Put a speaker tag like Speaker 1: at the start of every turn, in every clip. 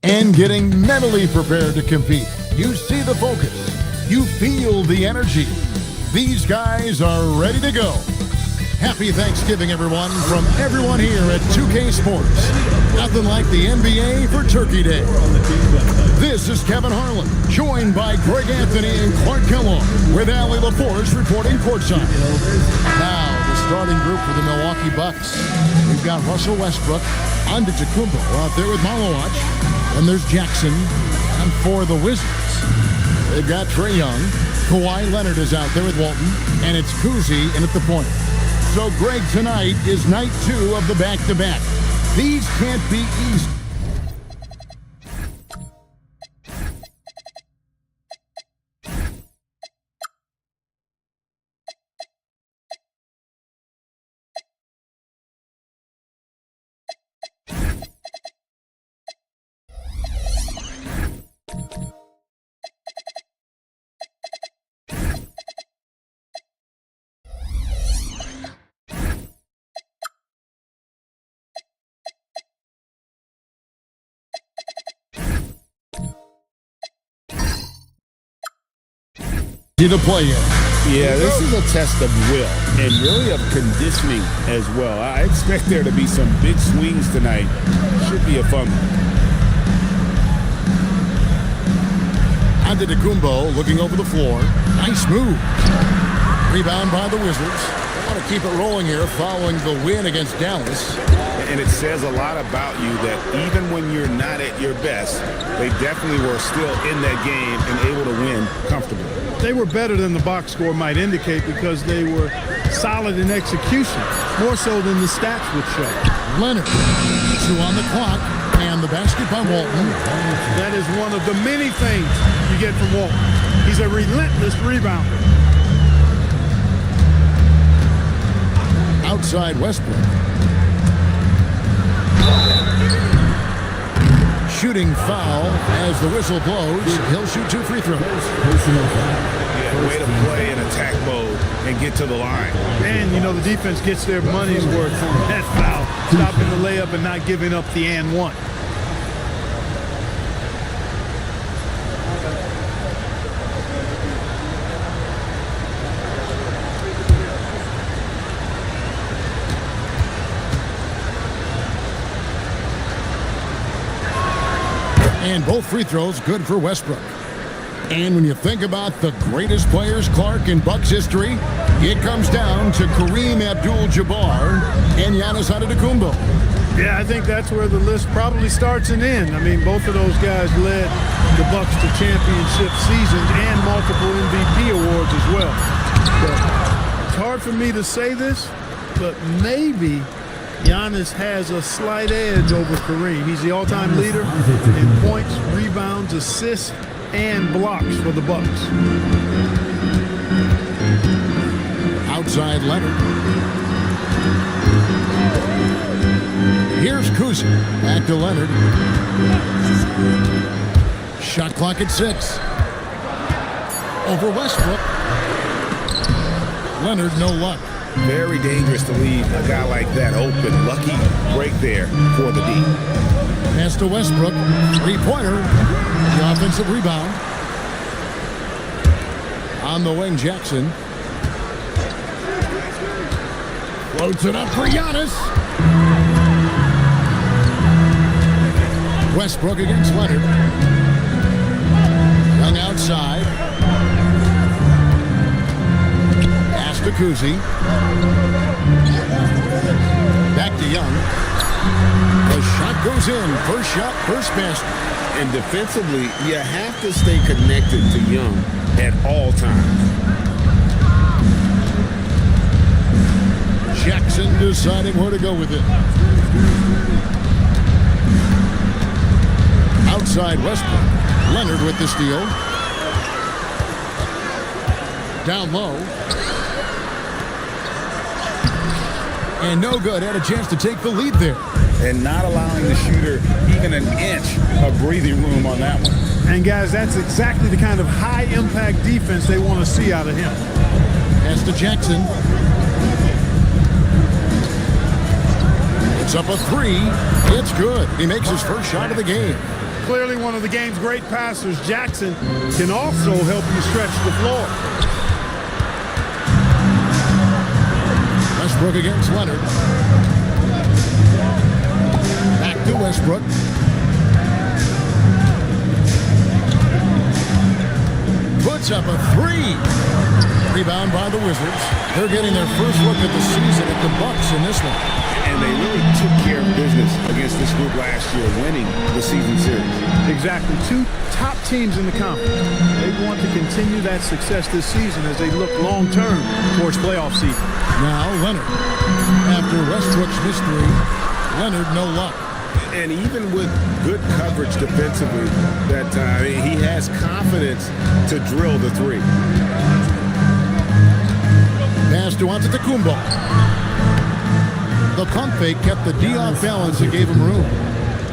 Speaker 1: and getting mentally prepared to compete. You see the focus. You feel the energy. These guys are ready to go. Happy Thanksgiving, everyone, from everyone here at 2K Sports. Nothing like the NBA for Turkey Day. This is Kevin Harlan, joined by Greg Anthony and Clark Kellogg, with Allie LaForce reporting courtside. Now, the starting group for the Milwaukee Bucks. We've got Russell Westbrook, Antetokounmpo out there with Malowacz, and there's Jackson. And for the Wizards, they've got Trae Young. Kawhi Leonard is out there with Walton, and it's Kuzi in at the point. So, Greg, tonight is night 2 of the back-to-back. These can't be easy. To play in.
Speaker 2: Yeah, this is a test of will and really of conditioning as well. I expect there to be some big swings tonight. Should be a fun one.
Speaker 1: Antetokounmpo looking over the floor. Nice move. Rebound by the Wizards. They want to keep it rolling here following the win against Dallas.
Speaker 2: And it says a lot about you that even when you're not at your best, they definitely were still in that game and able to win comfortably.
Speaker 3: They were better than the box score might indicate because they were solid in execution, more so than the stats would show.
Speaker 1: Leonard, 2 on the clock, and the basket by Walton.
Speaker 3: That is one of the many things you get from Walton. He's a relentless rebounder.
Speaker 1: Outside Westbrook. Shooting foul as the whistle blows. He'll shoot 2 free throws.
Speaker 2: Yeah, way to play in attack mode and get to the line.
Speaker 3: And, you know, the defense gets their money's worth from that foul. Stopping the layup and not giving up the and one.
Speaker 1: And both free throws good for Westbrook. And when you think about the greatest players, Clark, in Bucks history, it comes down to Kareem Abdul-Jabbar and Giannis Antetokounmpo.
Speaker 3: Yeah, I think that's where the list probably starts and ends. I mean, both of those guys led the Bucks to championship seasons and multiple MVP awards as well. But it's hard for me to say this, but maybe Giannis has a slight edge over Kareem. He's the all-time leader in points, rebounds, assists, and blocks for the Bucks.
Speaker 1: Outside Leonard. Here's Kuzi. Back to Leonard. Shot clock at 6. Over Westbrook. Leonard, no luck.
Speaker 2: Very dangerous to leave a guy like that open. Lucky break there for the D.
Speaker 1: Pass to Westbrook. 3-pointer. The offensive rebound. On the wing, Jackson. Floats it up for Giannis. Westbrook against Leonard. Young outside. Pass to Kuzi. Back to Young. The shot goes in. First shot, first basket.
Speaker 2: And defensively, you have to stay connected to Young at all times.
Speaker 1: Jackson deciding where to go with it. Outside Westbrook. Leonard with the steal. Down low. And no good. Had a chance to take the lead there.
Speaker 2: And not allowing the shooter even an inch of breathing room on that one.
Speaker 3: And, guys, that's exactly the kind of high-impact defense they want to see out of him.
Speaker 1: Pass to Jackson. It's up a 3. It's good. He makes his first shot of the game.
Speaker 3: clearly one of the game's great passers. Jackson can also help you stretch the floor.
Speaker 1: Westbrook against Leonard. Back to Westbrook. Puts up a three. Rebound by the Wizards. They're getting their first look at the season at the Bucks in this one.
Speaker 2: And they really took care of business against this group last year, winning the season series.
Speaker 3: Exactly. Two top teams in the conference. They want to continue that success this season as they look long-term towards playoff season.
Speaker 1: Now Leonard. After Westbrook's mystery, Leonard no luck.
Speaker 2: And even with good coverage defensively that time, he has confidence to drill the three.
Speaker 1: Pass to Antetokounmpo. The pump fake kept the D off balance and gave him room.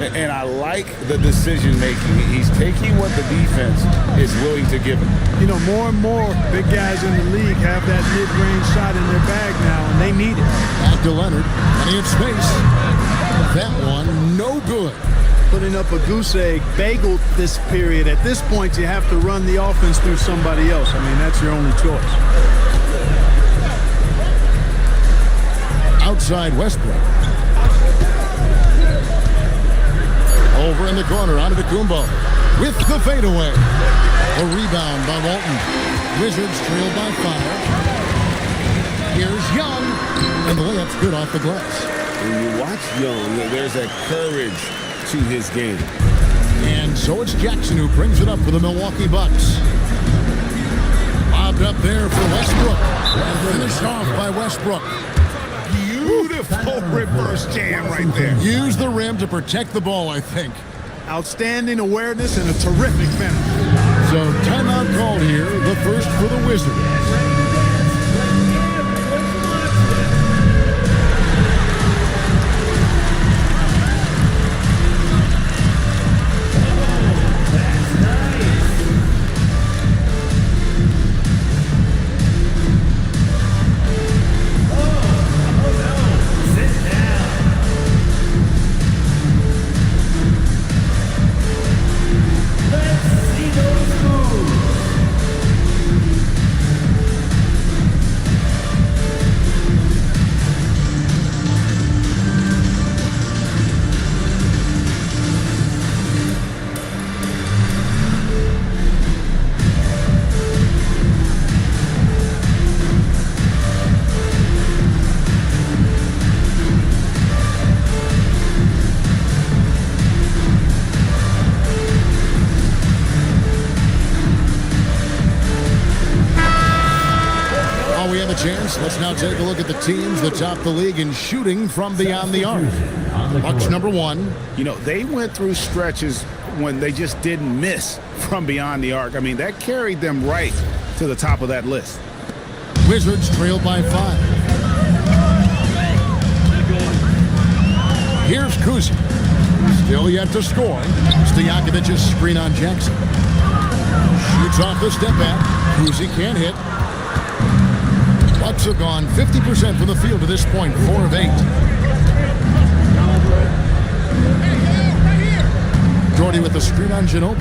Speaker 2: And I like the decision making. He's taking what the defense is willing to give him.
Speaker 3: You know, more and more big guys in the league have that mid-range shot in their bag now, and they need it.
Speaker 1: Back to Leonard. Plenty of space. That one, no good.
Speaker 3: Putting up a goose egg, bagel this period. At this point, you have to run the offense through somebody else. I mean, that's your only choice.
Speaker 1: Outside Westbrook. Over in the corner, Antetokounmpo with the fadeaway. A rebound by Walton. Wizards trail by 5. Here's Young, and the layup's good off the glass.
Speaker 2: When you watch Young, there's a courage to his game.
Speaker 1: And so it's Jackson who brings it up for the Milwaukee Bucks. Lobbed up there for Westbrook. And finished off by Westbrook.
Speaker 2: Beautiful reverse jam right there.
Speaker 1: Use the rim to protect the ball, I think.
Speaker 3: Outstanding awareness and a terrific finish.
Speaker 1: So timeout called here, the first for the Wizards. Chance. Let's now take a look at the teams that top the league in shooting from beyond the arc. Bucks number 1.
Speaker 2: You know, they went through stretches when they just didn't miss from beyond the arc. I mean, that carried them right to the top of that list.
Speaker 1: Wizards trail by 5. Here's Kuzi. Still yet to score. Stojakovic's screen on Jackson. Shoots off the step back. Kuzi can't hit. Bucks have gone 50% from the field to this point, 4 of 8. Doherty with the screen on Ginobili.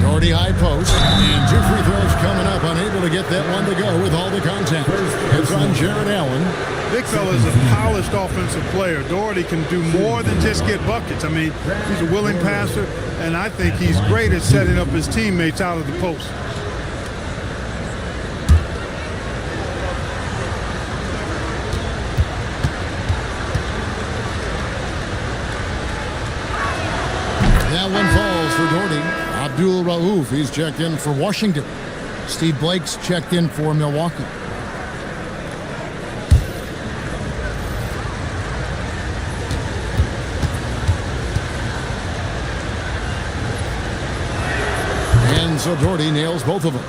Speaker 1: Doherty high post. And 2 free throws coming up, unable to get that one to go with all the contact. It's on Jared Allen.
Speaker 3: Big fella is a polished offensive player. Doherty can do more than just get buckets. I mean, he's a willing passer, and I think he's great at setting up his teammates out of the post.
Speaker 1: That one falls for Doherty. Abdul Rauf, he's checked in for Washington. Steve Blake's checked in for Milwaukee. And so Doherty nails both of them.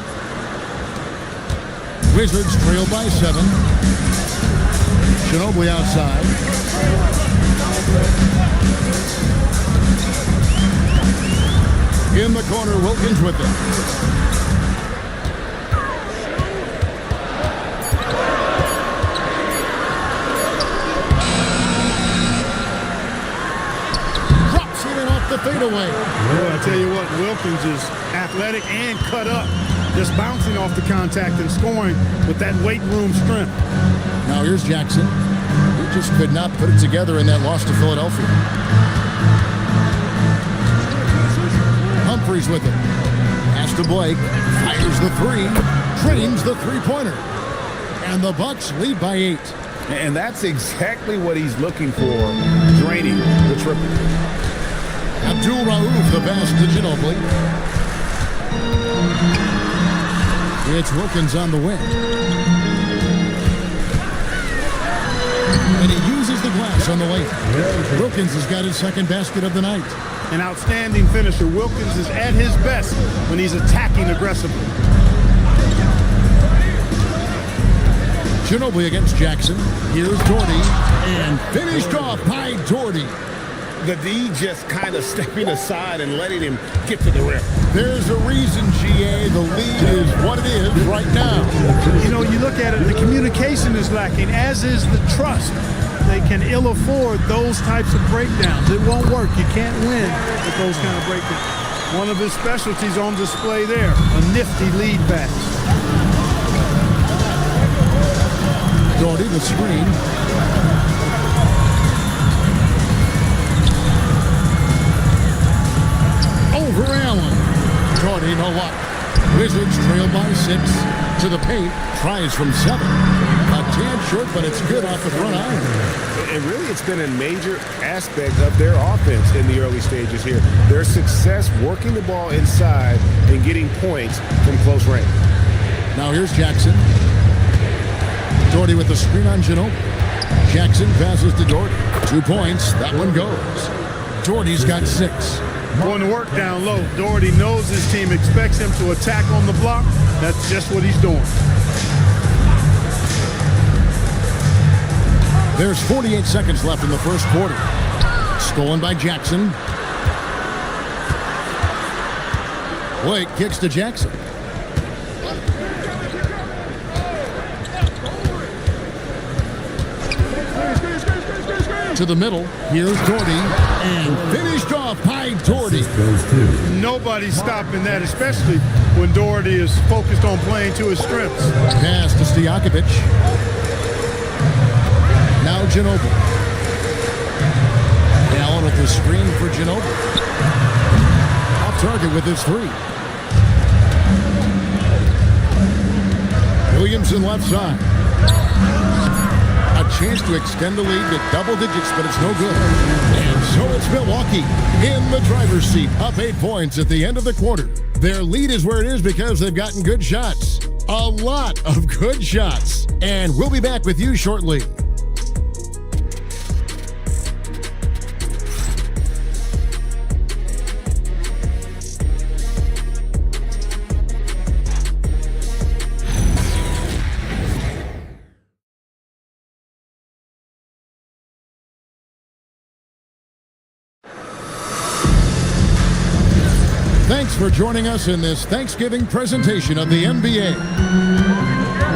Speaker 1: Wizards trail by 7. Ginobili outside. In the corner, Wilkins with it. Drops it in off the fadeaway.
Speaker 3: Well, I tell you what, Wilkins is athletic and cut up. Just bouncing off the contact and scoring with that weight room strength.
Speaker 1: Now here's Jackson. He just could not put it together in that loss to Philadelphia. Humphries with it. Pass to Blake. Fires the three. Drains the three-pointer. And the Bucks lead by 8.
Speaker 2: And that's exactly what he's looking for, draining the triple.
Speaker 1: Abdul Rauf, the pass to Ginobili. It's Wilkins on the wing. And he uses the glass on the way. Wilkins has got his second basket of the night.
Speaker 3: An outstanding finisher. Wilkins is at his best when he's attacking aggressively.
Speaker 1: Ginobili against Jackson. Here's Doherty. And finished off by Doherty.
Speaker 2: The D just kind of stepping aside and letting him get to the rim.
Speaker 1: There's a reason, GA. The lead is what it is right now.
Speaker 3: You know, you look at it, the communication is lacking, as is the trust. They can ill afford those types of breakdowns. It won't work. You can't win with those kind of breakdowns. One of his specialties on display there, a nifty lead pass.
Speaker 1: Doherty, the screen. Over Allen. Doherty, no luck. Wizards trail by 6. To the paint. Tries from 7. A tad short, but it's good off the front iron.
Speaker 2: And really, it's been a major aspect of their offense in the early stages here. Their success working the ball inside and getting points from close range.
Speaker 1: Now here's Jackson. Doherty with the screen on Ginobili. Jackson passes to Doherty. 2 points. That one goes. Doherty's got 6.
Speaker 3: Going to work down low. Doherty knows his team expects him to attack on the block. That's just what he's doing.
Speaker 1: There's 48 seconds left in the first quarter. Stolen by Jackson. Blake kicks to Jackson. To the middle. Here's Doherty. And finished off by Doherty.
Speaker 3: Nobody's stopping that, especially when Doherty is focused on playing to his strengths.
Speaker 1: Pass to Stojakovic. Now Ginobili. Allen with the screen for Ginobili. Off target with his 3. Williamson left side. A chance to extend the lead to double digits, but it's no good. And so it's Milwaukee in the driver's seat, up 8 points at the end of the quarter. Their lead is where it is because they've gotten good shots. A lot of good shots. And we'll be back with you shortly. Thanks for joining us in this Thanksgiving presentation of the NBA.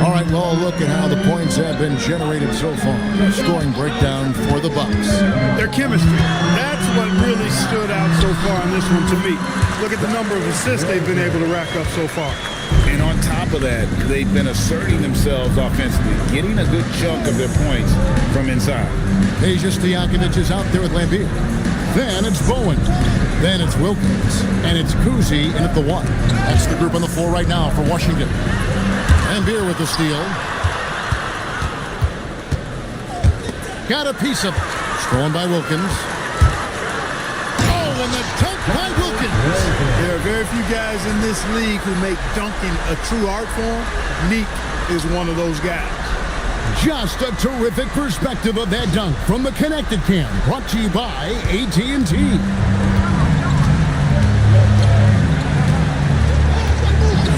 Speaker 1: All right, well, look at how the points have been generated so far. A scoring breakdown for the Bucks.
Speaker 3: Their chemistry, that's what really stood out so far in this one to me. Look at the number of assists they've been able to rack up so far.
Speaker 2: And on top of that, they've been asserting themselves offensively, getting a good chunk of their points from inside.
Speaker 1: Peja Stojakovic is out there with Lambeer. Then it's Bowen. Then it's Wilkins. And it's Kuzi in at the 1. That's the group on the floor right now for Washington. Lambeer with the steal. Got a piece of it. Stolen by Wilkins. Oh, and the dunk by Wilkins.
Speaker 3: There are very few guys in this league who make dunking a true art form. Neek is one of those guys.
Speaker 1: Just a terrific perspective of that dunk from the Connected Cam, brought to you by AT&T.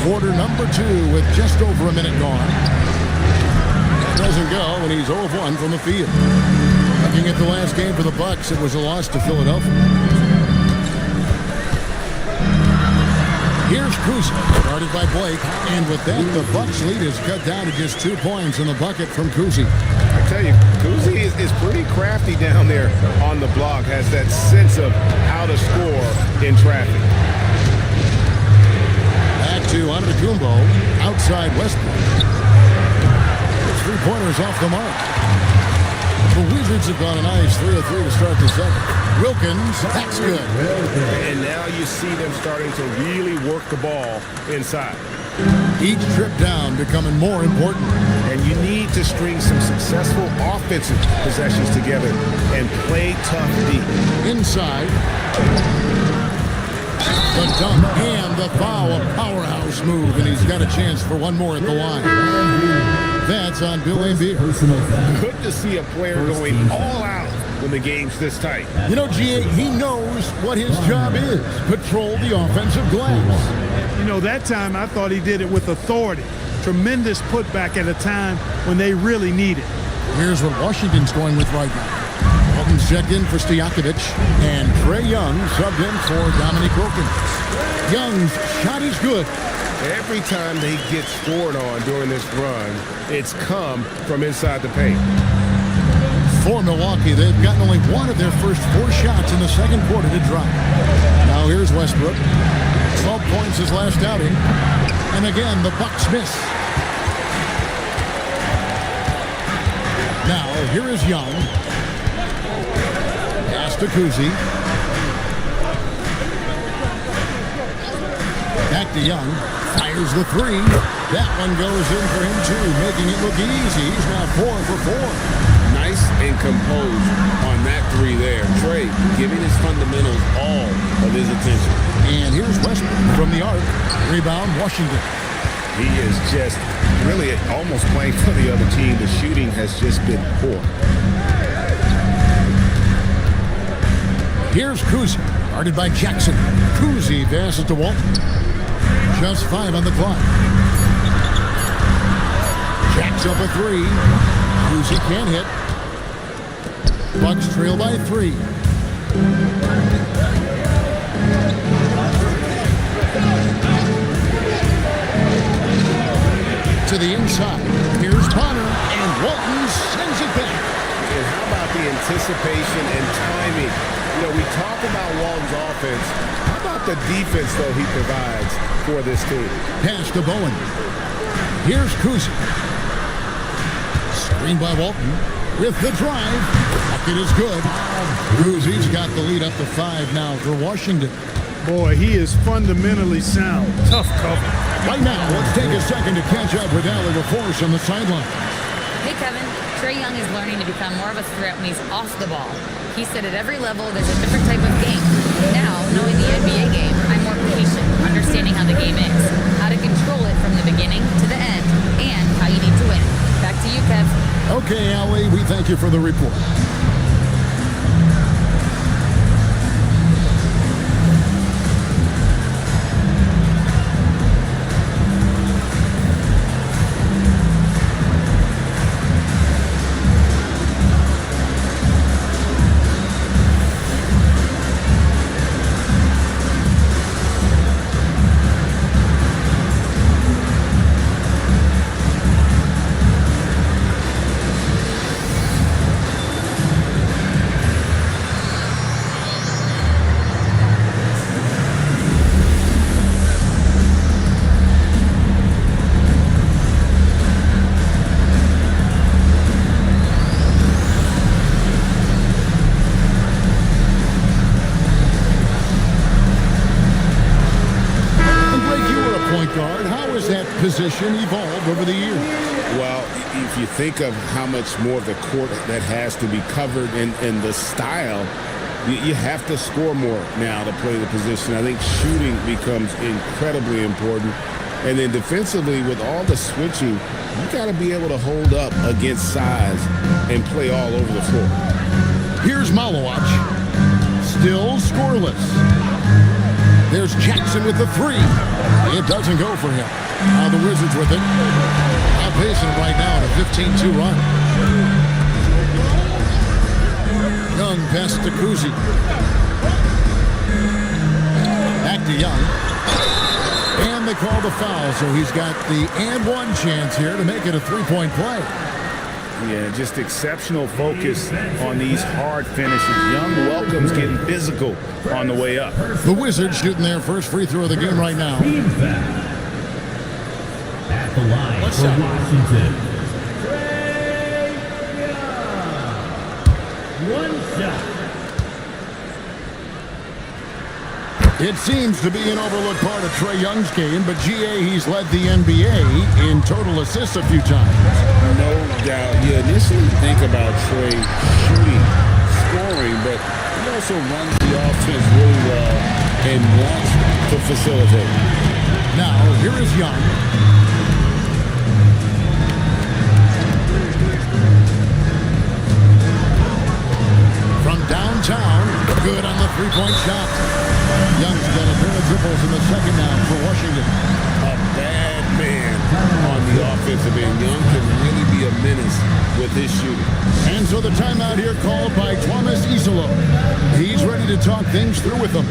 Speaker 1: Quarter number 2 with just over a minute gone. Doesn't go, and he's 0 of 1 from the field. Looking at the last game for the Bucks, it was a loss to Philadelphia. Here's Kuzi, started by Blake, and with that, the Bucks lead is cut down to just 2 points in the bucket from Kuzi.
Speaker 2: I tell you, Kuzi is pretty crafty down there on the block, has that sense of how to score in traffic.
Speaker 1: Back to Antetokounmpo, outside Westbrook. 3-pointers off the mark. The Wizards have gone a nice 3 of 3 to start the second. Wilkins, that's good.
Speaker 2: And now you see them starting to really work the ball inside.
Speaker 1: Each trip down becoming more important.
Speaker 2: And you need to string some successful offensive possessions together and play tough deep.
Speaker 1: Inside. The dunk and the foul, a powerhouse move, and he's got a chance for one more at the line. That's on Bill Embiid.
Speaker 2: Good to see a player going all out when the game's this tight.
Speaker 1: You know, G.A., he knows what his job is. Patrol the offensive glass.
Speaker 3: You know, that time I thought he did it with authority. Tremendous putback at a time when they really need it.
Speaker 1: Here's what Washington's going with right now. Walton's checked in for Stojakovic, and Trae Young subbed in for Dominique Wilkins. Young's shot is good.
Speaker 2: Every time they get scored on during this run, it's come from inside the paint.
Speaker 1: For Milwaukee, they've gotten only one of their first 4 shots in the second quarter to drop. Now here's Westbrook. 12 points his last outing. And again, the Bucks miss. Now, here is Young. Pass to Kuzi. Back to Young. Fires the 3. That one goes in for him, too, making it look easy. He's now 4 for 4.
Speaker 2: Nice and composed on that 3 there. Trae giving his fundamentals all of his attention.
Speaker 1: And here's Westbrook from the arc. Rebound, Washington.
Speaker 2: He is just really almost playing for the other team. The shooting has just been poor.
Speaker 1: Here's Kuzi, guarded by Jackson. Kuzi passes to Walton. Just 5 on the clock. Jacks up a 3. Kuzi can't hit. Bucks trail by 3. To the inside. Here's Bonner, and Walton sends it back.
Speaker 2: And how about the anticipation and timing? You know, we talk about Walton's offense. How about the defense, though, he provides for this team?
Speaker 1: Pass to Bowen. Here's Kuzi. Screen by Walton. With the drive. Bucket is good. Kuzi's got the lead up to 5 now for Washington.
Speaker 3: Boy, he is fundamentally sound. Tough cover.
Speaker 1: Right now, let's take a second to catch up with Allie LaForce on the sideline.
Speaker 4: Hey, Kevin. Trae Young is learning to become more of a threat when he's off the ball. He said at every level there's a different type of game. Now, knowing the NBA game, I'm more patient, understanding how the game is, how to control it from the beginning to the end, and how you need to win. Back to you, Kev.
Speaker 1: Okay, Allie, we thank you for the report. Position evolved over the years.
Speaker 2: Well, if you think of how much more of the court that has to be covered and the style, you have to score more now to play the position. I think shooting becomes incredibly important. And then defensively, with all the switching, you got to be able to hold up against size and play all over the floor.
Speaker 1: Here's Malowacz. Still scoreless. There's Jackson with the 3. It doesn't go for him. Now the Wizards with it. Outpacing it right now at a 15-2 run. Young passes to Kuzi. Back to Young. And they call the foul, so he's got the and one chance here to make it a 3-point play.
Speaker 2: Yeah, just exceptional focus on these hard finishes. Young welcomes getting physical on the way up.
Speaker 1: The Wizards shooting their first free throw of the game right now.
Speaker 5: At the line
Speaker 1: What's
Speaker 5: for
Speaker 1: that?
Speaker 5: Washington. One shot.
Speaker 1: It seems to be an overlooked part of Trae Young's game, but GA, he's led the NBA in total assists a few times.
Speaker 2: No doubt. You initially think about Trae shooting, scoring, but he also runs the offense really well and wants to facilitate.
Speaker 1: Now, here is Young. From downtown, good on the three-point shot. Young's got a pair of dribbles in the second half for Washington.
Speaker 2: A bad man on the offensive end. Young can really be a menace with his shooting.
Speaker 1: And so the timeout here called by Thomas Isolo. He's ready to talk things through with them.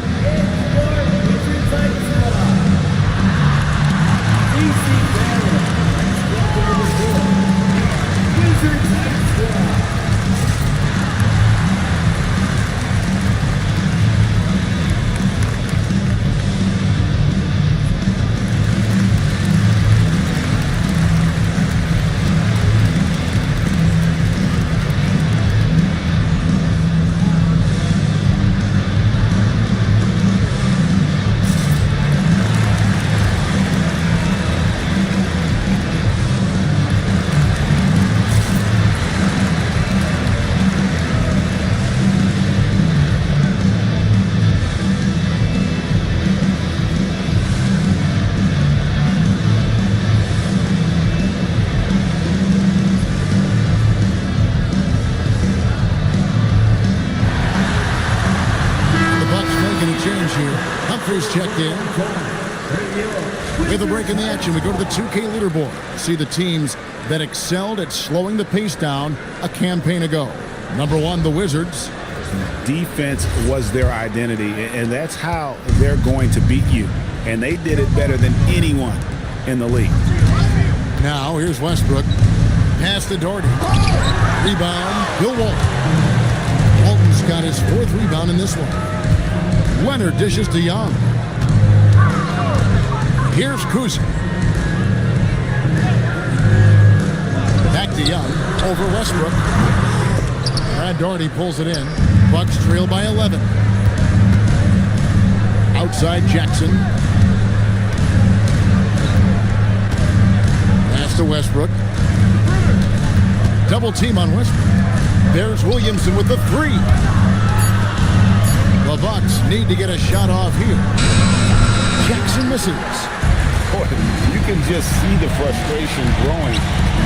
Speaker 1: Checked in. With a break in the action, we go to the 2K leaderboard. See the teams that excelled at slowing the pace down a campaign ago. Number 1, the Wizards.
Speaker 2: Defense was their identity, and that's how they're going to beat you. And they did it better than anyone in the league.
Speaker 1: Now, here's Westbrook. Pass to Doherty. Rebound, Bill Walton. Walton's got his 4th rebound in this one. Leonard dishes to Young. Here's Kuzma. Back to Young. Over Westbrook. Brad Doherty pulls it in. Bucks trail by 11. Outside Jackson. Pass to Westbrook. Double team on Westbrook. There's Williamson with the 3. The Bucks need to get a shot off here. Jackson misses.
Speaker 2: Boy, you can just see the frustration growing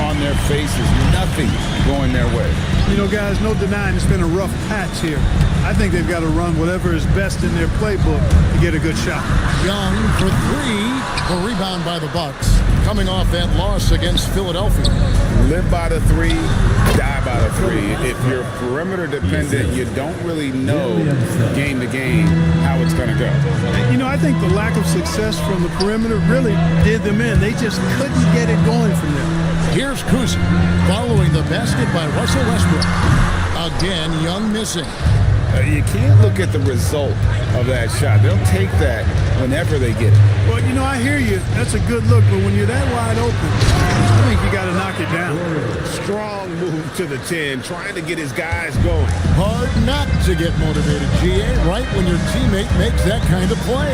Speaker 2: on their faces. Nothing going their way.
Speaker 3: You know, guys, no denying it's been a rough patch here. I think they've got to run whatever is best in their playbook to get a good shot.
Speaker 1: Young for 3. The rebound by the Bucks. Coming off that loss against Philadelphia.
Speaker 2: Live by the 3, die by the 3. If you're perimeter dependent, you don't really know game to game how it's going to go.
Speaker 3: You know, I think the lack of success from the perimeter really did them in. They just couldn't get it going from there.
Speaker 1: Here's Kuzma following the basket by Russell Westbrook. Again, Young missing.
Speaker 2: You can't look at the result of that shot. They'll take that whenever they get it.
Speaker 3: Well, you know, I hear you. That's a good look, but when you're that wide open, I think you got to knock it down.
Speaker 2: Strong move to the 10, trying to get his guys going.
Speaker 1: Hard not to get motivated, GA, right when your teammate makes that kind of play.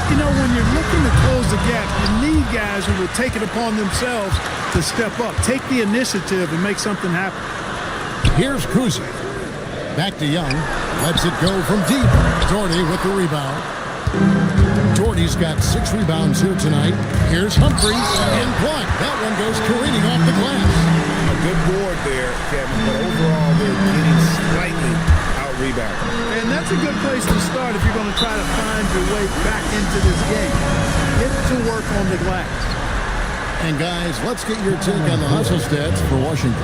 Speaker 3: You know, when you're looking to close the gap, you need guys who will take it upon themselves to step up, take the initiative, and make something happen.
Speaker 1: Here's Kuzma. Back to Young. Lets it go from deep. Doherty with the rebound. Doherty's got 6 rebounds here tonight. Here's Humphries and blocked. That one goes careening off the glass.
Speaker 2: A good board there, Kevin, but overall they're getting slightly out-rebounded.
Speaker 3: And that's a good place to start if you're going to try to find your way back into this game. Get to work on the glass.
Speaker 1: And guys, let's get your take on the hustle stats for Washington.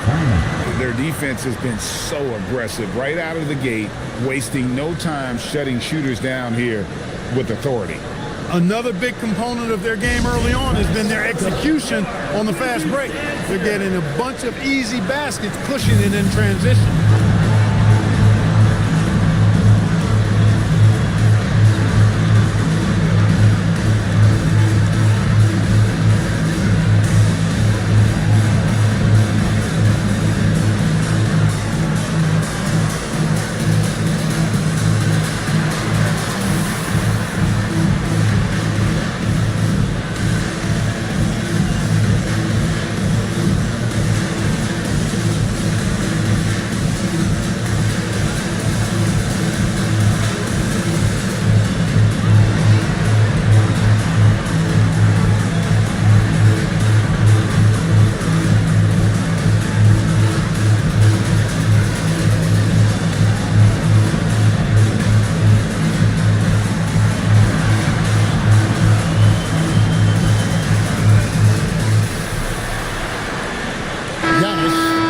Speaker 2: Their defense has been so aggressive right out of the gate, wasting no time shutting shooters down here with authority.
Speaker 3: Another big component of their game early on has been their execution on the fast break. They're getting a bunch of easy baskets, pushing it in transition.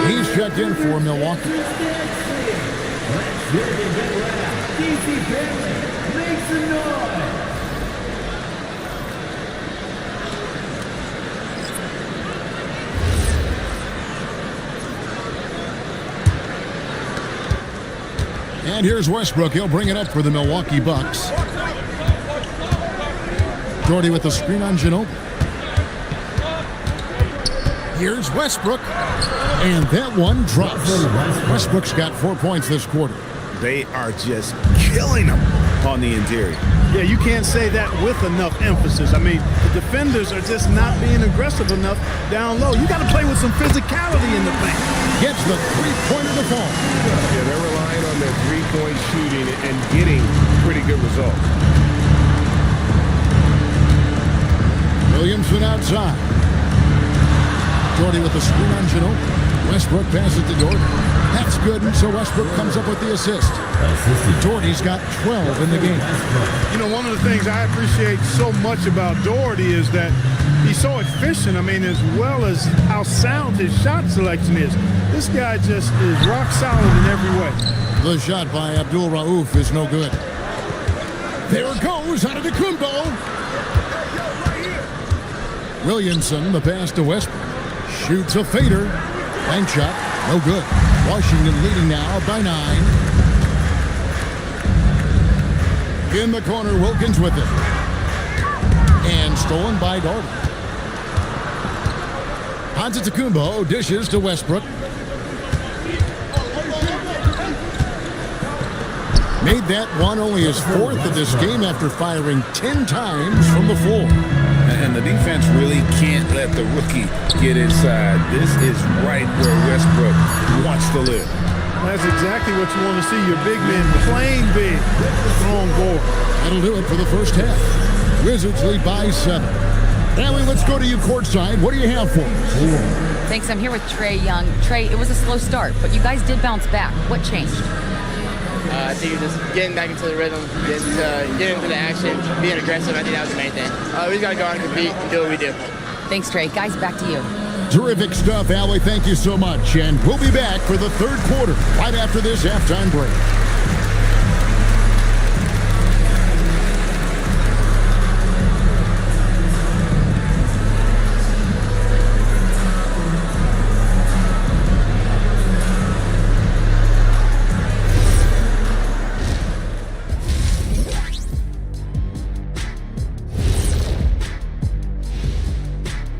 Speaker 1: He's checked in for Milwaukee. And here's Westbrook. He'll bring it up for the Milwaukee Bucks. Jordy with the screen on Ginobili. Here's Westbrook. And that one drops. Westbrook's got 4 points this quarter.
Speaker 2: They are just killing them on the interior.
Speaker 3: Yeah, you can't say that with enough emphasis. I mean, the defenders are just not being aggressive enough down low. You got to play with some physicality in the paint.
Speaker 1: Gets the three-pointer to fall.
Speaker 2: Yeah, they're relying on their three-point shooting and getting pretty good results.
Speaker 1: Williamson outside. Jordy with the screen on Ginobili. Westbrook passes to Jordan. That's good, and so Westbrook comes up with the assist. Jordy's got 12 in the game.
Speaker 3: You know, one of the things I appreciate so much about Doherty is that he's so efficient. I mean, as well as how sound his shot selection is. This guy just is rock solid in every way.
Speaker 1: The shot by Abdul Rauf is no good. There it goes out of the Kumbo. Williamson, the pass to Westbrook. Shoots a fader. Bank shot, no good. Washington leading now by 9. In the corner, Wilkins with it. And stolen by Darden. Antetokounmpo dishes to Westbrook. Made that one only his 4th of this game after firing 10 times from the floor.
Speaker 2: And the defense really can't let the rookie get inside. This is right where Westbrook wants to live.
Speaker 3: That's exactly what you want to see. Your big men playing big on board.
Speaker 1: That'll do it for the first half. Wizards lead by 7. Allie, let's go to you courtside. What do you have for us?
Speaker 4: Thanks. I'm here with Trae Young. Trae, it was a slow start, but you guys did bounce back. What changed?
Speaker 6: I think you're just getting back into the rhythm, getting into the action, being aggressive. I think that was the main thing. We just got to go out and compete and do what we do.
Speaker 4: Thanks, Trae. Guys, back to you.
Speaker 1: Terrific stuff, Allie. Thank you so much. And we'll be back for the third quarter right after this halftime break.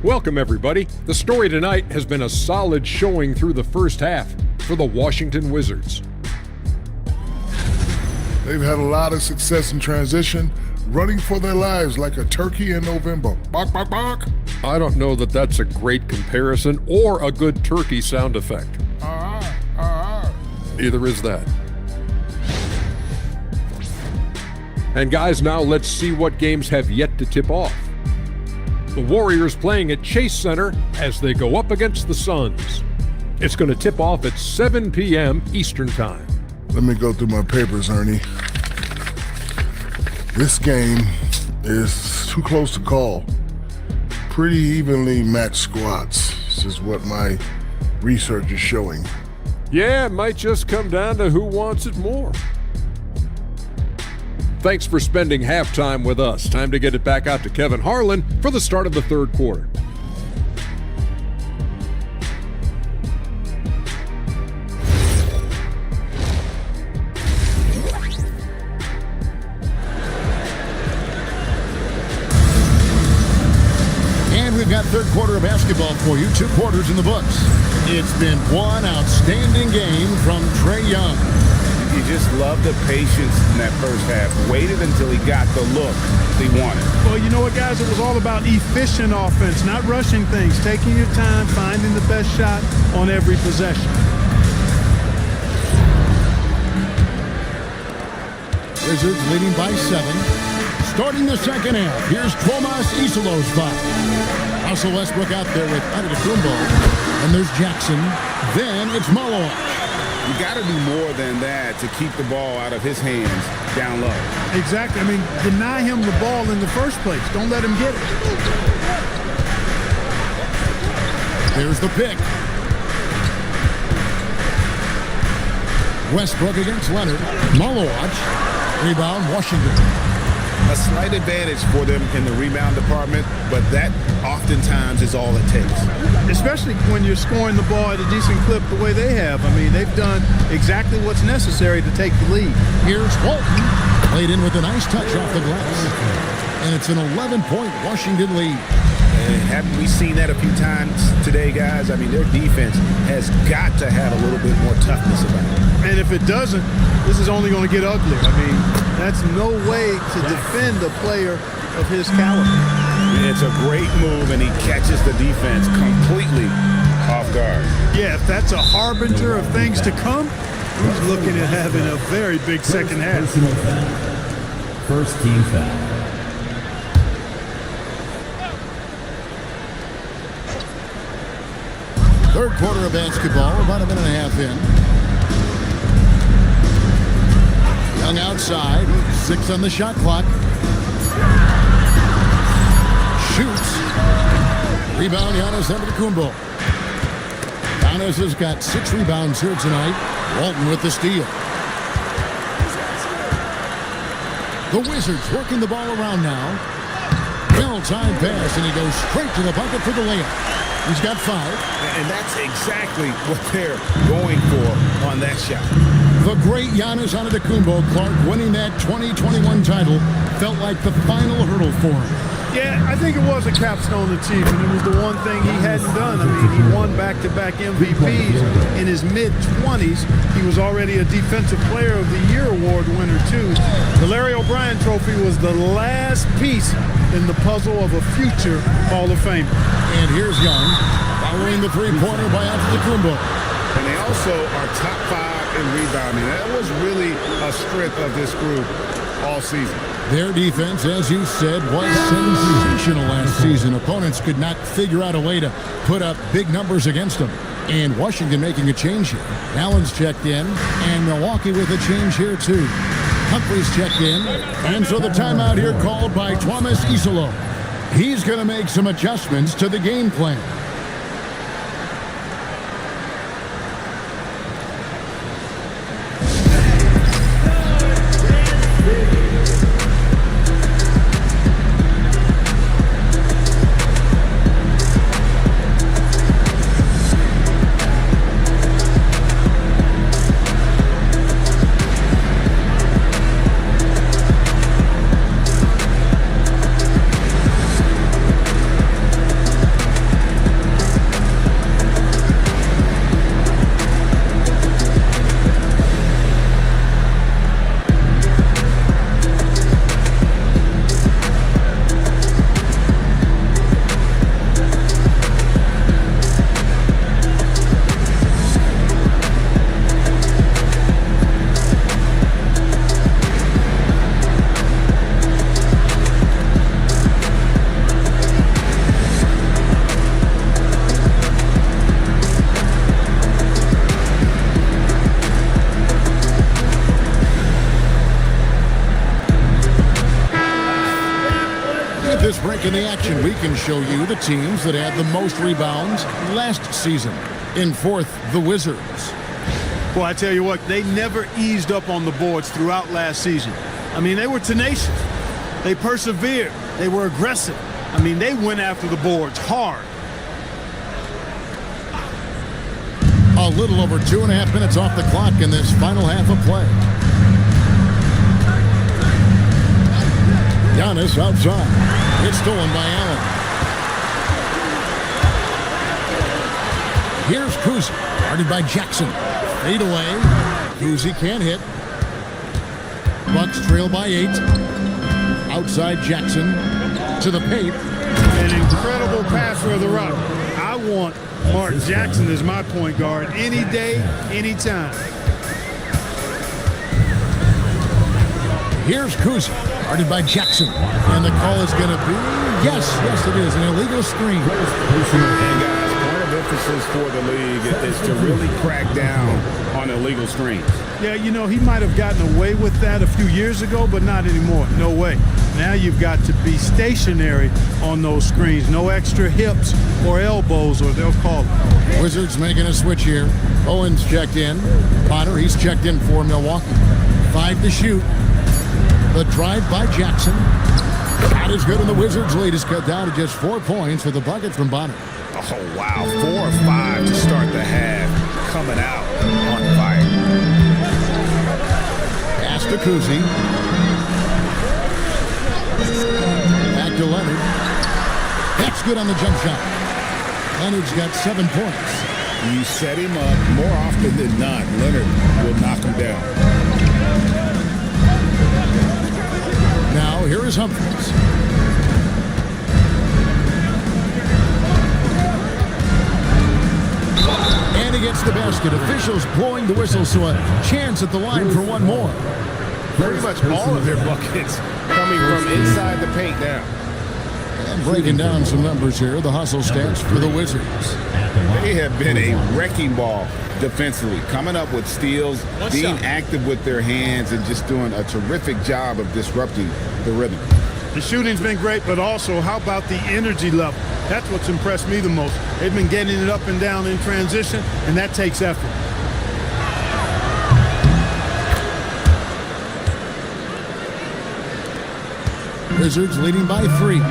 Speaker 7: Welcome, everybody. The story tonight has been a solid showing through the first half for the Washington Wizards.
Speaker 8: They've had a lot of success in transition, running for their lives like a turkey in November. Bark, bark, bark.
Speaker 7: I don't know that that's a great comparison or a good turkey sound effect. Either is that. And guys, now let's see what games have yet to tip off. The Warriors playing at Chase Center as they go up against the Suns. It's going to tip off at 7 p.m. Eastern Time.
Speaker 8: Let me go through my papers, Ernie. This game is too close to call. Pretty evenly matched squads. This is what my research is showing.
Speaker 7: Yeah, it might just come down to who wants it more. Thanks for spending halftime with us. Time to get it back out to Kevin Harlan for the start of the third quarter.
Speaker 1: We've got third quarter of basketball for you, 2 quarters in the books. It's been one outstanding game from Trae Young.
Speaker 2: You just love the patience in that first half. Waited until he got the look he wanted.
Speaker 3: Well, you know what, guys? It was all about efficient offense, not rushing things, taking your time, finding the best shot on every possession.
Speaker 1: Wizards leading by 7. Starting the second half, here's Tomas Isolo's foul. Russell Westbrook out there with Antetokounmpo, and there's Jackson. Then it's Malone.
Speaker 2: You got to do more than that to keep the ball out of his hands down low.
Speaker 3: Exactly. I mean, deny him the ball in the first place. Don't let him get it.
Speaker 1: There's the pick. Westbrook against Leonard. Malone. Rebound, Washington.
Speaker 2: A slight advantage for them in the rebound department, but that oftentimes is all it takes.
Speaker 3: Especially when you're scoring the ball at a decent clip the way they have. I mean, they've done exactly what's necessary to take the lead.
Speaker 1: Here's Walton. Played in with a nice touch off the glass. And it's an 11-point Washington lead.
Speaker 2: And haven't we seen that a few times today, guys? I mean, their defense has got to have a little bit more toughness about it.
Speaker 3: And if it doesn't, this is only going to get uglier. I mean, that's no way to defend a player of his caliber.
Speaker 2: It's a great move, and he catches the defense completely off guard.
Speaker 3: Yeah, if that's a harbinger of things to come, he's looking at having a very big second half.
Speaker 5: First team foul.
Speaker 1: Third quarter of basketball, about a minute and a half in. Young outside, 6 on the shot clock. Shoots. Rebound, Giannis Antetokounmpo. Giannis has got 6 rebounds here tonight. Walton with the steal. The Wizards working the ball around now. Well-timed pass, and he goes straight to the bucket for the layup. He's got 5.
Speaker 2: And that's exactly what they're going for on that shot.
Speaker 1: The great Giannis Antetokounmpo, Clark, winning that 2021 title felt like the final hurdle for him.
Speaker 3: Yeah, I think it was a capstone achievement. It was the one thing he hadn't done. I mean, he won back-to-back MVPs in his mid-20s. He was already a Defensive Player of the Year award winner, too. The Larry O'Brien Trophy was the last piece in the puzzle of a future Hall of Famer.
Speaker 1: And here's Young, following the three-pointer by Antetokounmpo.
Speaker 2: And they also are top 5 in rebounding. That was really a strength of this group all season.
Speaker 1: Their defense, as you said, was sensational last season. Opponents could not figure out a way to put up big numbers against them. And Washington making a change here. Allen's checked in, and Milwaukee with a change here too. Humphreys checked in, and so the timeout here called by Tomas Isolo. He's going to make some adjustments to the game plan. This break in the action, we can show you the teams that had the most rebounds last season. In 4th, the Wizards.
Speaker 3: Well, I tell you what, they never eased up on the boards throughout last season. I mean, they were tenacious. They persevered. They were aggressive. I mean, they went after the boards hard.
Speaker 1: A little over 2.5 minutes off the clock in this final half of play. Giannis outside. It's stolen by Allen. Here's Kuzi, guarded by Jackson. Fade away. Kuzi can't hit. Bucks trail by 8. Outside Jackson to the paint.
Speaker 3: An incredible passer of the rock. I want Mark Jackson as my point guard any day, anytime.
Speaker 1: Here's Kuzi, guarded by Jackson. And the call is going to be, yes, it is, an illegal screen.
Speaker 2: And guys, point of emphasis for the league is to really crack down on illegal screens.
Speaker 3: Yeah, you know, he might have gotten away with that a few years ago, but not anymore. No way. Now you've got to be stationary on those screens. No extra hips or elbows, or they'll call it.
Speaker 1: Wizards making a switch here. Owens checked in. Potter, he's checked in for Milwaukee. 5 to shoot. The drive by Jackson. Shot is good, and the Wizards' lead is cut down to just 4 points with the bucket from Bonner.
Speaker 2: Oh, wow. 4 or 5 to start the half. Coming out on fire.
Speaker 1: Pass to Kuzi. Back to Leonard. That's good on the jump shot. Leonard's got 7 points.
Speaker 2: You set him up more often than not. Leonard will knock him down.
Speaker 1: Now, here is Humphries. And he gets the basket. Officials blowing the whistle, so a chance at the line for one more.
Speaker 2: Pretty much all of their buckets coming from inside the paint now.
Speaker 1: And breaking down some numbers here, the hustle stats for the Wizards.
Speaker 2: They have been a wrecking ball defensively, coming up with steals, being active with their hands, and just doing a terrific job of disrupting the rhythm.
Speaker 3: The shooting's been great, but also how about the energy level? That's what's impressed me the most. They've been getting it up and down in transition, and that takes effort.
Speaker 1: Wizards leading by 3.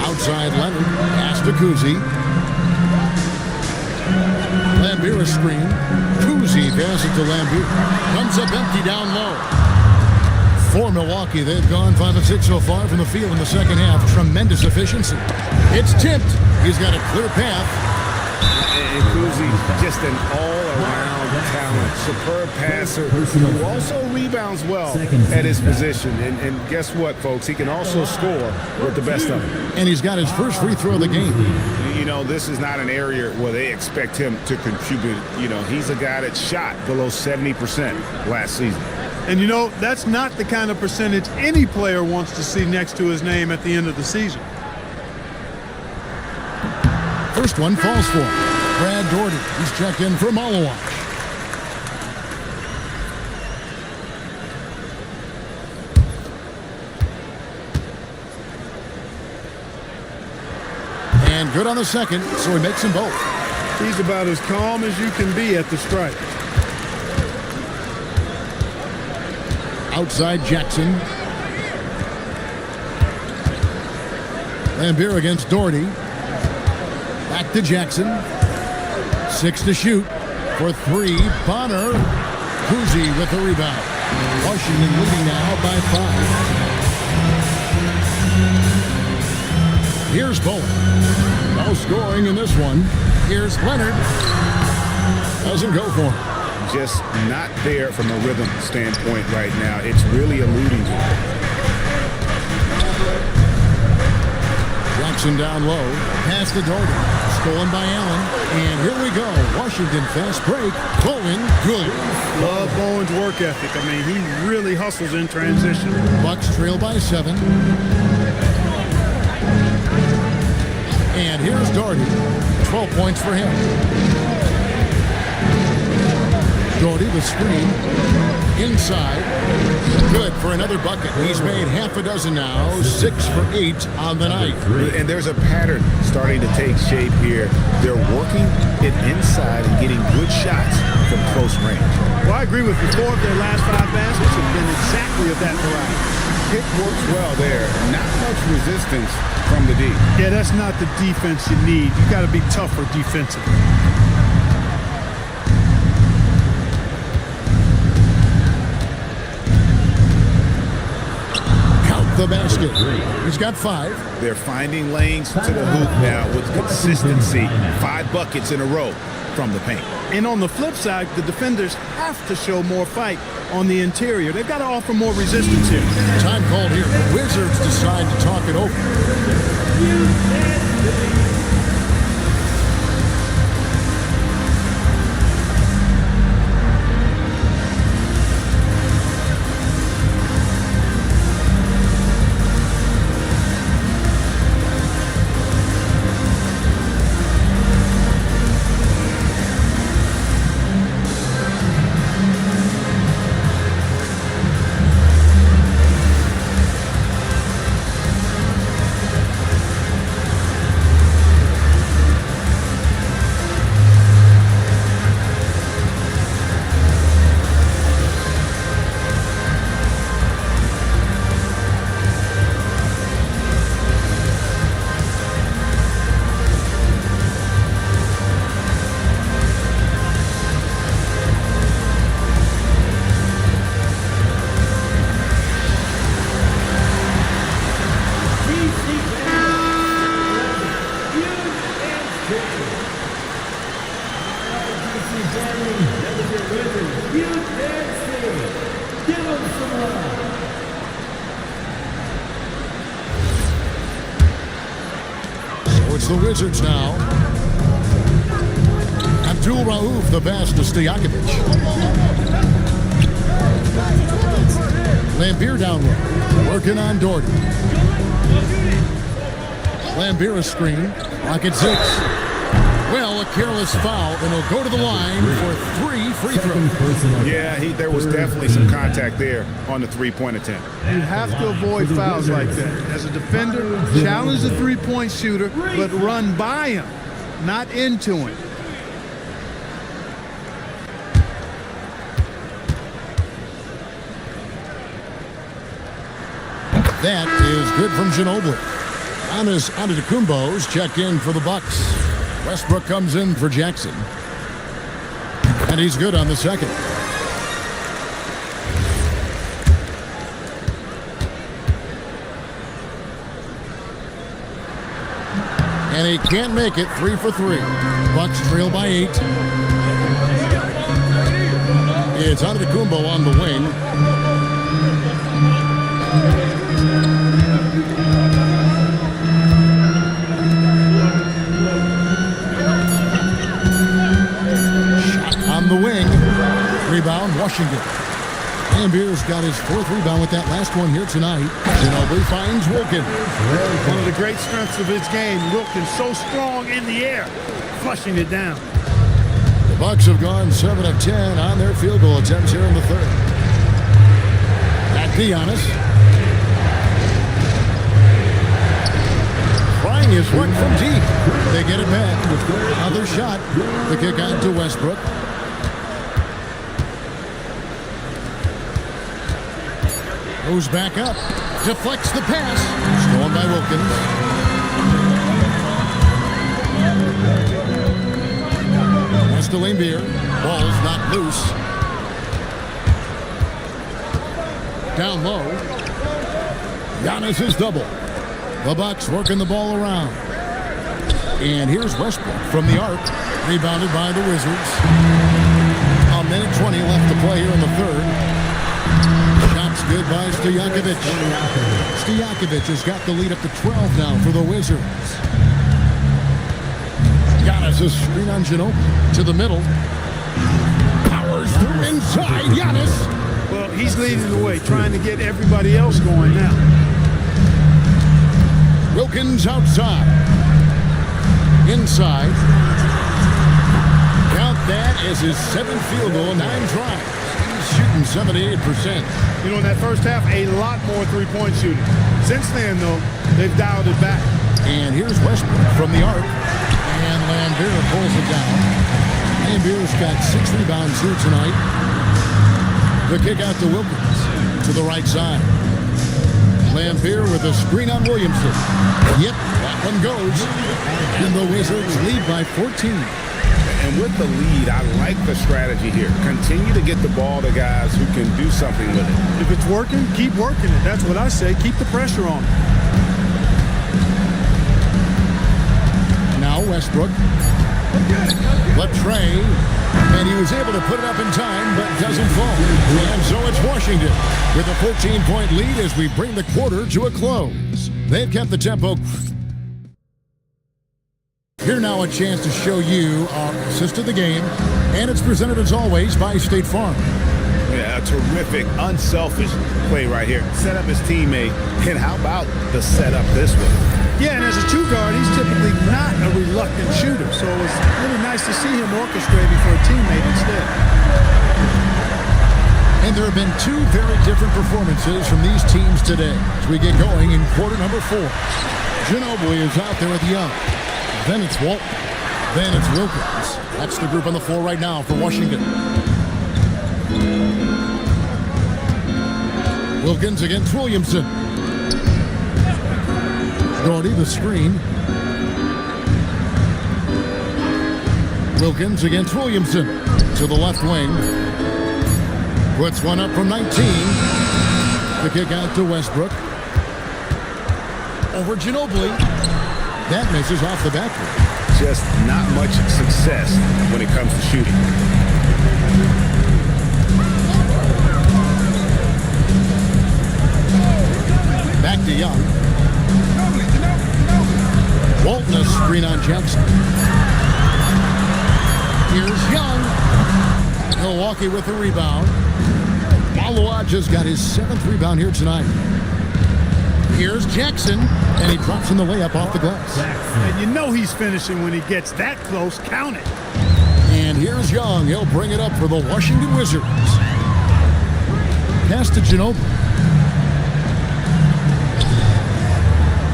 Speaker 1: Outside Leonard, pass to Kuzi. Lambier a screen. Kuzi passes to Lambier. Comes up empty down low. For Milwaukee, they've gone 5 of 6 so far from the field in the second half. Tremendous efficiency. It's tipped. He's got a clear path.
Speaker 2: And Kuzi, just an all-around talent, superb passer who also rebounds well at his position. And guess what, folks? He can also score with the best of them.
Speaker 1: And he's got his first free throw of the game.
Speaker 2: You know, this is not an area where they expect him to contribute. You know, he's a guy that shot below 70% last season.
Speaker 3: And, you know, that's not the kind of percentage any player wants to see next to his name at the end of the season.
Speaker 1: First one falls for him. Brad Doherty, he's checked in for Malawash. And good on the second, so he makes them both.
Speaker 3: He's about as calm as you can be at the stripe.
Speaker 1: Outside Jackson. Lambier against Doherty. Back to Jackson. 6 to shoot. For 3, Bonner. Kuzi with the rebound. Washington leading now by 5. Here's Bowen. No scoring in this one. Here's Leonard. Doesn't go for him.
Speaker 2: Just not there from a rhythm standpoint right now. It's really eluding him.
Speaker 1: Jackson down low. Pass to Doherty. Stolen by Allen. And here we go. Washington fast break. Bowen good.
Speaker 3: Love Bowen's work ethic. I mean, he really hustles in transition.
Speaker 1: Bucks trail by 7. And here's Doherty. 12 points for him. Doherty, the screen. Inside. Good for another bucket. He's made half a dozen now. 6 for 8 on the night.
Speaker 2: And there's a pattern starting to take shape here. They're working it inside and getting good shots from close range.
Speaker 3: Well, I agree with you. 4 of their last 5 baskets have been exactly of that variety.
Speaker 2: It works well there. Not much resistance from the D.
Speaker 3: Yeah, that's not the defense you need. You got to be tougher defensively.
Speaker 1: Count the basket. He's got 5.
Speaker 2: They're finding lanes to the hoop now with consistency. 5 buckets in a row from the paint.
Speaker 3: And on the flip side, the defenders have to show more fight on the interior. They've got to offer more resistance here.
Speaker 1: Time called here. The Wizards decide to talk it over. It's the Wizards now. Abdul Rauf, the pass to Stojakovic. Lambier down low, working on Doherty. Lambier a screen, Rocket 6. Well, a careless foul, and he'll go to the line for 3 free throws.
Speaker 2: Yeah, there was definitely some contact there on the three-point attempt.
Speaker 3: You have to avoid fouls like that. As a defender, challenge the three-point shooter, but run by him, not into him.
Speaker 1: That is good from Ginobili. Giannis Antetokounmpo's checked in for the Bucks. Westbrook comes in for Jackson. And he's good on the second. And he can't make it. 3 for 3. Bucks trail by 8. It's Antetokounmpo on the wing. The wing. Rebound, Washington. Lambier's got his 4th rebound with that last one here tonight. Ginobili finds Wilkins.
Speaker 3: One of the great strengths of his game. Wilkins so strong in the air, flushing it down.
Speaker 1: The Bucks have gone 7 of 10 on their field goal attempts here in the 3rd. At Giannis. Trying his one from deep. They get it back. Another shot. The kick out to Westbrook. Goes back up, deflects the pass. Stolen by Wilkins. Pass to Lambier. Ball's not loose. Down low. Giannis is double. The Bucks working the ball around. And here's Westbrook from the arc. Rebounded by the Wizards. A minute 20 left to play here in the 3rd. Good by Stojakovic. Stojakovic has got the lead up to 12 now for the Wizards. Giannis a screen on Ginobili to the middle. Powers through inside. Giannis.
Speaker 3: Well, he's leading the way, trying to get everybody else going now.
Speaker 1: Wilkins outside. Inside. Count that as his 7th field goal, 9 tries. He's shooting 78%.
Speaker 3: You know, in that first half, a lot more three-point shooting. Since then, though, they've dialed it back.
Speaker 1: And here's Westbrook from the arc. And Lambeer pulls it down. Lambeer's got 6 rebounds here tonight. The kick out to Wilkins to the right side. Lambeer with a screen on Williamson. Yep, that one goes. And the Wizards lead by 14.
Speaker 2: And with the lead, I like the strategy here. Continue to get the ball to guys who can do something with it.
Speaker 3: If it's working, keep working it. That's what I say. Keep the pressure on.
Speaker 1: Now Westbrook. Latrey. And he was able to put it up in time, but doesn't fall. And so it's Washington with a 14-point lead as we bring the quarter to a close. They've kept the tempo. Here now a chance to show you our assist of the game. And it's presented as always by State Farm.
Speaker 2: Yeah, a terrific, unselfish play right here. Set up his teammate. And how about the setup this way?
Speaker 3: Yeah, and as a 2 guard, he's typically not a reluctant shooter. So it was really nice to see him orchestrating for a teammate instead.
Speaker 1: And there have been 2 very different performances from these teams today as we get going in quarter number 4. Ginobili is out there with Young. Then it's Walton. Then it's Wilkins. That's the group on the floor right now for Washington. Wilkins against Williamson. Doherty the screen. Wilkins against Williamson to the left wing. Puts one up from 19. The kick out to Westbrook. Over Ginobili. That misses off the backboard.
Speaker 2: Just not much success when it comes to shooting.
Speaker 1: Back to Young. Walton a screen on Jackson. Here's Young. Milwaukee with the rebound. Malawa just got his 7th rebound here tonight. Here's Jackson, and he drops in the layup off the glass.
Speaker 3: And you know he's finishing when he gets that close. Count it.
Speaker 1: And here's Young. He'll bring it up for the Washington Wizards. Pass to Ginobili.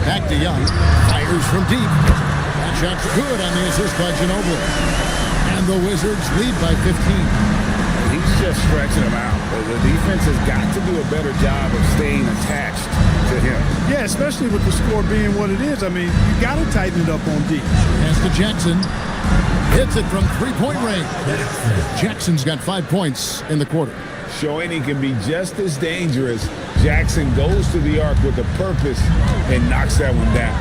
Speaker 1: Back to Young. Fires from deep. That shot's good on the assist by Ginobili. And the Wizards lead by 15.
Speaker 2: He's just stretching them out. The defense has got to do a better job of staying attached to him.
Speaker 3: Yeah, especially with the score being what it is. I mean, you got to tighten it up on D.
Speaker 1: Pass to Jackson. Hits it from 3-point range. Jackson's got 5 points in the quarter.
Speaker 2: Showing he can be just as dangerous. Jackson goes to the arc with a purpose and knocks that one down.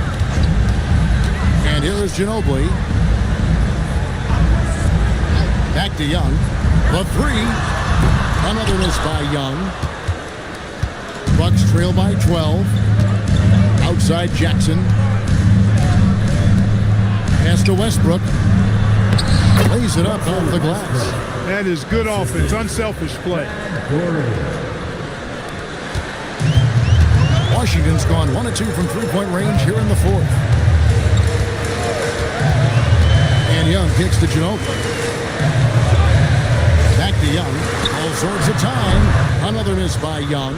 Speaker 1: And here is Ginobili. Back to Young. The 3. Another miss by Young. Bucks trail by 12. Outside Jackson. Pass to Westbrook. Lays it up off the glass.
Speaker 3: That is good offense, unselfish play.
Speaker 1: Washington's gone 1 of 2 from 3-point range here in the 4th. And Young kicks to Ginobili. Back to Young. All sorts of time. Another miss by Young.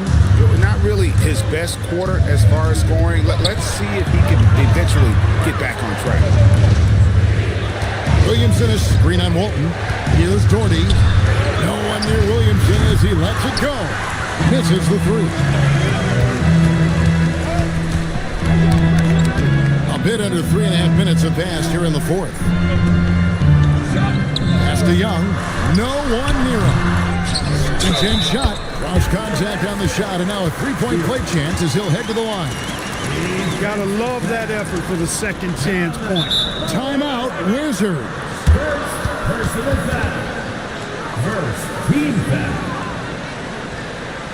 Speaker 2: Not really his best quarter as far as scoring. Let's see if he can eventually get back on track.
Speaker 1: Williamson is screen on Walton. Here's Doherty. No one near Williamson as he lets it go. Misses the 3. A bit under 3.5 minutes have passed here in the 4th. Pass to Young. No one near him. Insane shot. Cross contact on the shot, and now a 3-point play chance as he'll head to the line.
Speaker 3: He's got to love that effort for the second chance point.
Speaker 1: Timeout, Wizards.
Speaker 5: First personal foul. First team foul.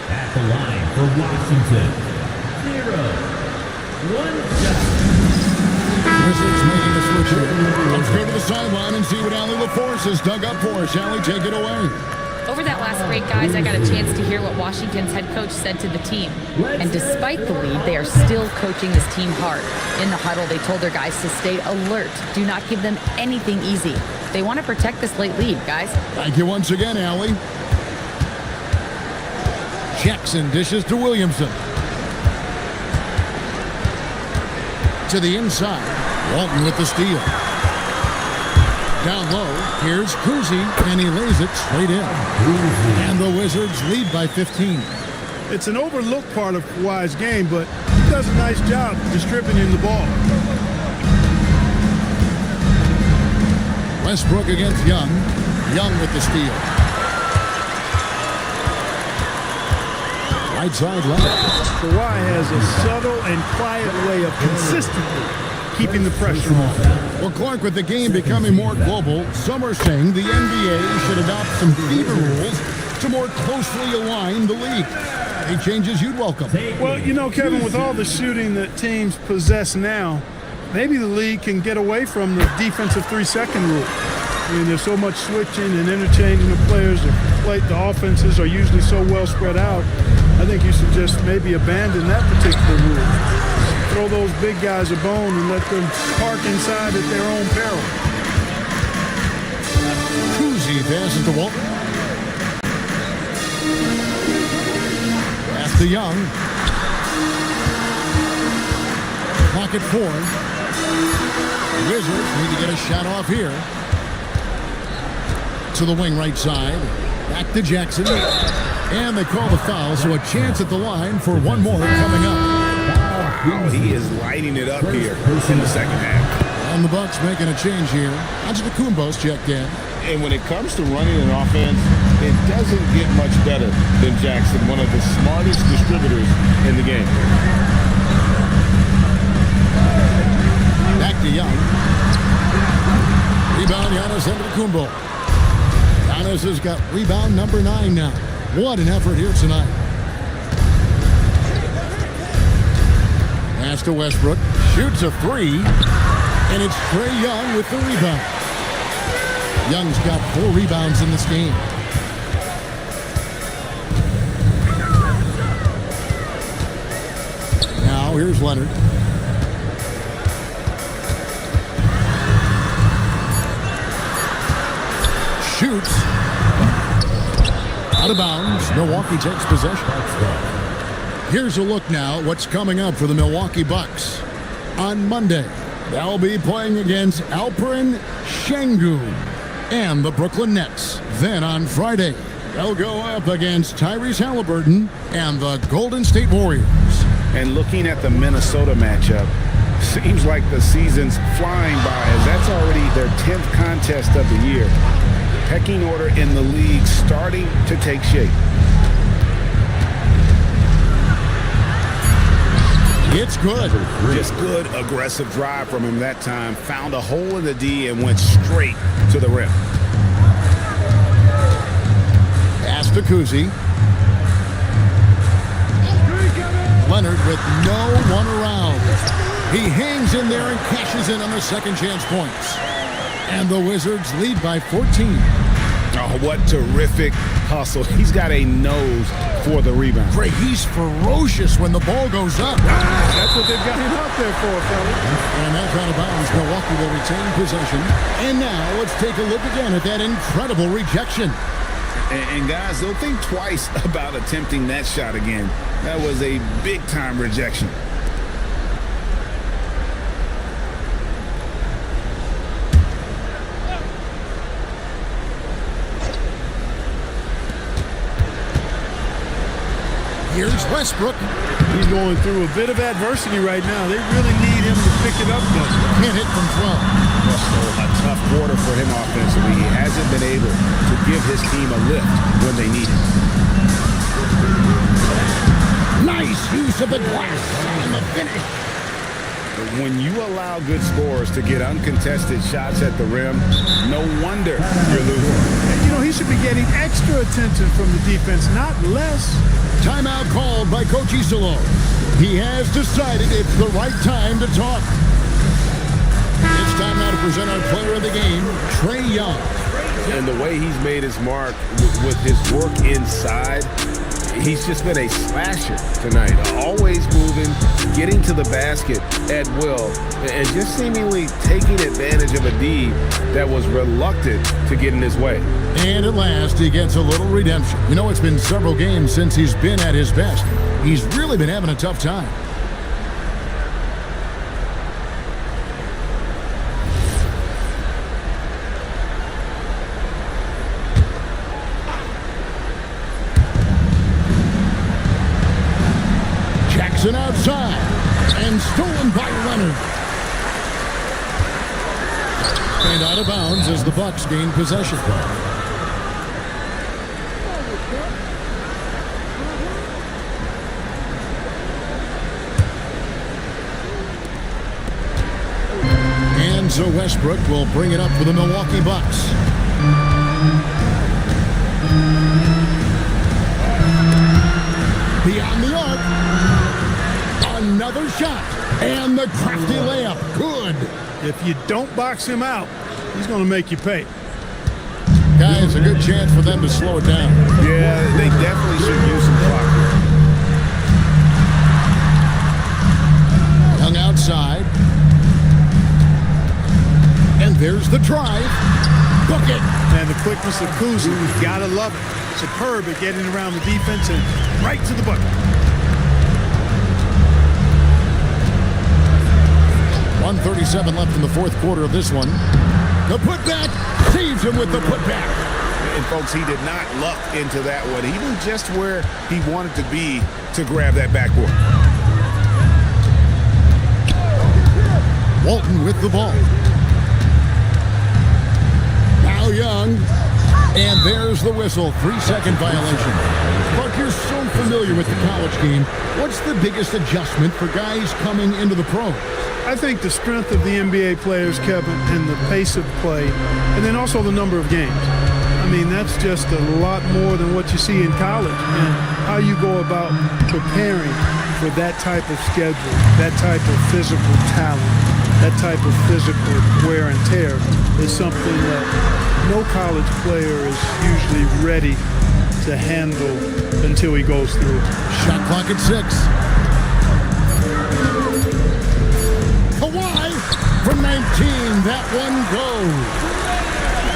Speaker 5: At the line for Washington. 0-1
Speaker 1: Wizards making a switch here. Let's go to the sideline and see what Allie LaForce has dug up for us. Allie, take it away.
Speaker 4: Over that last break, guys, I got a chance to hear what Washington's head coach said to the team. And despite the lead, they are still coaching this team hard. In the huddle, they told their guys to stay alert. Do not give them anything easy. They want to protect this late lead, guys.
Speaker 1: Thank you once again, Allie. Jackson dishes to Williamson. To the inside. Walton with the steal. Down low, here's Kuzi, and he lays it straight in. And the Wizards lead by 15.
Speaker 3: It's an overlooked part of Kawhi's game, but he does a nice job distributing the ball.
Speaker 1: Westbrook against Young. Young with the steal. Right side left.
Speaker 3: Kawhi has a subtle and quiet way of consistently keeping the pressure on.
Speaker 1: Well, Clark, with the game becoming more global, some are saying the NBA should adopt some FIBA rules to more closely align the league. Any changes you'd welcome?
Speaker 3: Well, you know, Kevin, with all the shooting that teams possess now, maybe the league can get away from the defensive 3-second rule. I mean, there's so much switching and interchanging of players. The offenses are usually so well spread out. I think you should just maybe abandon that particular rule. Throw those big guys a bone and let them park inside at their own peril.
Speaker 1: Kuzi passes to Walton. Pass to Young. Pocket 4. Wizards need to get a shot off here. To the wing right side. Back to Jackson. And they call the foul, so a chance at the line for one more coming up.
Speaker 2: Wow, he is lighting it up here in the second half.
Speaker 1: And the Bucks making a change here. Antetokounmpo's checked in.
Speaker 2: And when it comes to running an offense, it doesn't get much better than Jackson, one of the smartest distributors in the game.
Speaker 1: Back to Young. Rebound, Giannis Antetokounmpo. Giannis has got rebound number 9 now. What an effort here tonight. Pass to Westbrook. Shoots a 3. And it's Trae Young with the rebound. Young's got 4 rebounds in this game. Now here's Leonard. Shoots. Out of bounds. Milwaukee takes possession. Here's a look now at what's coming up for the Milwaukee Bucks. On Monday, they'll be playing against Alperen Şengün and the Brooklyn Nets. Then on Friday, they'll go up against Tyrese Halliburton and the Golden State Warriors.
Speaker 2: And looking at the Minnesota matchup, seems like the season's flying by, as that's already their 10th contest of the year. Pecking order in the league starting to take shape.
Speaker 1: It's good.
Speaker 2: Just good, aggressive drive from him that time. Found a hole in the D and went straight to the rim.
Speaker 1: Pass to Kuzi. Leonard with no one around. He hangs in there and cashes in on the second chance points. And the Wizards lead by 14.
Speaker 2: Oh, what terrific hustle. He's got a nose for the rebound.
Speaker 1: Great, he's ferocious when the ball goes up.
Speaker 3: That's what they've got him out there for, fellas.
Speaker 1: And that's out of bounds. Milwaukee will retain possession. And now let's take a look again at that incredible rejection.
Speaker 2: And guys, don't think twice about attempting that shot again. That was a big-time rejection.
Speaker 1: Here's Westbrook.
Speaker 3: He's going through a bit of adversity right now. They really need him to pick it up, though.
Speaker 1: Can't hit from 12.
Speaker 2: A tough quarter for him offensively. He hasn't been able to give his team a lift when they need it.
Speaker 1: Nice use of the glass and the finish.
Speaker 2: When you allow good scorers to get uncontested shots at the rim, no wonder you're losing.
Speaker 3: You know, he should be getting extra attention from the defense, not less.
Speaker 1: Timeout called by Coach Isolo. He has decided it's the right time to talk. It's time now to present our player of the game, Trae Young.
Speaker 2: And the way he's made his mark with his work inside, he's just been a slasher tonight. Always moving, getting to the basket at will, and just seemingly taking advantage of a D that was reluctant to get in his way.
Speaker 1: And at last, he gets a little redemption. You know, it's been several games since he's been at his best. He's really been having a tough time. Jackson outside, and stolen by Leonard. And out of bounds as the Bucks gain possession. And so Westbrook will bring it up for the Milwaukee Bucks. Beyond the arc. Another shot. And the crafty layup. Good.
Speaker 3: If you don't box him out, he's going to make you pay.
Speaker 1: Guys, a good chance for them to slow it down.
Speaker 2: Yeah, they definitely should use some clock.
Speaker 1: Hung outside. And there's the drive. Book it.
Speaker 3: And the quickness of Kuzma, you gotta love it. Superb at getting around the defense and right to the bucket.
Speaker 1: 1:37 left in the fourth quarter of this one. The putback saves him with the putback.
Speaker 2: And folks, he did not luck into that one. He knew just where he wanted to be to grab that backboard.
Speaker 1: Walton with the ball. Now Young. And there's the whistle. 3-second violation. Clark, you're so familiar with the college game. What's the biggest adjustment for guys coming into the pros?
Speaker 3: I think the strength of the NBA players, Kevin, and the pace of play, and then also the number of games. I mean, that's just a lot more than what you see in college. And how you go about preparing for that type of schedule, that type of physical talent, that type of physical wear and tear is something that no college player is usually ready to handle until he goes through it.
Speaker 1: Shot clock at 6. Kawhi from 19. That one goes.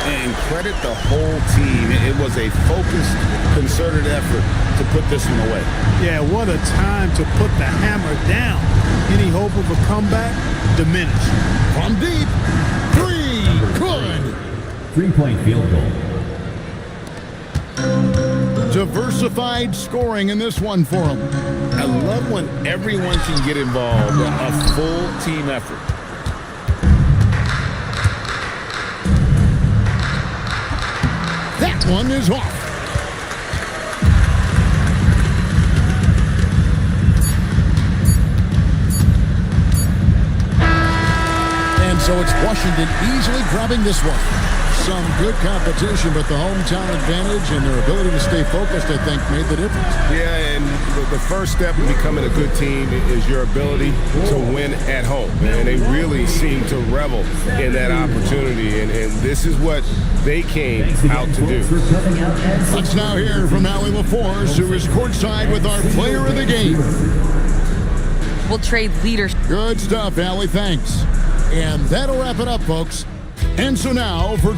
Speaker 2: And credit the whole team. It was a focused, concerted effort to put this one away.
Speaker 3: Yeah, what a time to put the hammer down. Any hope of a comeback diminished.
Speaker 1: From deep. 3. Good.
Speaker 5: 3-point field goal.
Speaker 1: Diversified scoring in this one for him.
Speaker 2: I love when everyone can get involved. A full team effort.
Speaker 1: That one is off. And so it's Washington easily grabbing this one. Some good competition, but the hometown advantage and their ability to stay focused, I think, made the difference.
Speaker 2: Yeah, and the first step in becoming a good team is your ability to win at home. And they really seem to revel in that opportunity, and this is what they came out to do.
Speaker 1: Let's now hear from Allie LaForce, who is courtside with our player of the game.
Speaker 4: We'll trade leaders.
Speaker 1: Good stuff, Allie. Thanks. And that'll wrap it up, folks. And so now for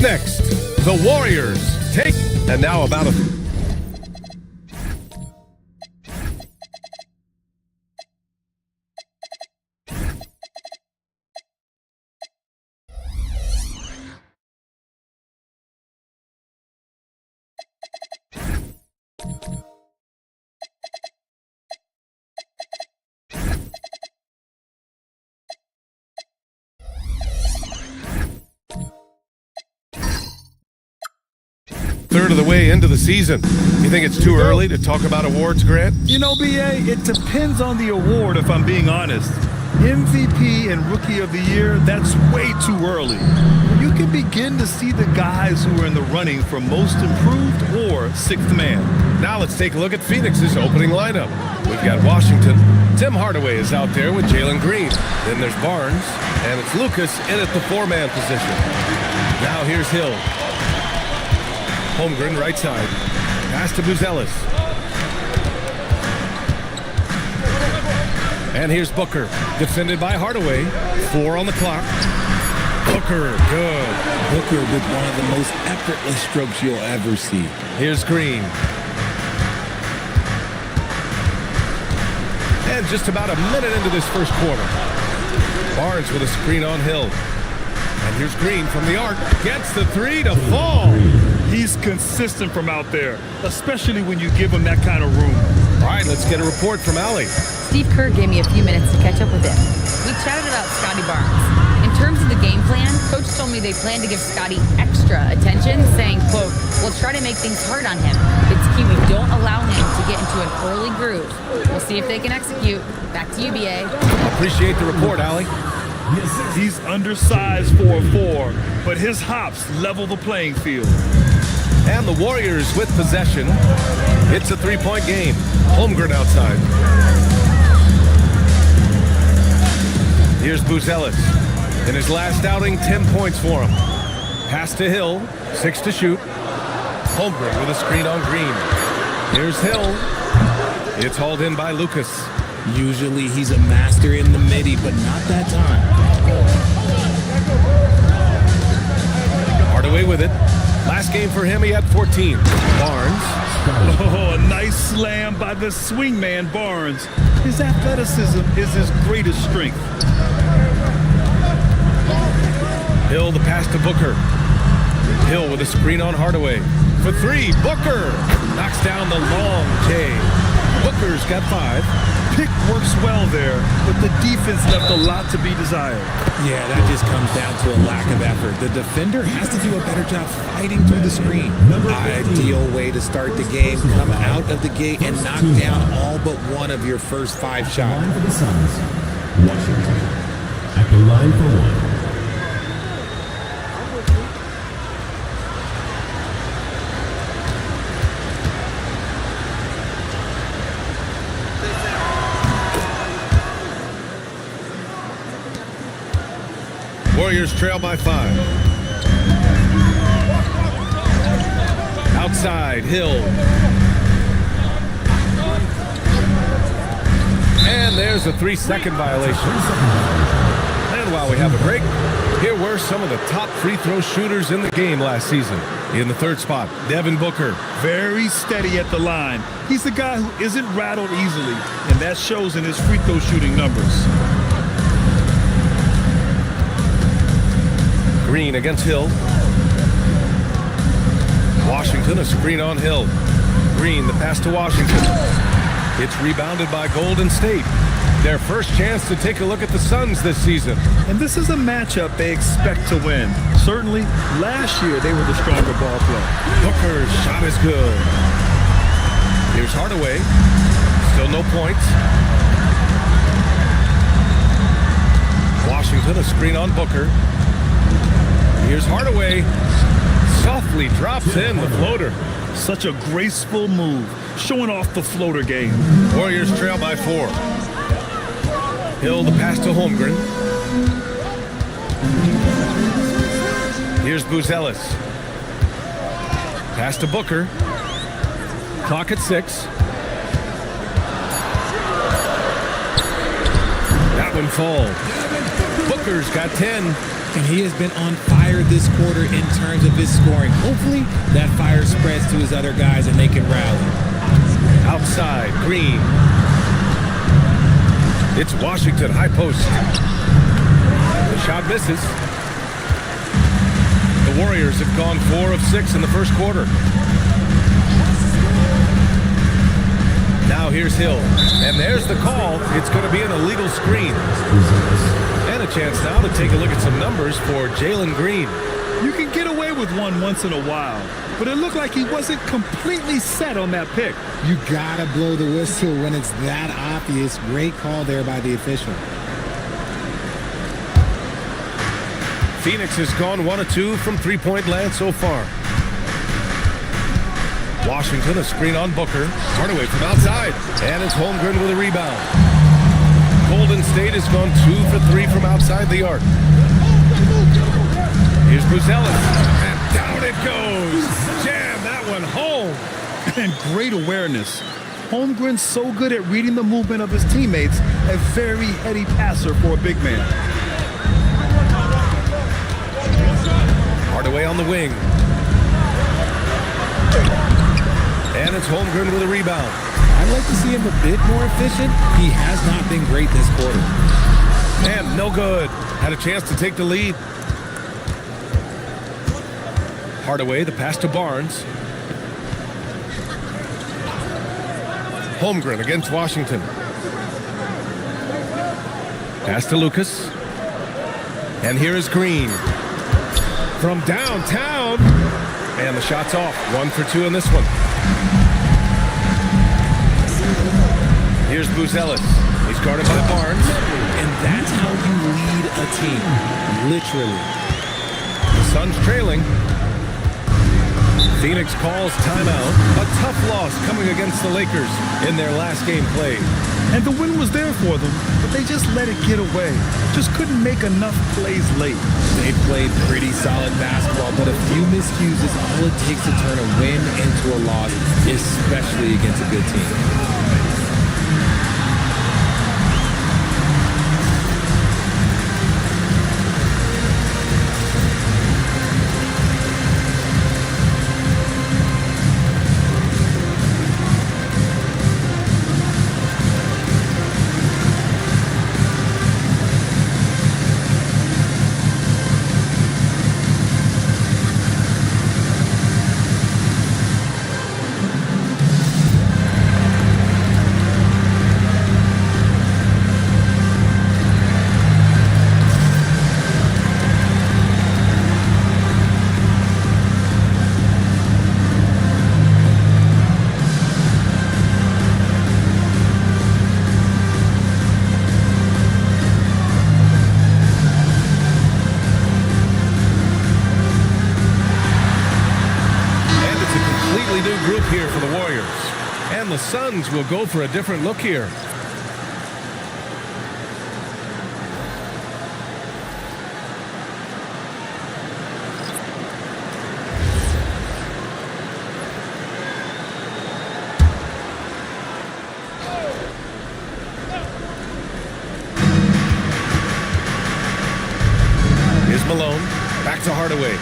Speaker 9: next, the Warriors take, and now about a... Third of the way into the season. You think it's too early to talk about awards, Grant?
Speaker 10: You know, BA, it depends on the award, if I'm being honest. MVP and Rookie of the Year, that's way too early. You can begin to see the guys who are in the running for Most Improved or Sixth Man.
Speaker 9: Now let's take a look at Phoenix's opening lineup. We've got Washington. Tim Hardaway is out there with Jalen Green. Then there's Barnes, and it's Lucas in at the four-man position. Now here's Hill. Holmgren right side. Pass to Buzelis. And here's Booker. Defended by Hardaway. 4 on the clock. Booker, good.
Speaker 2: Booker with one of the most effortless strokes you'll ever see.
Speaker 9: Here's Green. And just about a minute into this first quarter. Barnes with a screen on Hill. And here's Green from the arc. Gets the three to fall.
Speaker 10: He's consistent from out there, especially when you give him that kind of room.
Speaker 9: All right, let's get a report from Allie.
Speaker 4: Steve Kerr gave me a few minutes to catch up with him. We chatted about Scotty Barnes. In terms of the game plan, Coach told me they plan to give Scotty extra attention, saying, quote, we'll try to make things hard on him. It's key we don't allow him to get into an early groove. We'll see if they can execute. Back to you, BA.
Speaker 9: Appreciate the report, Allie.
Speaker 10: He's undersized for a 4, but his hops level the playing field.
Speaker 9: And the Warriors with possession. It's a three-point game. Holmgren outside. Here's Buzelis. In his last outing, 10 points for him. Pass to Hill. 6 to shoot. Holmgren with a screen on Green. Here's Hill. It's hauled in by Lucas.
Speaker 2: Usually he's a master in the midi, but not that time.
Speaker 9: Hardaway with it. Last game for him, he had 14. Barnes.
Speaker 10: Oh, a nice slam by the swingman Barnes. His athleticism is his greatest strength.
Speaker 9: Hill, the pass to Booker. Hill with a screen on Hardaway. For 3, Booker knocks down the long J. Booker's got 5.
Speaker 10: Pick works well there, but the defense left a lot to be desired.
Speaker 2: Yeah, that just comes down to a lack of effort. The defender has to do a better job fighting through the screen. Ideal way to start the game. Come out of the gate and knock down all but one of your first 5 shots.
Speaker 5: Line for the Suns. Washington. At the line for 1.
Speaker 9: Warriors trail by 5. Outside, Hill. And there's a 3-second violation. And while we have a break, here were some of the top free throw shooters in the game last season. In the 3rd spot, Devin Booker.
Speaker 10: Very steady at the line. He's the guy who isn't rattled easily, and that shows in his free throw shooting numbers.
Speaker 9: Green against Hill. Washington, a screen on Hill. Green, the pass to Washington. It's rebounded by Golden State. Their first chance to take a look at the Suns this season.
Speaker 10: And this is a matchup they expect to win. Certainly, last year they were the stronger ball player.
Speaker 9: Booker's shot is good. Here's Hardaway. Still no points. Washington, a screen on Booker. Here's Hardaway. Softly drops in the floater.
Speaker 10: Such a graceful move, showing off the floater game.
Speaker 9: Warriors trail by 4. Hill, the pass to Holmgren. Here's Buzelis. Pass to Booker. Clock at 6. That one falls. Booker's got 10.
Speaker 11: And he has been on fire this quarter in terms of his scoring. Hopefully, that fire spreads to his other guys and they can rally.
Speaker 9: Outside, Green. It's Washington, high post. The shot misses. The Warriors have gone 4 of 6 in the first quarter. Now here's Hill. And there's the call. It's going to be an illegal screen. And a chance now to take a look at some numbers for Jalen Green.
Speaker 10: You can get away with one once in a while, but it looked like he wasn't completely set on that pick.
Speaker 11: You gotta blow the whistle when it's that obvious. Great call there by the official.
Speaker 9: Phoenix has gone 1 of 2 from three-point land so far. Washington, a screen on Booker. Hardaway from outside. And it's Holmgren with a rebound. Golden State has gone 2 for 3 from outside the arc. Here's Buzelis. And down it goes. Jam that one home.
Speaker 10: And great awareness. Holmgren's so good at reading the movement of his teammates. A very heady passer for a big man.
Speaker 9: Hardaway on the wing. And it's Holmgren with a rebound.
Speaker 11: I'd like to see him a bit more efficient. He has not been great this quarter.
Speaker 9: And no good. Had a chance to take the lead. Hardaway, the pass to Barnes. Holmgren against Washington. Pass to Lucas. And here is Green. From downtown. And the shot's off. 1 for 2 in this one. Here's Buzelis. He's guarded by Barnes.
Speaker 11: And that's how you lead a team. Literally.
Speaker 9: The Suns trailing. Phoenix calls timeout. A tough loss coming against the Lakers in their last game played.
Speaker 10: And the win was there for them, but they just let it get away. Just couldn't make enough plays late.
Speaker 11: They played pretty solid basketball, but a few miscues is all it takes to turn a win into a loss, especially against a good team.
Speaker 9: The Suns will go for a different look here. Here's Malone. Back to Hardaway.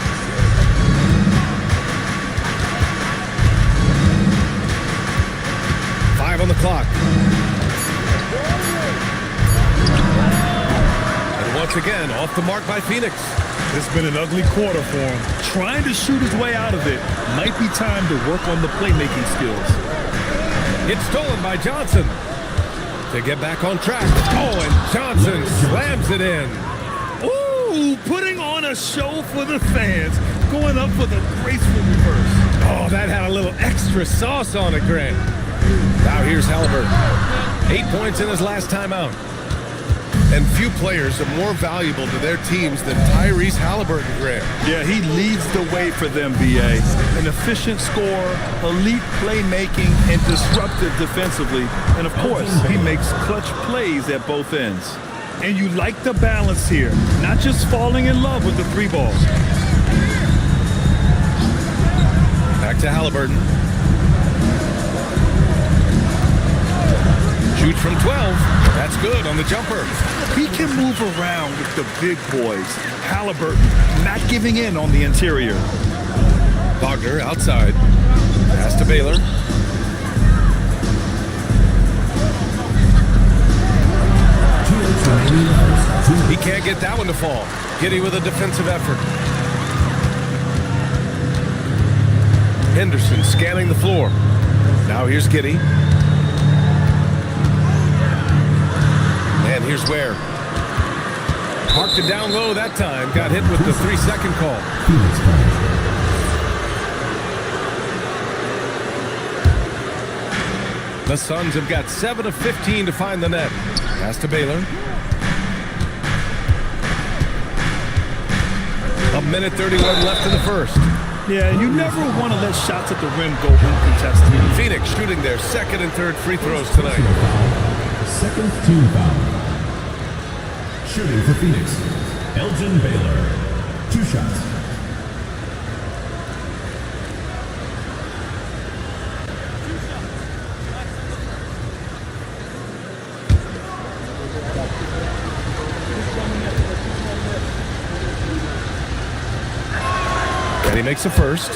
Speaker 9: On the clock. And once again, off the mark by Phoenix.
Speaker 10: It's been an ugly quarter for him. Trying to shoot his way out of it. Might be time to work on the playmaking skills.
Speaker 9: It's stolen by Johnson. To get back on track. Oh, and Johnson slams it in.
Speaker 10: Ooh, putting on a show for the fans. Going up for the graceful reverse.
Speaker 9: Oh, that had a little extra sauce on it, Grant. Now here's Halliburton. 8 points in his last timeout.
Speaker 2: And few players are more valuable to their teams than Tyrese Halliburton, Grant.
Speaker 10: Yeah, he leads the way for them, B.A. An efficient scorer, elite playmaking, and disruptive defensively. And, of course, he makes clutch plays at both ends. And you like the balance here, not just falling in love with the three ball.
Speaker 9: Back to Halliburton. Shoots from 12. That's good on the jumper.
Speaker 10: He can move around with the big boys. Halliburton not giving in on the interior.
Speaker 9: Wagner outside. Pass to Baylor. He can't get that one to fall. Giddy with a defensive effort. Henderson scanning the floor. Now here's Giddy. And here's Ware. Parked it down low that time. Got hit with the 3-second call. The Suns have got 7 of 15 to find the net. Pass to Baylor. A minute 31 left in the first.
Speaker 10: Yeah, you never want to let shots at the rim go uncontested.
Speaker 9: Phoenix shooting their second and third free throws tonight.
Speaker 5: Second team foul. Shooting for Phoenix, Elgin Baylor. 2 shots.
Speaker 9: And he makes a first.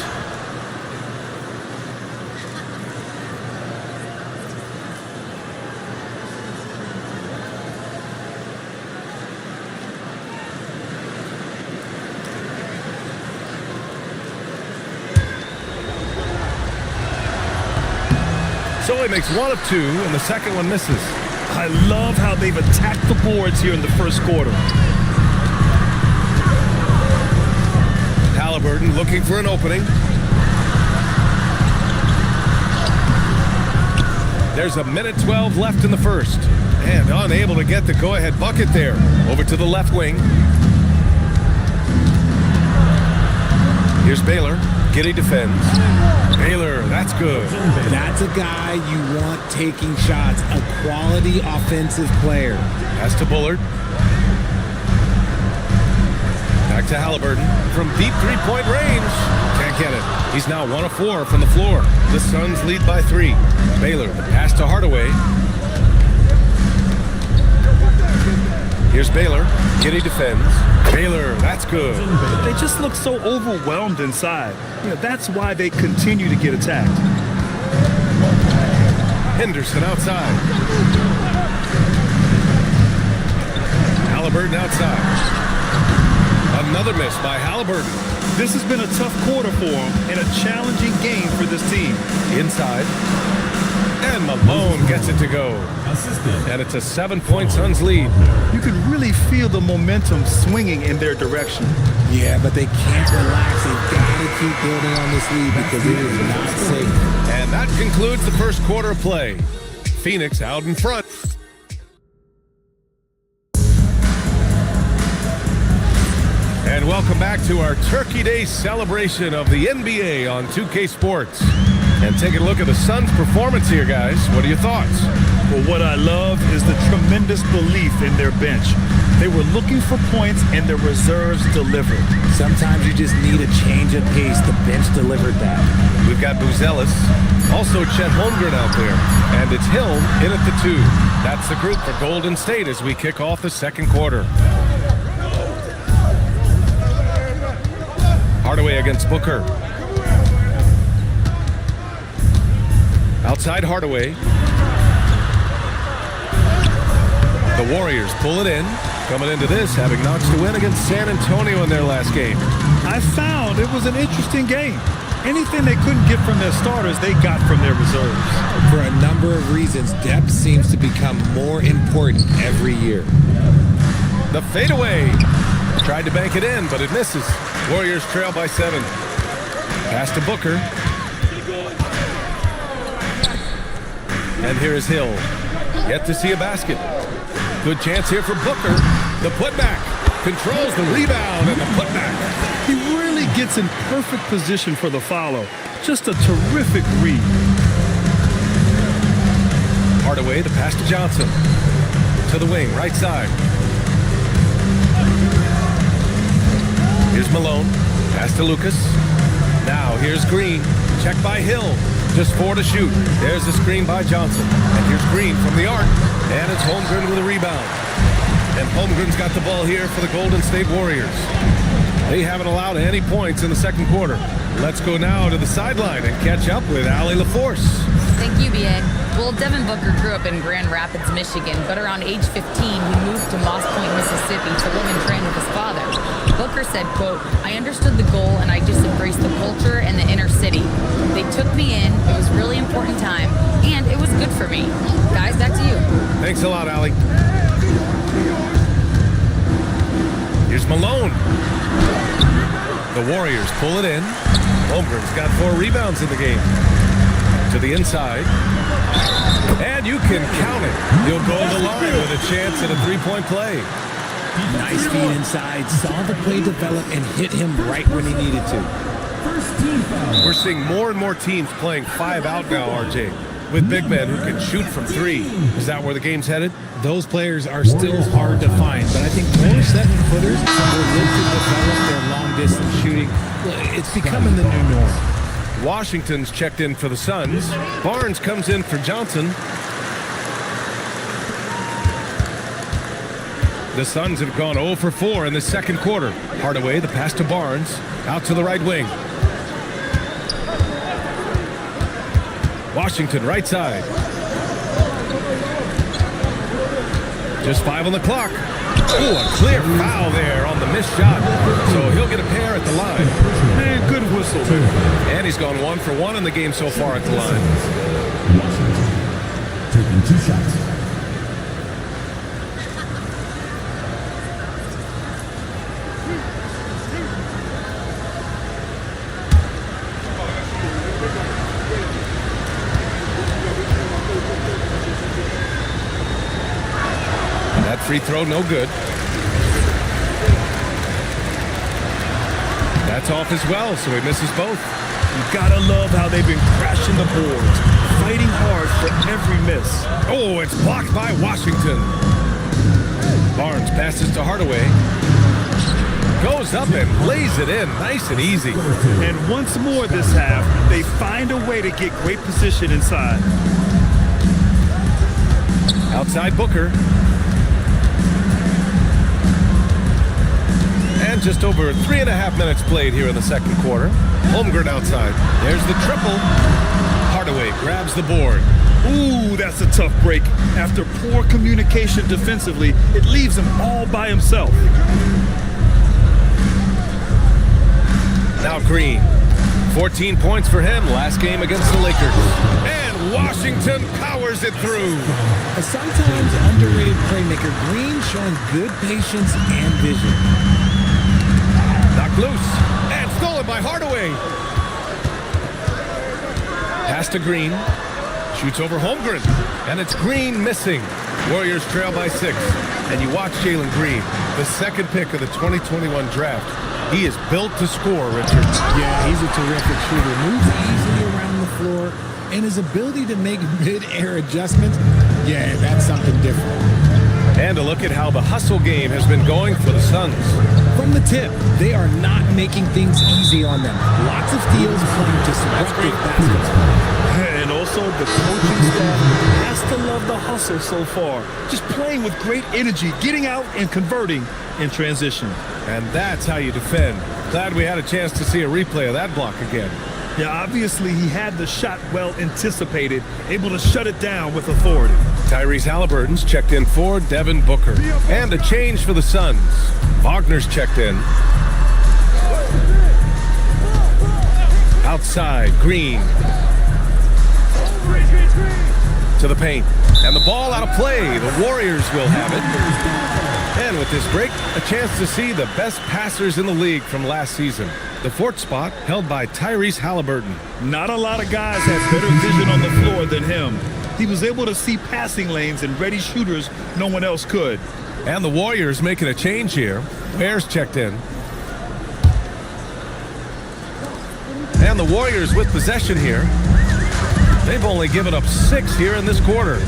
Speaker 9: So he makes 1 of 2, and the second one misses.
Speaker 10: I love how they've attacked the boards here in the first quarter.
Speaker 9: Halliburton looking for an opening. There's a minute 12 left in the first. And unable to get the go-ahead bucket there. Over to the left wing. Here's Baylor. Giddy defends. Baylor, that's good.
Speaker 11: That's a guy you want taking shots. A quality offensive player.
Speaker 9: Pass to Bullard. Back to Halliburton from deep three-point range. Can't get it. He's now 1 of 4 from the floor. The Suns lead by 3. Baylor, the pass to Hardaway. Here's Baylor. Giddy defends. Baylor, that's good.
Speaker 10: They just look so overwhelmed inside. You know, that's why they continue to get attacked.
Speaker 9: Henderson outside. Halliburton outside. Another miss by Halliburton.
Speaker 10: This has been a tough quarter for him and a challenging game for this team.
Speaker 9: Inside. And Malone gets it to go. And it's a 7-point Suns lead.
Speaker 10: You can really feel the momentum swinging in their direction.
Speaker 11: Yeah, but they can't relax. They've got to keep building on this lead because it is not safe.
Speaker 9: And that concludes the first quarter of play. Phoenix out in front. And welcome back to our Turkey Day celebration of the NBA on 2K Sports. And taking a look at the Suns' performance here, guys. What are your thoughts?
Speaker 10: Well, what I love is the tremendous belief in their bench. They were looking for points, and their reserves delivered.
Speaker 11: Sometimes you just need a change of pace. The bench delivered that.
Speaker 9: We've got Buzelis, also Chet Holmgren out there, and it's Hill in at the 2. That's the group for Golden State as we kick off the second quarter. Hardaway against Booker. Outside Hardaway. The Warriors pull it in. Coming into this, having notched a win against San Antonio in their last game.
Speaker 10: I found it was an interesting game. Anything they couldn't get from their starters, they got from their reserves.
Speaker 11: For a number of reasons, depth seems to become more important every year.
Speaker 9: The fadeaway. Tried to bank it in, but it misses. Warriors trail by 7. Pass to Booker. And here is Hill. Yet to see a basket. Good chance here for Booker. The putback. Controls the rebound and the putback.
Speaker 10: He really gets in perfect position for the follow. Just a terrific read.
Speaker 9: Hardaway, the pass to Johnson. To the wing, right side. Here's Malone. Pass to Lucas. Now here's Green. Check by Hill. Just 4 to shoot. There's the screen by Johnson. And here's Green from the arc. And it's Holmgren with a rebound. And Holmgren's got the ball here for the Golden State Warriors. They haven't allowed any points in the second quarter. Let's go now to the sideline and catch up with Allie LaForce.
Speaker 4: Thank you, B.A. Well, Devin Booker grew up in Grand Rapids, Michigan, but around age 15, he moved to Moss Point, Mississippi to live and train with his father. Booker said, quote, "I understood the goal and I just embraced the culture and the inner city. They took me in. It was a really important time, and it was good for me." Guys, back to you.
Speaker 9: Thanks a lot, Allie. Here's Malone. The Warriors pull it in. Holmgren's got 4 rebounds in the game. To the inside. And you can count it. He'll go to the line with a chance at a 3-point play.
Speaker 11: Nice feed inside, saw the play develop and hit him right when he needed to.
Speaker 9: We're seeing more and more teams playing 5 out now, RJ, with big men who can shoot from 3. Is that where the game's headed?
Speaker 11: Those players are still hard to find, but I think more 7-footers will live to develop their long-distance shooting. It's becoming the new norm.
Speaker 9: Washington's checked in for the Suns. Barnes comes in for Johnson. The Suns have gone 0 for 4 in the second quarter. Hardaway, the pass to Barnes, out to the right wing. Washington, right side. Just 5 on the clock. Oh, a clear foul there on the missed shot. So he'll get a pair at the line.
Speaker 3: And good whistle.
Speaker 9: And he's gone 1 for 1 in the game so far at the line.
Speaker 5: Washington taking 2 shots.
Speaker 9: That free throw, no good. That's off as well, so he misses both.
Speaker 10: You gotta love how they've been crashing the boards, fighting hard for every miss.
Speaker 9: Oh, it's blocked by Washington. Barnes passes to Hardaway. Goes up and lays it in, nice and easy.
Speaker 10: And once more this half, they find a way to get great position inside.
Speaker 9: Outside Booker. And just over 3.5 minutes played here in the second quarter. Holmgren outside. There's the triple. Hardaway grabs the board.
Speaker 10: Ooh, that's a tough break. After poor communication defensively, it leaves him all by himself.
Speaker 9: Now Green. 14 points for him last game against the Lakers. And Washington powers it through.
Speaker 11: A sometimes underrated playmaker, Green showing good patience and vision.
Speaker 9: Knocked loose and stolen by Hardaway. Pass to Green. Shoots over Holmgren. And it's Green missing. Warriors trail by 6. And you watch Jalen Green, the second pick of the 2021 draft. He is built to score, Richard.
Speaker 11: Yeah, he's a terrific shooter. Moves easily around the floor. And his ability to make mid-air adjustments, yeah, that's something different.
Speaker 9: And a look at how the hustle game has been going for the Suns.
Speaker 11: From the tip, they are not making things easy on them. Lots of steals playing disruptive basketball.
Speaker 10: And also the coaching staff has to love the hustle so far. Just playing with great energy, getting out and converting in transition.
Speaker 9: And that's how you defend. Glad we had a chance to see a replay of that block again.
Speaker 10: Yeah, obviously he had the shot well anticipated, able to shut it down with authority.
Speaker 9: Tyrese Halliburton's checked in for Devin Booker. And a change for the Suns. Wagner's checked in. Outside, Green. To the paint. And the ball out of play. The Warriors will have it. And with this break, a chance to see the best passers in the league from last season. The 4th spot held by Tyrese Halliburton.
Speaker 10: Not a lot of guys have better vision on the floor than him. He was able to see passing lanes and ready shooters no one else could.
Speaker 9: And the Warriors making a change here. Bears checked in. And the Warriors with possession here. They've only given up 6 here in this quarter.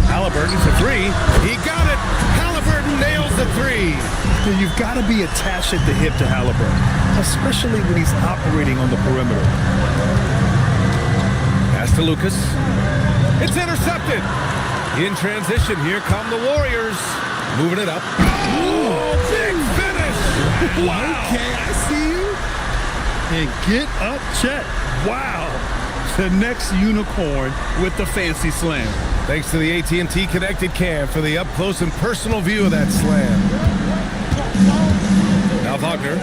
Speaker 9: Halliburton for 3. He got it. Halliburton nails the 3.
Speaker 10: You've got to be attached at the hip to Halliburton, especially when he's operating on the perimeter.
Speaker 9: to Lucas. It's intercepted. In transition, here come the Warriors. Moving it up. Oh, big finish. Wow.
Speaker 10: Okay, I see you. And get up, Chet. Wow. The next unicorn with the fancy slam.
Speaker 9: Thanks to the AT&T Connected Cam for the up-close and personal view of that slam. Now Wagner.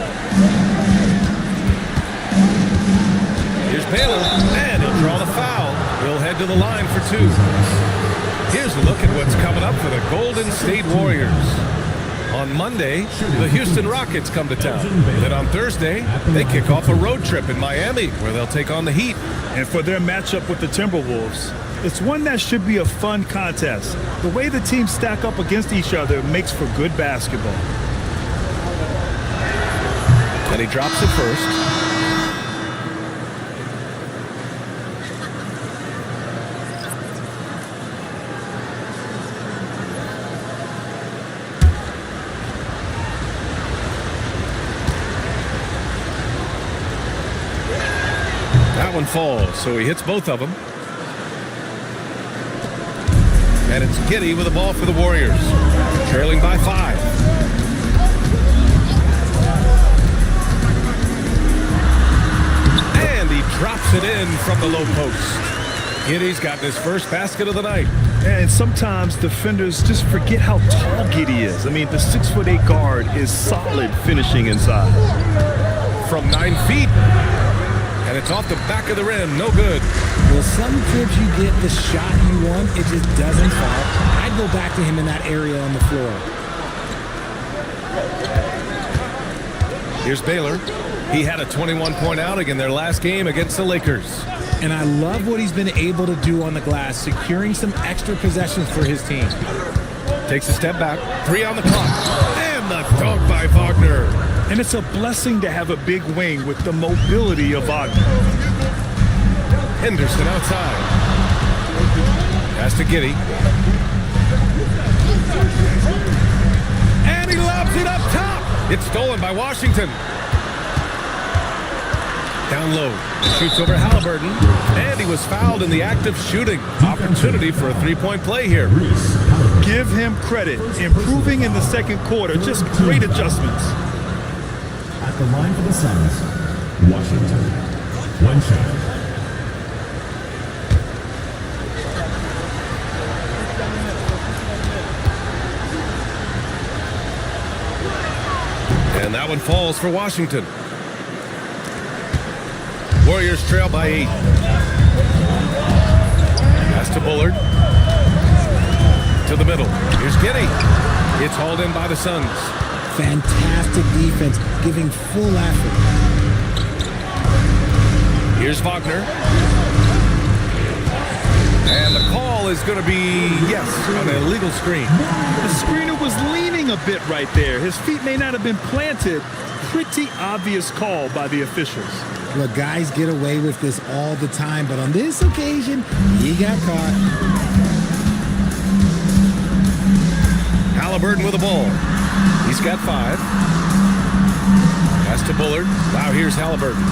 Speaker 9: Here's Baylor, and he'll draw the foul. He'll head to the line for two. Here's a look at what's coming up for the Golden State Warriors. On Monday, the Houston Rockets come to town. Then on Thursday, they kick off a road trip in Miami, where they'll take on the Heat.
Speaker 10: And for their matchup with the Timberwolves, it's one that should be a fun contest. The way the teams stack up against each other makes for good basketball.
Speaker 9: And he drops it first. That one falls, so he hits both of them. And it's Giddey with the ball for the Warriors, trailing by 5. And he drops it in from the low post. Giddey's gotten his first basket of the night.
Speaker 10: And sometimes defenders just forget how tall Giddey is. I mean, the 6'8" guard is solid finishing inside.
Speaker 9: From 9 feet. And it's off the back of the rim. No good.
Speaker 11: Well, some trips you get the shot you want. It just doesn't fall. I'd go back to him in that area on the floor.
Speaker 9: Here's Baylor. He had a 21-point outing in their last game against the Lakers.
Speaker 11: And I love what he's been able to do on the glass, securing some extra possessions for his team.
Speaker 9: Takes a step back. 3 on the clock. And the dunk by Wagner.
Speaker 10: And it's a blessing to have a big wing with the mobility of Wagner.
Speaker 9: Henderson outside. Pass to Giddey. And he lobs it up top. It's stolen by Washington. Down low. Shoots over Halliburton. And he was fouled in the act of shooting. Opportunity for a three-point play here.
Speaker 10: Give him credit. Improving in the second quarter. Just great adjustments.
Speaker 5: At the line for the Suns, Washington. One shot.
Speaker 9: And that one falls for Washington. Warriors trail by 8. Pass to Bullard. To the middle. Here's Giddey. It's hauled in by the Suns.
Speaker 11: Fantastic defense, giving full effort.
Speaker 9: Here's Wagner. And the call is going to be, yes, an illegal screen.
Speaker 10: The screener was leaning a bit right there. His feet may not have been planted. Pretty obvious call by the officials.
Speaker 11: Look, guys get away with this all the time, but on this occasion, he got caught.
Speaker 9: Halliburton with the ball. He's got 5. Pass to Bullard. Wow, here's Halliburton.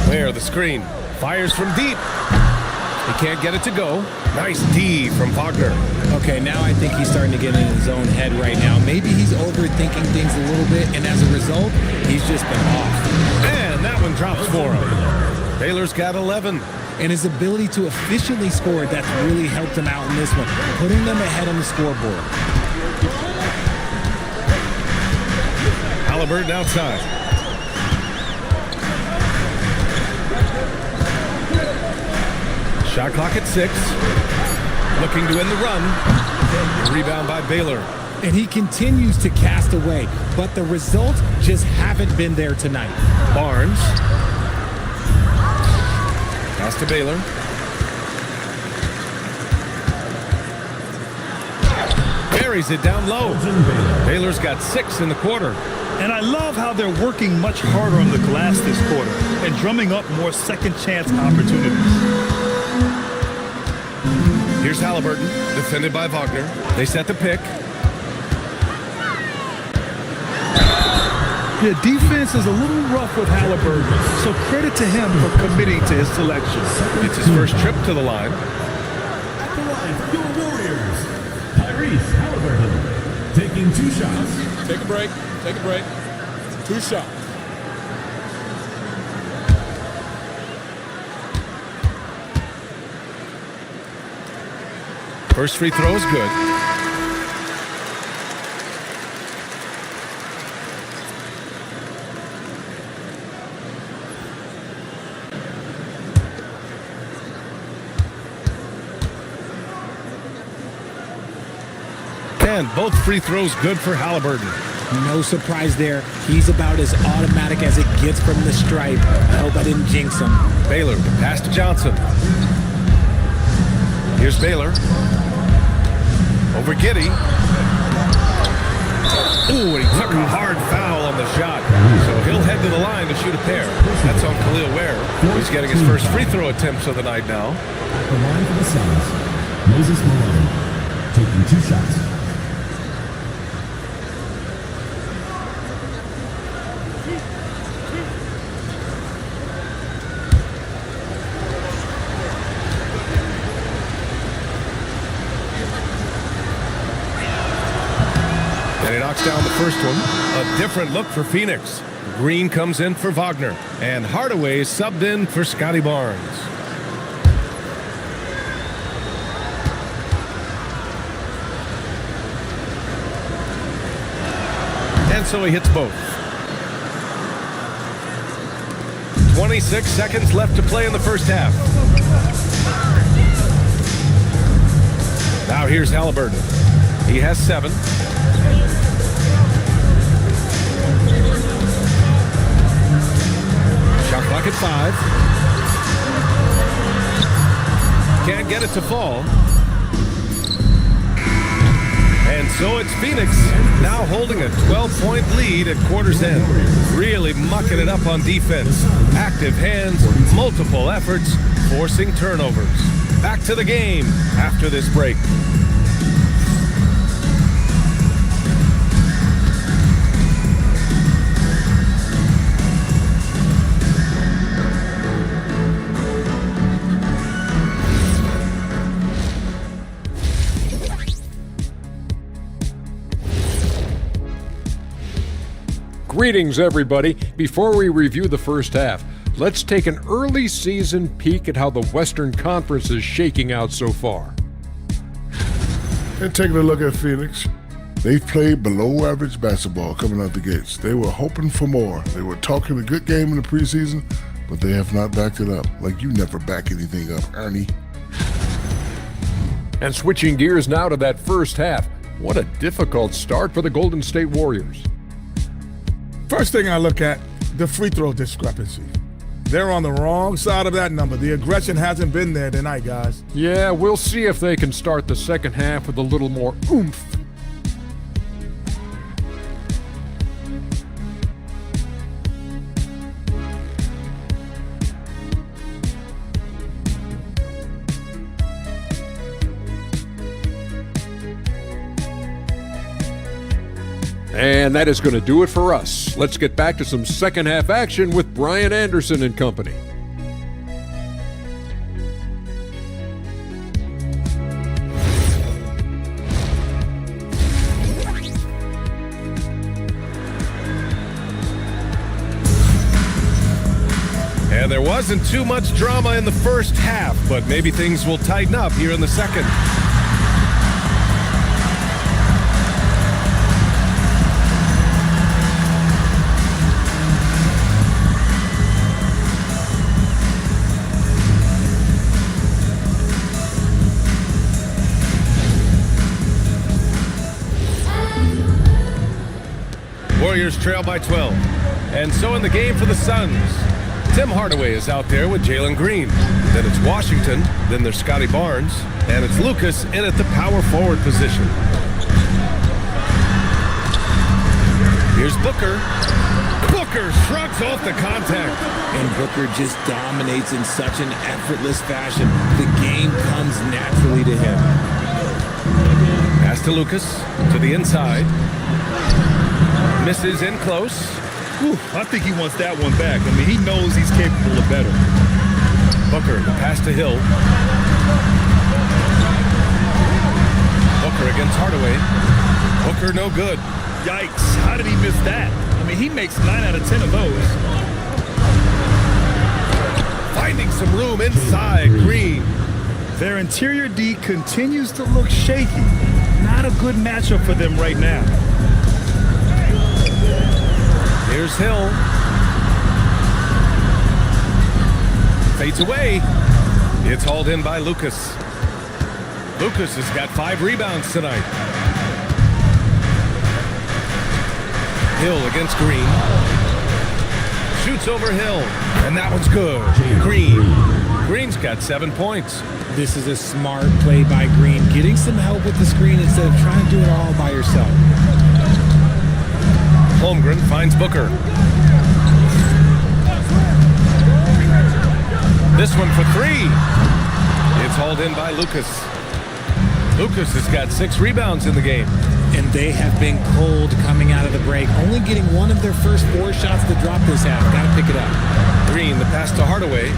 Speaker 9: There, the screen. Fires from deep. He can't get it to go. Nice D from Wagner.
Speaker 11: Okay, now I think he's starting to get in his own head right now. Maybe he's overthinking things a little bit, and as a result, he's just been off.
Speaker 9: And that one drops for him. Baylor's got 11.
Speaker 11: And his ability to efficiently score, that's really helped him out in this one, putting them ahead on the scoreboard.
Speaker 9: Halliburton outside. Shot clock at 6. Looking to end the run. Rebound by Baylor.
Speaker 11: And he continues to cast away, but the results just haven't been there tonight.
Speaker 9: Barnes. Pass to Baylor. Buries it down low. Baylor's got 6 in the quarter.
Speaker 10: And I love how they're working much harder on the glass this quarter and drumming up more second chance opportunities.
Speaker 9: Here's Halliburton, defended by Wagner. They set the pick.
Speaker 10: Yeah, defense is a little rough with Halliburton, so credit to him for committing to his selection.
Speaker 9: It's his first trip to the line.
Speaker 5: At the line for your Warriors, Tyrese Halliburton, taking 2 shots.
Speaker 7: Take a break. Take a break. 2 shots.
Speaker 9: First free throw is good. And both free throws good for Halliburton.
Speaker 11: No surprise there. He's about as automatic as it gets from the stripe. I hope I didn't jinx him.
Speaker 9: Baylor, pass to Johnson. Here's Baylor. Over Giddey. Ooh, and he took a hard foul on the shot. So he'll head to the line to shoot a pair. That's on Khalil Ware. He's getting his first free throw attempts of the night now.
Speaker 5: At the line for the Suns, Moses Malone, taking 2 shots.
Speaker 9: And he knocks down the first one. A different look for Phoenix. Green comes in for Wagner. And Hardaway is subbed in for Scotty Barnes. And so he hits both. 26 seconds left to play in the first half. Now here's Halliburton. He has 7. Shot clock at 5. Can't get it to fall. And so it's Phoenix now holding a 12-point lead at quarter's end. Really mucking it up on defense. Active hands, multiple efforts, forcing turnovers. Back to the game after this break.
Speaker 7: Greetings, everybody. Before we review the first half, let's take an early season peek at how the Western Conference is shaking out so far.
Speaker 8: And taking a look at Phoenix, they've played below average basketball coming out the gates. They were hoping for more. They were talking a good game in the preseason, but they have not backed it up. Like you never back anything up, Ernie.
Speaker 7: And switching gears now to that first half, what a difficult start for the Golden State Warriors.
Speaker 12: First thing I look at, the free throw discrepancy. They're on the wrong side of that number. The aggression hasn't been there tonight, guys.
Speaker 7: Yeah, we'll see if they can start the second half with a little more oomph. And that is going to do it for us. Let's get back to some second half action with Brian Anderson and company.
Speaker 9: And there wasn't too much drama in the first half, but maybe things will tighten up here in the second. Warriors trail by 12. And so in the game for the Suns, Tim Hardaway is out there with Jalen Green. Then it's Washington, then there's Scotty Barnes, and it's Lucas in at the power forward position. Here's Booker. Booker shrugs off the contact.
Speaker 11: And Booker just dominates in such an effortless fashion. The game comes naturally to him.
Speaker 9: Pass to Lucas, to the inside. Misses in close.
Speaker 10: Whew, I think he wants that one back. I mean, he knows he's capable of better.
Speaker 9: Booker, the pass to Hill. Booker against Hardaway. Booker no good.
Speaker 10: Yikes, how did he miss that? I mean, he makes 9 out of 10 of those.
Speaker 9: Finding some room inside Green.
Speaker 10: Their interior D continues to look shaky. Not a good matchup for them right now.
Speaker 9: Here's Hill. Fades away. It's hauled in by Lucas. Lucas has got 5 rebounds tonight. Hill against Green. Shoots over Hill, and that one's good. Green's got 7 points.
Speaker 11: This is a smart play by Green, getting some help with the screen instead of trying to do it all by yourself.
Speaker 9: Holmgren finds Booker. This one for 3. It's hauled in by Lucas. Lucas has got 6 rebounds in the game.
Speaker 11: And they have been cold coming out of the break, only getting one of their first 4 shots to drop this half. Got to pick it up.
Speaker 9: Green, the pass to Hardaway,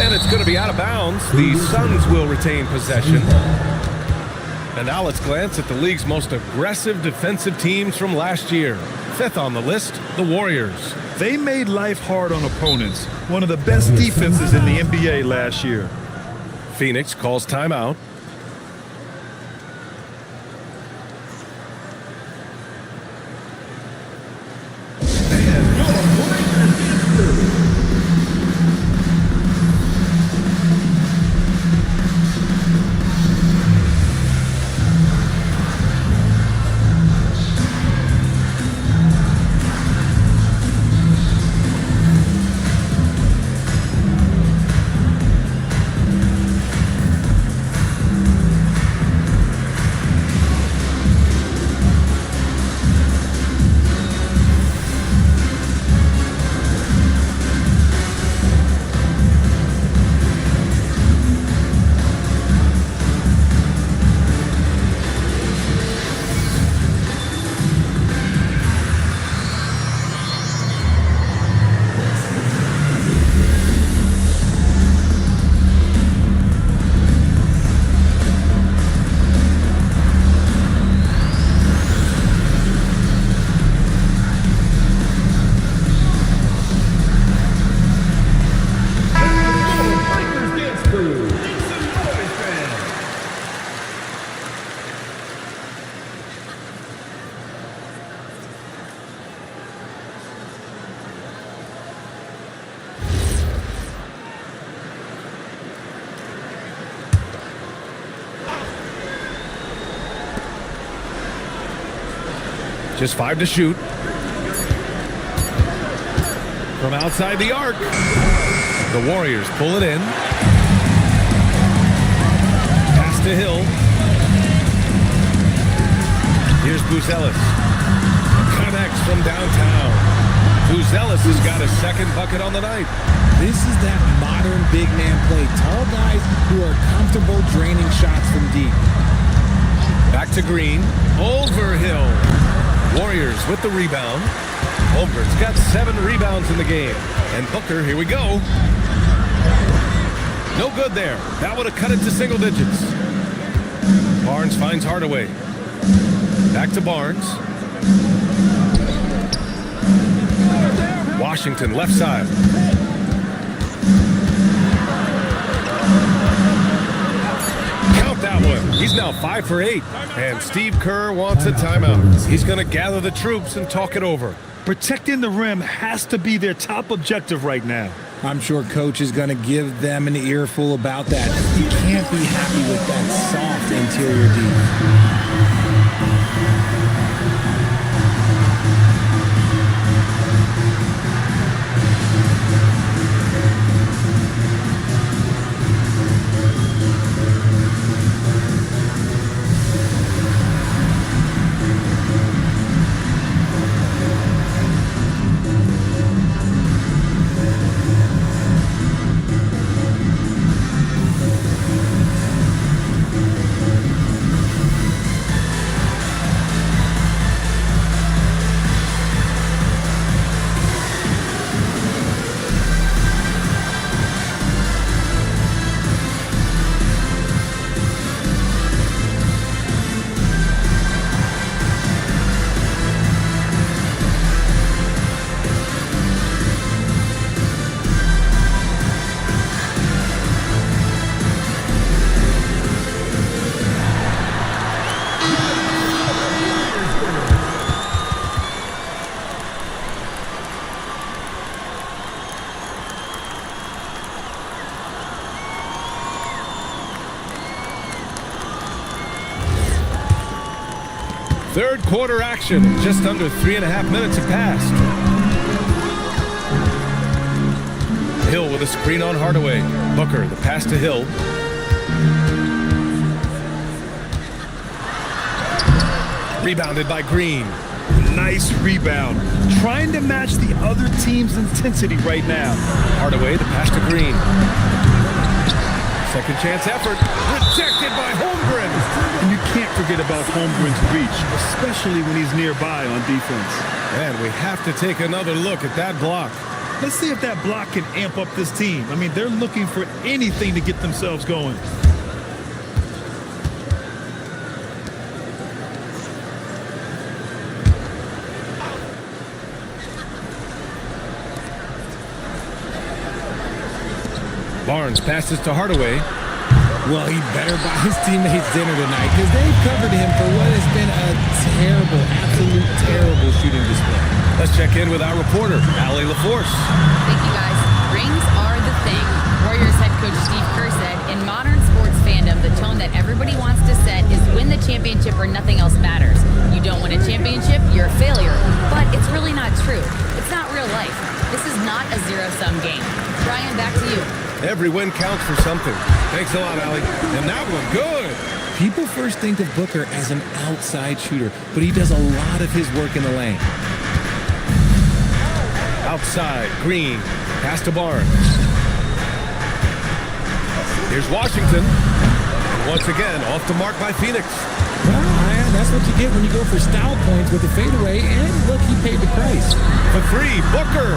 Speaker 9: and it's going to be out of bounds. The Suns will retain possession. And now let's glance at the league's most aggressive defensive teams from last year. 5th on the list, the Warriors.
Speaker 10: They made life hard on opponents. One of the best defenses in the NBA last year.
Speaker 9: Phoenix calls timeout. Just 5 to shoot. From outside the arc. The Warriors pull it in. Pass to Hill. Here's Buzelis. Connects from downtown. Buzelis has got his 2nd bucket on the night.
Speaker 11: This is that modern big man play. Tall guys who are comfortable draining shots from deep.
Speaker 9: Back to Green. Over Hill. Warriors with the rebound. Holmgren's got 7 rebounds in the game. And Booker, here we go. No good there. That would have cut it to single digits. Barnes finds Hardaway. Back to Barnes. Washington left side. Count that one. He's now 5 for 8. And Steve Kerr wants a timeout. He's going to gather the troops and talk it over.
Speaker 10: Protecting the rim has to be their top objective right now.
Speaker 11: I'm sure coach is going to give them an earful about that. You can't be happy with that soft interior D.
Speaker 9: Third quarter action. Just under 3.5 minutes have passed. Hill with a screen on Hardaway. Booker, the pass to Hill. Rebounded by Green.
Speaker 10: Nice rebound. Trying to match the other team's intensity right now.
Speaker 9: Hardaway, the pass to Green. Second chance effort. Rejected by Holmgren.
Speaker 10: And you can't forget about Holmgren's reach, especially when he's nearby on defense.
Speaker 9: And we have to take another look at that block.
Speaker 10: Let's see if that block can amp up this team. I mean, they're looking for anything to get themselves going.
Speaker 9: Barnes passes to Hardaway.
Speaker 11: Well, he better buy his teammates dinner tonight because they've covered him for what has been a terrible, absolute terrible shooting display.
Speaker 9: Let's check in with our reporter, Allie LaForce.
Speaker 4: Thank you, guys. Rings are the thing. Warriors head coach Steve Kerr said, in modern sports fandom, the tone that everybody wants to set is win the championship or nothing else matters. You don't win a championship, you're a failure. But it's really not true. It's not real life. This is not a zero-sum game. Brian, back to you.
Speaker 9: Every win counts for something. Thanks a lot, Allie. And that one, good.
Speaker 11: People first think of Booker as an outside shooter, but he does a lot of his work in the lane.
Speaker 9: Outside, Green. Pass to Barnes. Here's Washington. Once again, off the mark by Phoenix.
Speaker 11: Well, that's what you get when you go for style points with the fadeaway, and look, he paid the price.
Speaker 9: For three, Booker.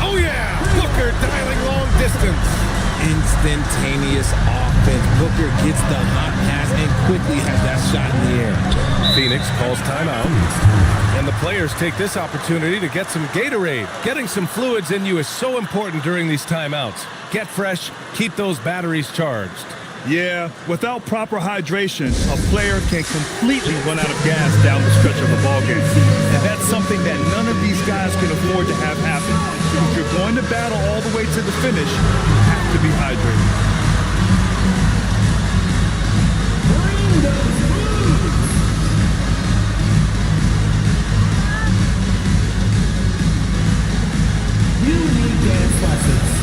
Speaker 9: Oh, yeah. Booker dialing long distance.
Speaker 11: Instantaneous offense. Booker gets the hot pass and quickly has that shot in the air.
Speaker 9: Phoenix calls timeout. And the players take this opportunity to get some Gatorade. Getting some fluids in you is so important during these timeouts. Get fresh, keep those batteries charged.
Speaker 10: Yeah, without proper hydration, a player can completely run out of gas down the stretch of a ball game. And that's something that none of these guys can afford to have happen. If you're going to battle all the way to the finish, you have to be hydrated.
Speaker 5: You need dance lessons.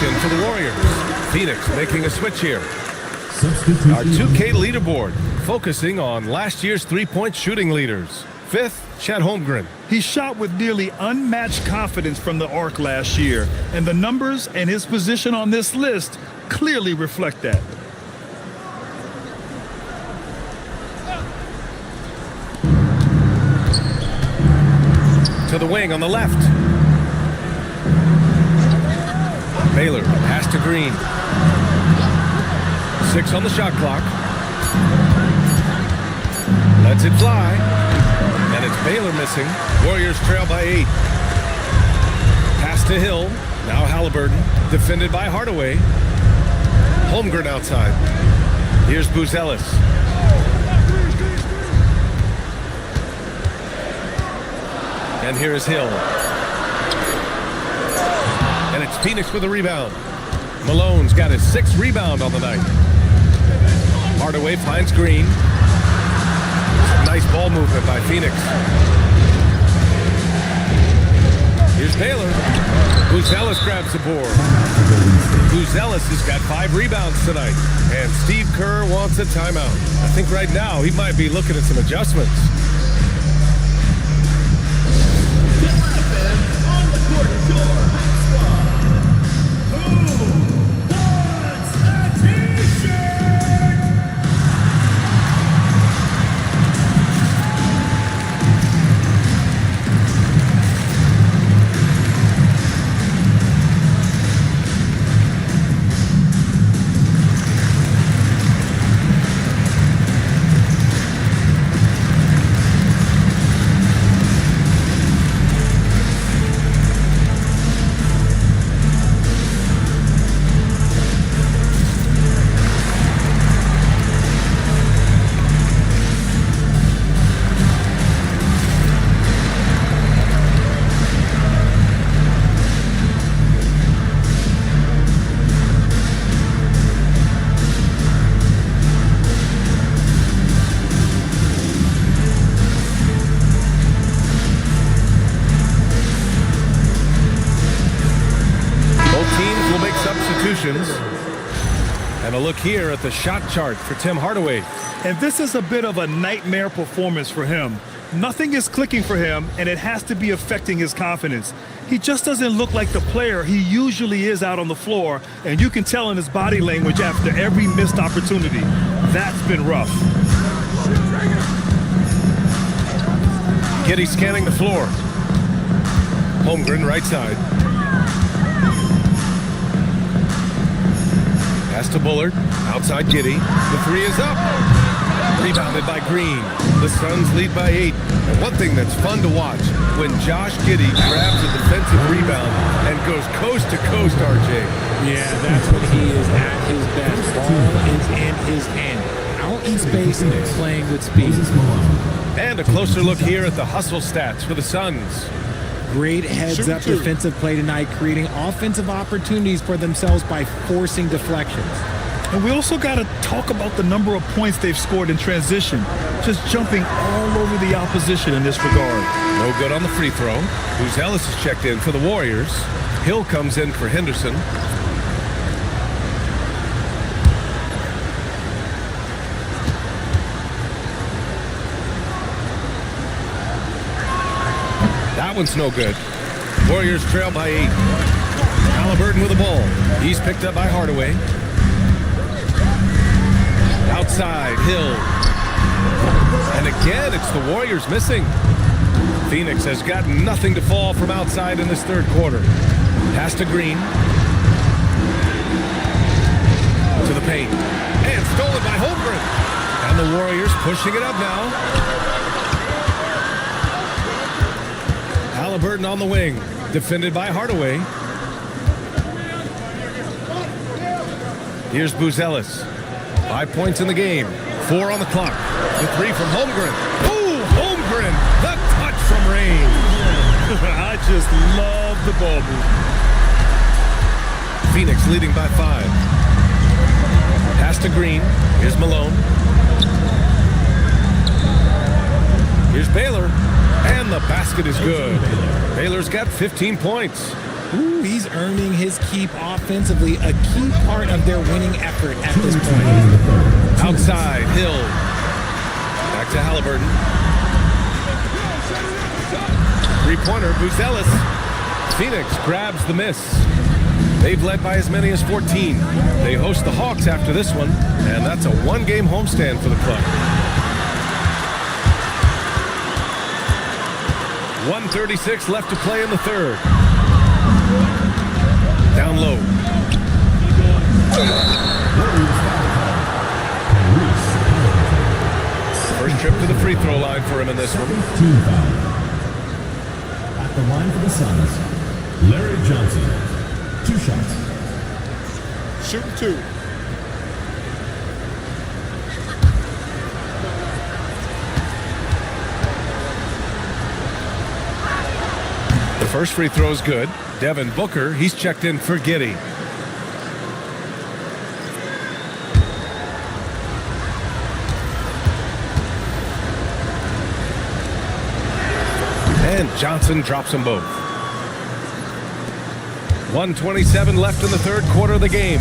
Speaker 9: In for the Warriors. Phoenix making a switch here. Our 2K leaderboard focusing on last year's three-point shooting leaders. Fifth, Chet Holmgren.
Speaker 10: He shot with nearly unmatched confidence from the arc last year, and the numbers and his position on this list clearly reflect that.
Speaker 9: To the wing on the left. Baylor, pass to Green. 6 on the shot clock. Lets it fly. And it's Baylor missing. Warriors trail by 8. Pass to Hill. Now Halliburton. Defended by Hardaway. Holmgren outside. Here's Buzelis. And here is Hill. And it's Phoenix with a rebound. Malone's got his 6th rebound on the night. Hardaway finds Green. Nice ball movement by Phoenix. Here's Baylor. Buzelis grabs the board. Buzelis has got 5 rebounds tonight. And Steve Kerr wants a timeout. I think right now he might be looking at some adjustments.
Speaker 5: On the court door.
Speaker 9: And a look here at the shot chart for Tim Hardaway.
Speaker 10: And this is a bit of a nightmare performance for him. Nothing is clicking for him, and it has to be affecting his confidence. He just doesn't look like the player he usually is out on the floor, and you can tell in his body language after every missed opportunity. That's been rough.
Speaker 9: Giddey scanning the floor. Holmgren right side. Pass to Bullard. Outside Giddey. The three is up. Rebounded by Green. The Suns lead by 8. And one thing that's fun to watch, when Josh Giddey grabs a defensive rebound and goes coast to coast, RJ.
Speaker 11: Yeah, that's when he is at his best. Ball is in his hand. Out in space and playing with speed.
Speaker 9: And a closer look here at the hustle stats for the Suns.
Speaker 11: Great heads-up defensive play tonight, creating offensive opportunities for themselves by forcing deflections.
Speaker 10: And we also got to talk about the number of points they've scored in transition, just jumping all over the opposition in this regard.
Speaker 9: No good on the free throw. Buzelis is checked in for the Warriors. Hill comes in for Henderson. That one's no good. Warriors trail by 8. Halliburton with the ball. He's picked up by Hardaway. Outside, Hill. And again, it's the Warriors missing. Phoenix has got nothing to fall from outside in this third quarter. Pass to Green. To the paint. And stolen by Holmgren. And the Warriors pushing it up now. Halliburton on the wing, defended by Hardaway. Here's Buzelis. 5 points in the game, 4 on the clock. The three from Holmgren. Ooh, Holmgren, the touch from range.
Speaker 10: I just love the ball move.
Speaker 9: Phoenix leading by 5. Pass to Green. Here's Malone. Here's Baylor. And the basket is good. Baylor's got 15 points.
Speaker 11: Ooh, he's earning his keep offensively, a key part of their winning effort at this point.
Speaker 9: Outside, Hill. Back to Halliburton. Three-pointer, Buzelis. Phoenix grabs the miss. They've led by as many as 14. They host the Hawks after this one, and that's a one-game homestand for the club. 1:36 left to play in the third. Down low. First trip to the free throw line for him in this one.
Speaker 5: At the line for the Suns, Larry Johnson. 2 shots.
Speaker 8: Shooting 2.
Speaker 9: The first free throw is good. Devin Booker, he's checked in for Giddey. And Johnson drops them both. 1:27 left in the third quarter of the game.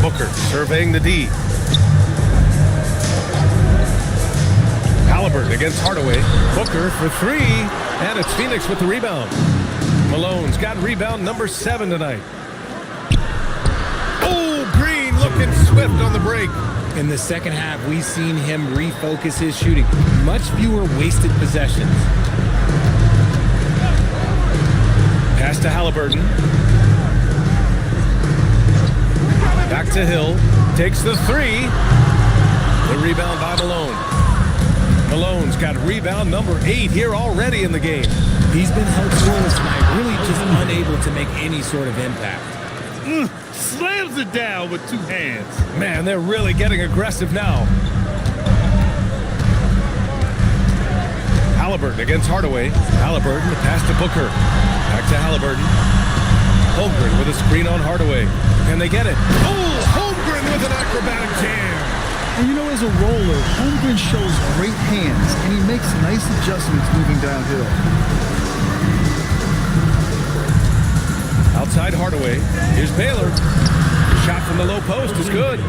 Speaker 9: Booker surveying the D. Halliburton against Hardaway. Booker for 3, and it's Phoenix with the rebound. Malone's got rebound number 7 tonight. Oh, Green looking swift on the break.
Speaker 11: In the second half, we've seen him refocus his shooting. Much fewer wasted possessions.
Speaker 9: Pass to Halliburton. Back to Hill. Takes the 3. The rebound by Malone. Malone's got rebound number 8 here already in the game.
Speaker 11: He's been held scoreless tonight, really just unable to make any sort of impact.
Speaker 10: Slams it down with 2 hands.
Speaker 9: Man, they're really getting aggressive now. Halliburton against Hardaway. Halliburton, the pass to Booker. Back to Halliburton. Holmgren with a screen on Hardaway. Can they get it? Oh, Holmgren with an acrobatic jam.
Speaker 3: And you know, as a roller, Holmgren shows great hands, and he makes nice adjustments moving downhill.
Speaker 9: Outside Hardaway. Here's Baylor. Shot from the low post is good.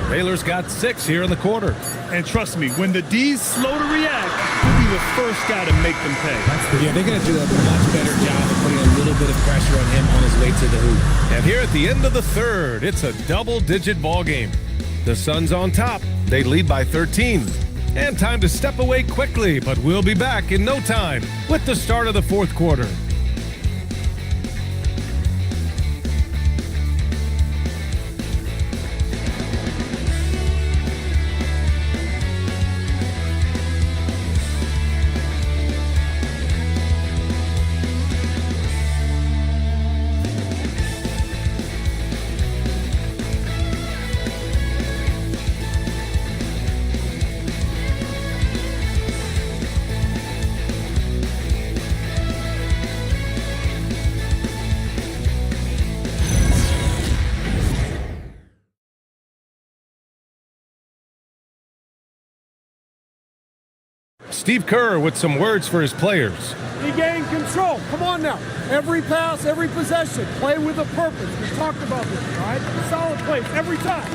Speaker 9: Baylor's got 6 here in the quarter.
Speaker 10: And trust me, when the D's slow to react, he'll be the first guy to make them pay.
Speaker 11: Yeah, they're going to do a much better job of putting a little bit of pressure on him on his way to the hoop.
Speaker 9: And here at the end of the third, it's a double-digit ball game. The Suns on top. They lead by 13. And time to step away quickly, but we'll be back in no time with the start of the fourth quarter. Steve Kerr with some words for his players.
Speaker 13: Regain control. Come on now. Every pass, every possession. Play with a purpose. We talked about this, all right? Solid plays every time.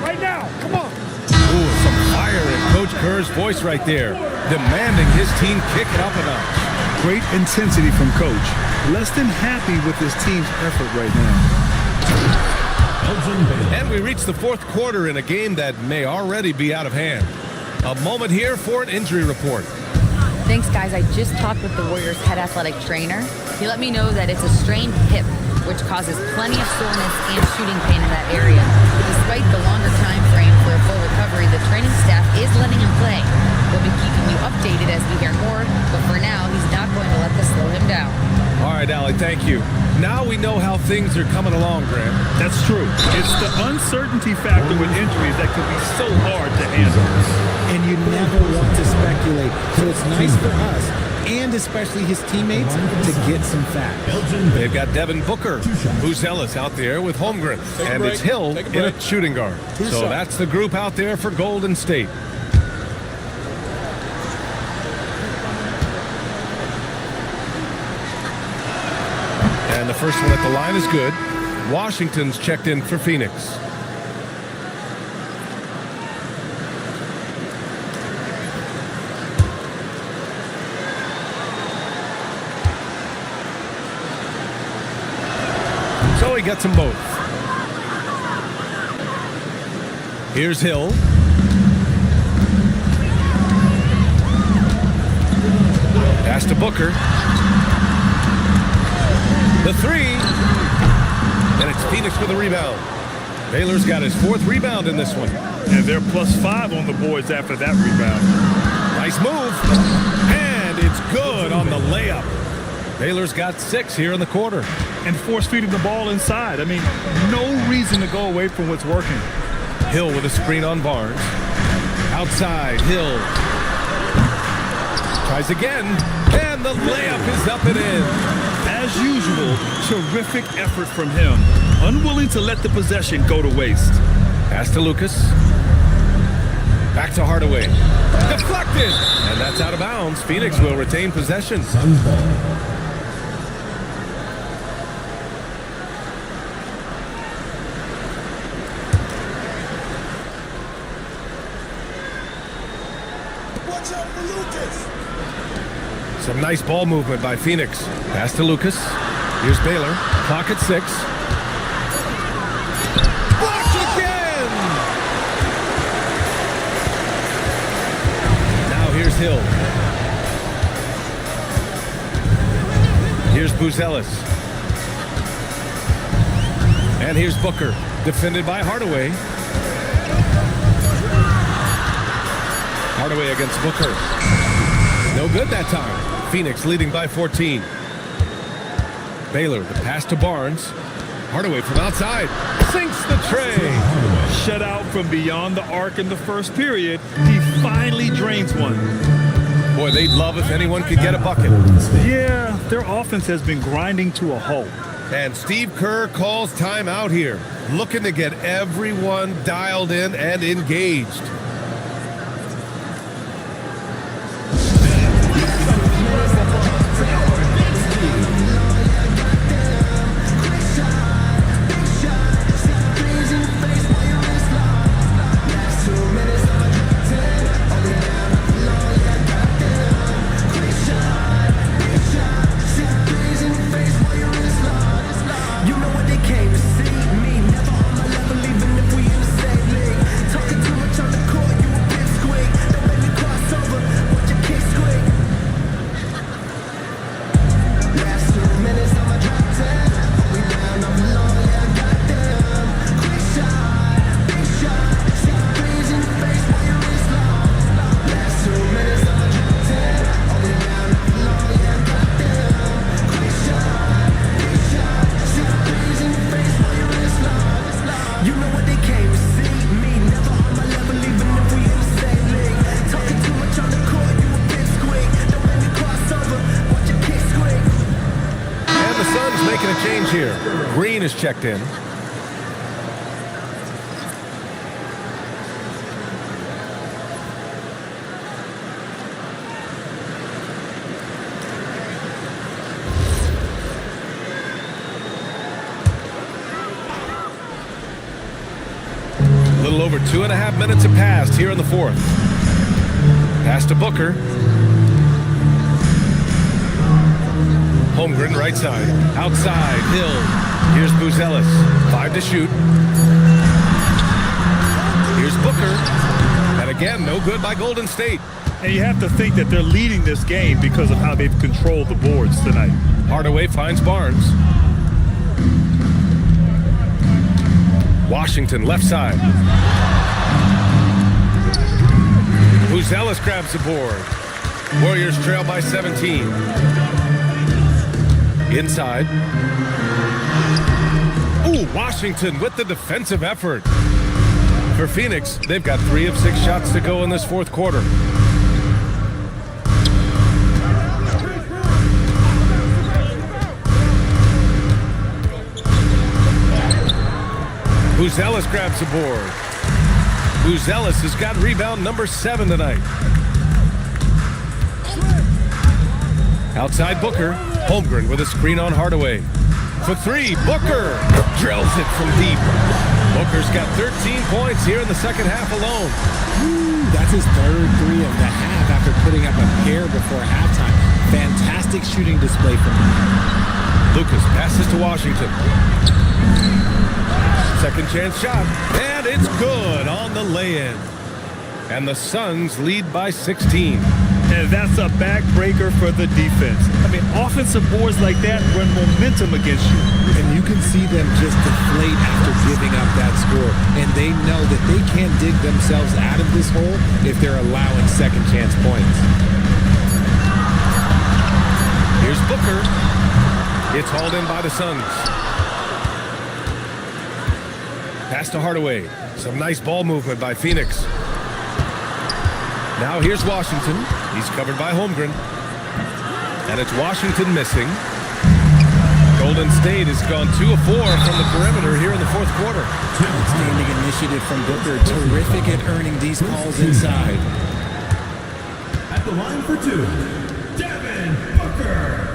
Speaker 13: Right now. Come on.
Speaker 9: Ooh, some fire in Coach Kerr's voice right there, demanding his team kick it up a notch.
Speaker 10: Great intensity from Coach. Less than happy with his team's effort right now.
Speaker 9: And we reach the fourth quarter in a game that may already be out of hand. A moment here for an injury report.
Speaker 4: Thanks, guys. I just talked with the Warriors' head athletic trainer. He let me know that it's a strained hip, which causes plenty of soreness and shooting pain in that area. Despite the longer time frame for a full recovery, the training staff is letting him play. We'll be keeping you updated as we hear more, but for now, he's not going to let this slow him down.
Speaker 9: All right, Allie, thank you. Now we know how things are coming along, Grant.
Speaker 10: That's true. It's the uncertainty factor with injuries that can be so hard to handle.
Speaker 11: And you never want to speculate. So it's nice for us, and especially his teammates, to get some facts.
Speaker 9: They've got Devin Booker, Buzelis out there with Holmgren, and it's Hill in a shooting guard. So that's the group out there for Golden State. And the first one at the line is good. Washington's checked in for Phoenix. So he gets them both. Here's Hill. Pass to Booker. The three. And it's Phoenix with a rebound. Baylor's got his 4th rebound in this one.
Speaker 10: And they're +5 on the boards after that rebound.
Speaker 9: Nice move. And it's good on the layup. Baylor's got 6 here in the quarter.
Speaker 10: And force-feeding the ball inside. I mean, no reason to go away from what's working.
Speaker 9: Hill with a screen on Barnes. Outside, Hill. Tries again. And the layup is up and in.
Speaker 10: As usual, terrific effort from him. Unwilling to let the possession go to waste.
Speaker 9: Pass to Lucas. Back to Hardaway. Deflected. And that's out of bounds. Phoenix will retain possession.
Speaker 5: Watch out for Lucas.
Speaker 9: Some nice ball movement by Phoenix. Pass to Lucas. Here's Baylor. Clock at 6. Blocked again! Now here's Hill. Here's Buzelis. And here's Booker. Defended by Hardaway. Hardaway against Booker. No good that time. Phoenix leading by 14. Baylor, the pass to Barnes. Hardaway from outside. Sinks the tray.
Speaker 10: Shut out from beyond the arc in the first period. He finally drains one.
Speaker 9: Boy, they'd love if anyone could get a bucket.
Speaker 10: Yeah, their offense has been grinding to a halt.
Speaker 9: And Steve Kerr calls timeout here. Looking to get everyone dialed in and engaged. here. Green is checked in. A little over 2.5 minutes have passed here in the fourth. Pass to Booker. Holmgren right side. Outside, Hill. Here's Buzelis. 5 to shoot. Here's Booker. And again, no good by Golden State.
Speaker 10: And you have to think that they're leading this game because of how they've controlled the boards tonight.
Speaker 9: Hardaway finds Barnes. Washington left side. Buzelis grabs the board. Warriors trail by 17. Inside. Ooh, Washington with the defensive effort. For Phoenix, they've got 3 of 6 shots to go in this fourth quarter. Buzelis grabs the board. Buzelis has got rebound number 7 tonight. Outside Booker. Holmgren with a screen on Hardaway. For 3, Booker drills it from deep. Booker's got 13 points here in the second half alone.
Speaker 11: That's his third 3 of the half after putting up a pair before halftime. Fantastic shooting display from him.
Speaker 9: Lucas passes to Washington. Second chance shot, and it's good on the lay-in. And the Suns lead by 16.
Speaker 10: And that's a backbreaker for the defense. I mean, offensive boards like that run momentum against you.
Speaker 11: And you can see them just deflate after giving up that score. And they know that they can't dig themselves out of this hole if they're allowing second chance points.
Speaker 9: Here's Booker. It's hauled in by the Suns. Pass to Hardaway. Some nice ball movement by Phoenix. Now here's Washington. He's covered by Holmgren. And it's Washington missing. Golden State has gone 2 of 4 from the perimeter here in the fourth quarter.
Speaker 11: Outstanding initiative from Booker. Terrific at earning these calls inside.
Speaker 5: At the line for 2, Devin Booker.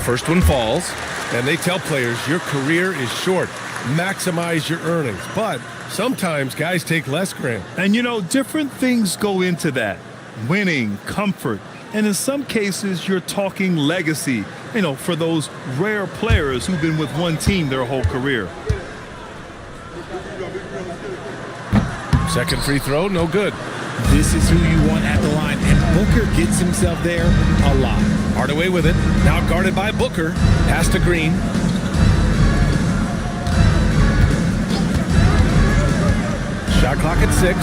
Speaker 9: First one falls, and they tell players your career is short. Maximize your earnings. But sometimes guys take less, Grant.
Speaker 10: And you know, different things go into that. Winning, comfort, and in some cases, you're talking legacy, you know, for those rare players who've been with one team their whole career.
Speaker 9: Second free throw, no good.
Speaker 11: This is who you want at the line, and Booker gets himself there a lot.
Speaker 9: Hardaway with it, now guarded by Booker. Pass to Green. Shot clock at 6.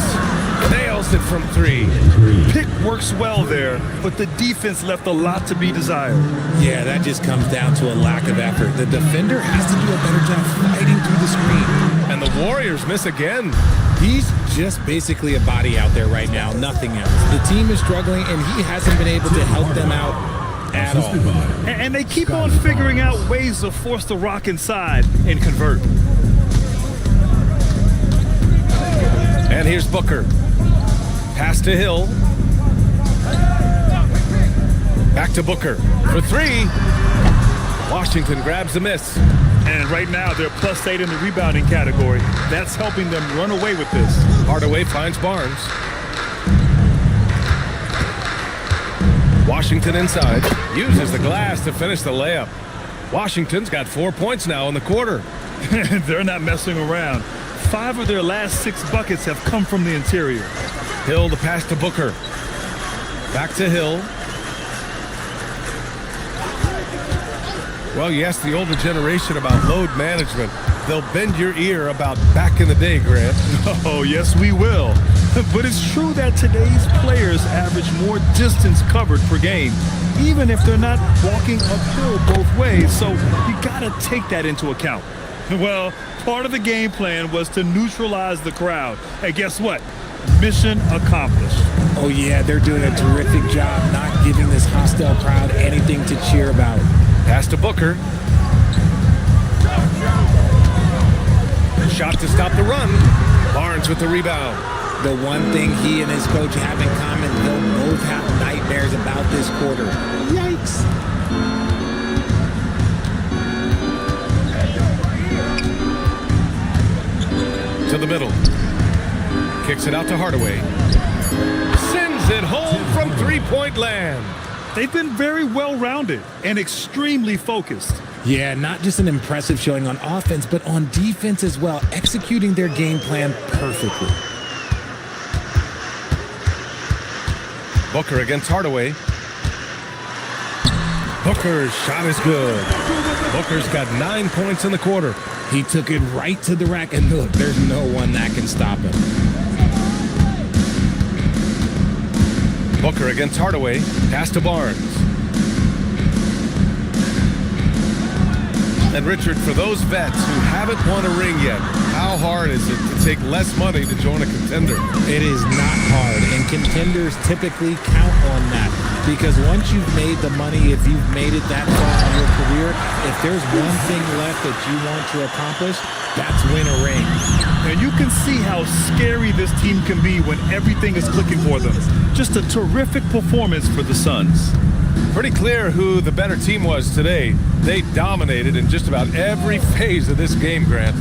Speaker 9: Nails it from 3.
Speaker 10: Pick works well there, but the defense left a lot to be desired.
Speaker 11: Yeah, that just comes down to a lack of effort. The defender has to do a better job fighting through the screen.
Speaker 9: And the Warriors miss again.
Speaker 11: He's just basically a body out there right now, nothing else. The team is struggling, and he hasn't been able to help them out at all.
Speaker 10: And they keep on figuring out ways to force the rock inside and convert.
Speaker 9: And here's Booker. Pass to Hill. Back to Booker for 3. Washington grabs the miss.
Speaker 10: And right now, they're +8 in the rebounding category. That's helping them run away with this.
Speaker 9: Hardaway finds Barnes. Washington inside. Uses the glass to finish the layup. Washington's got 4 points now in the quarter.
Speaker 10: They're not messing around. 5 of their last 6 buckets have come from the interior.
Speaker 9: Hill the pass to Booker. Back to Hill. Well, you ask the older generation about load management. They'll bend your ear about back in the day, Grant.
Speaker 10: Oh, yes, we will. But it's true that today's players average more distance covered per game, even if they're not walking uphill both ways. So you got to take that into account. Well, part of the game plan was to neutralize the crowd. And guess what? Mission accomplished.
Speaker 11: Oh, yeah, they're doing a terrific job not giving this hostile crowd anything to cheer about.
Speaker 9: Pass to Booker. Shot to stop the run. Barnes with the rebound.
Speaker 11: The one thing he and his coach have in common, they'll both have nightmares about this quarter. Yikes.
Speaker 9: To the middle. Kicks it out to Hardaway. Sends it home from three-point land.
Speaker 10: They've been very well-rounded and extremely focused.
Speaker 11: Yeah, not just an impressive showing on offense, but on defense as well, executing their game plan perfectly.
Speaker 9: Booker against Hardaway. Booker's shot is good. Booker's got 9 points in the quarter.
Speaker 11: He took it right to the rack, and look, there's no one that can stop him.
Speaker 9: Booker against Hardaway. Pass to Barnes. And Richard, for those vets who haven't won a ring yet, how hard is it to take less money to join a contender?
Speaker 11: It is not hard, and contenders typically count on that. Because once you've made the money, if you've made it that far in your career, if there's one thing left that you want to accomplish, that's win a ring.
Speaker 10: And you can see how scary this team can be when everything is clicking for them. Just a terrific performance for the Suns.
Speaker 9: Pretty clear who the better team was today. They dominated in just about every phase of this game, Grant.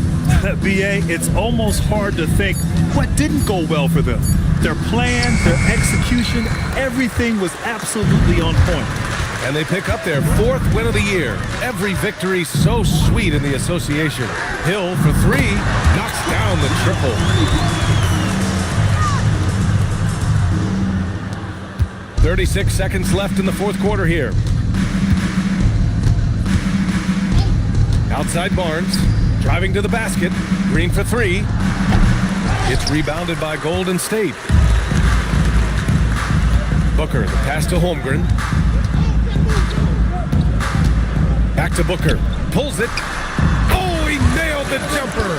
Speaker 10: BA, it's almost hard to think what didn't go well for them. Their plan, their execution, everything was absolutely on point.
Speaker 9: And they pick up their 4th win of the year. Every victory so sweet in the association. Hill for 3, knocks down the triple. "36 seconds left in the 4th quarter here. Outside Barnes, driving to the basket. Green for 3. It's rebounded by Golden State. Booker, the pass to Holmgren. Back to Booker. Pulls it. Oh, he nailed the jumper.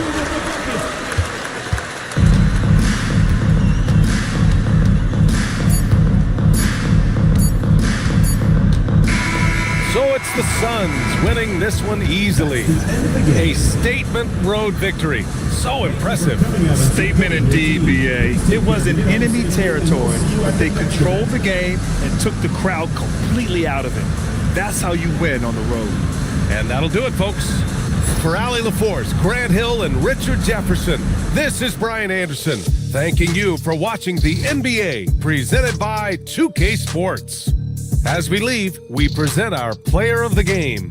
Speaker 9: So it's the Suns winning this one easily. A statement road victory. So impressive.
Speaker 10: Statement indeed, BA. It was in enemy territory, but they controlled the game and took the crowd completely out of it. That's how you win on the road.
Speaker 9: And that'll do it, folks. For Allie LaForce, Grant Hill, and Richard Jefferson, this is Brian Anderson, thanking you for watching the NBA, presented by 2K Sports. As we leave, we present our player of the game.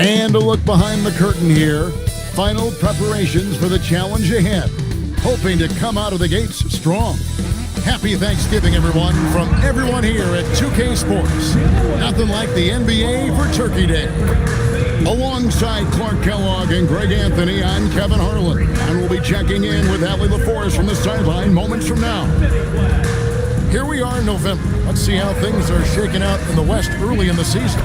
Speaker 1: And a look behind the curtain here. Final preparations for the challenge ahead. Hoping to come out of the gates strong. Happy Thanksgiving, everyone, from everyone here at 2K Sports. Nothing like the NBA for Turkey Day. Alongside Clark Kellogg and Greg Anthony, I'm Kevin Harlan. And we'll be checking in with Allie LaForest from the sideline moments from now. Here we are in November. Let's see how things are shaking out in the West early in the season.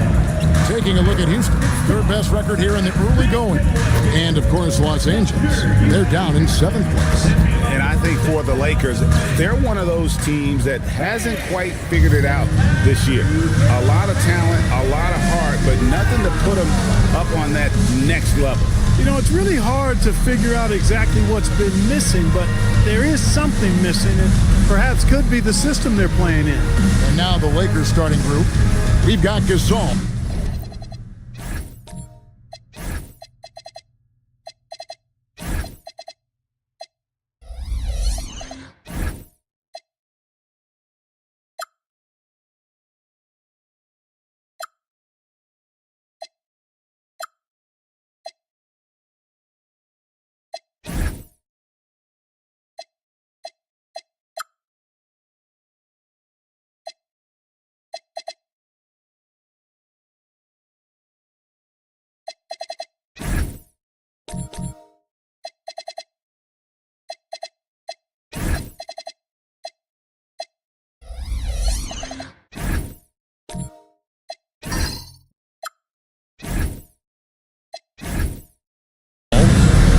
Speaker 1: Taking a look at Houston, third best record here in the early going. And, of course, Los Angeles. They're down in 7th place.
Speaker 2: And I think for the Lakers, they're one of those teams that hasn't quite figured it out this year. A lot of talent, a lot of heart, but nothing to put them up on that next level.
Speaker 3: You know, it's really hard to figure out exactly what's been missing, but there is something missing, and perhaps could be the system they're playing in.
Speaker 1: And now the Lakers starting group. We've got Gasol.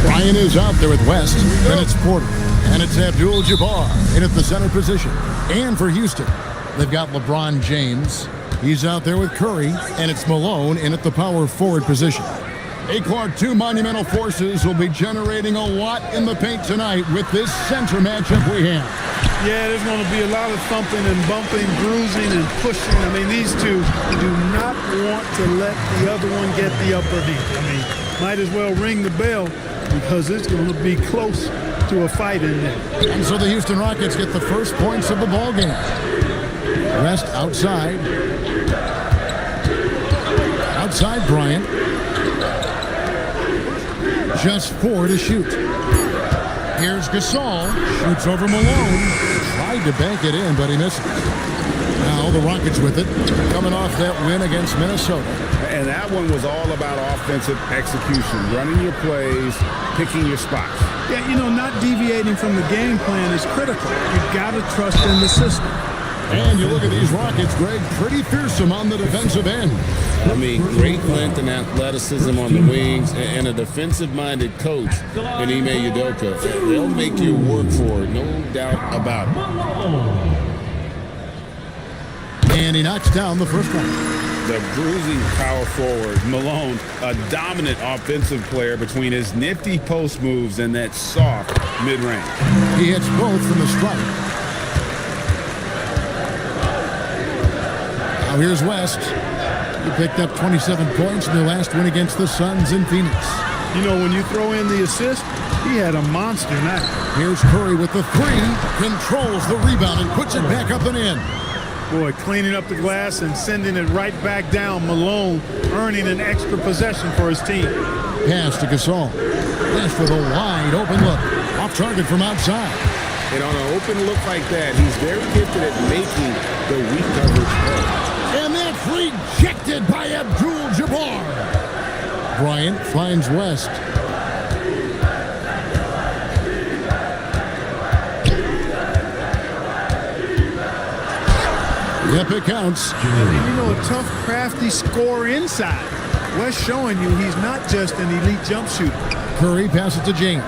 Speaker 1: Ryan is out there with West, then it's Porter, and it's Abdul-Jabbar in at the center position. And for Houston, they've got LeBron James. He's out there with Curry, and it's Malone in at the power forward position. Hey, Clark, two monumental forces will be generating a lot in the paint tonight with this center matchup we have.
Speaker 3: Yeah, there's going to be a lot of thumping and bumping, bruising and pushing. I mean, these two do not want to let the other one get the upper hand. I mean, might as well ring the bell because it's going to be close to a fight in there.
Speaker 1: And so the Houston Rockets get the first points of the ball game. West outside. Outside Bryant. Just 4 to shoot. Here's Gasol. Shoots over Malone. Tried to bank it in, but he misses. Now the Rockets with it. Coming off that win against Minnesota.
Speaker 2: And that one was all about offensive execution. Running your plays, picking your spots.
Speaker 3: Yeah, you know, not deviating from the game plan is critical. You've got to trust in the system.
Speaker 1: And you look at these Rockets, Greg, pretty fearsome on the defensive end.
Speaker 2: I mean, great length and athleticism on the wings, and a defensive-minded coach in Ime Udoka. They'll make you work for it, no doubt about it.
Speaker 1: And he knocks down the first one.
Speaker 2: The bruising power forward, Malone, a dominant offensive player between his nifty post moves and that soft mid-range.
Speaker 1: He hits both from the stripe. Now here's West. He picked up 27 points in their last win against the Suns in Phoenix.
Speaker 3: You know, when you throw in the assist, he had a monster night.
Speaker 1: Here's Curry with the three, controls the rebound and puts it back up and in.
Speaker 3: Boy, cleaning up the glass and sending it right back down. Malone earning an extra possession for his team.
Speaker 1: Pass to Gasol. West with a wide open look. Off target from outside.
Speaker 2: And on an open look like that, he's very gifted at making the weak coverage play.
Speaker 1: And that's rejected by Abdul-Jabbar. Bryant finds West. Yep, it counts.
Speaker 3: You know, a tough, crafty scorer inside. West showing you he's not just an elite jump shooter.
Speaker 1: Curry passes to James.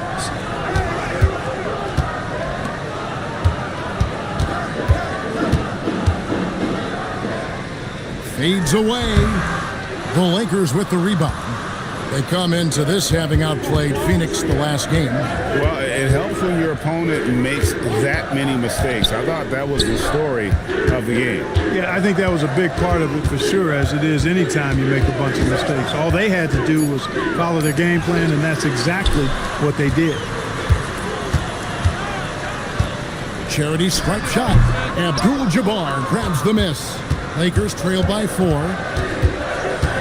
Speaker 1: Fades away. The Lakers with the rebound. They come into this having outplayed Phoenix the last game.
Speaker 2: Well, it helps when your opponent makes that many mistakes. I thought that was the story of the game.
Speaker 3: Yeah, I think that was a big part of it for sure, as it is anytime you make a bunch of mistakes. All they had to do was follow their game plan, and that's exactly what they did.
Speaker 1: Charity stripe shot. Abdul-Jabbar grabs the miss. Lakers trail by 4.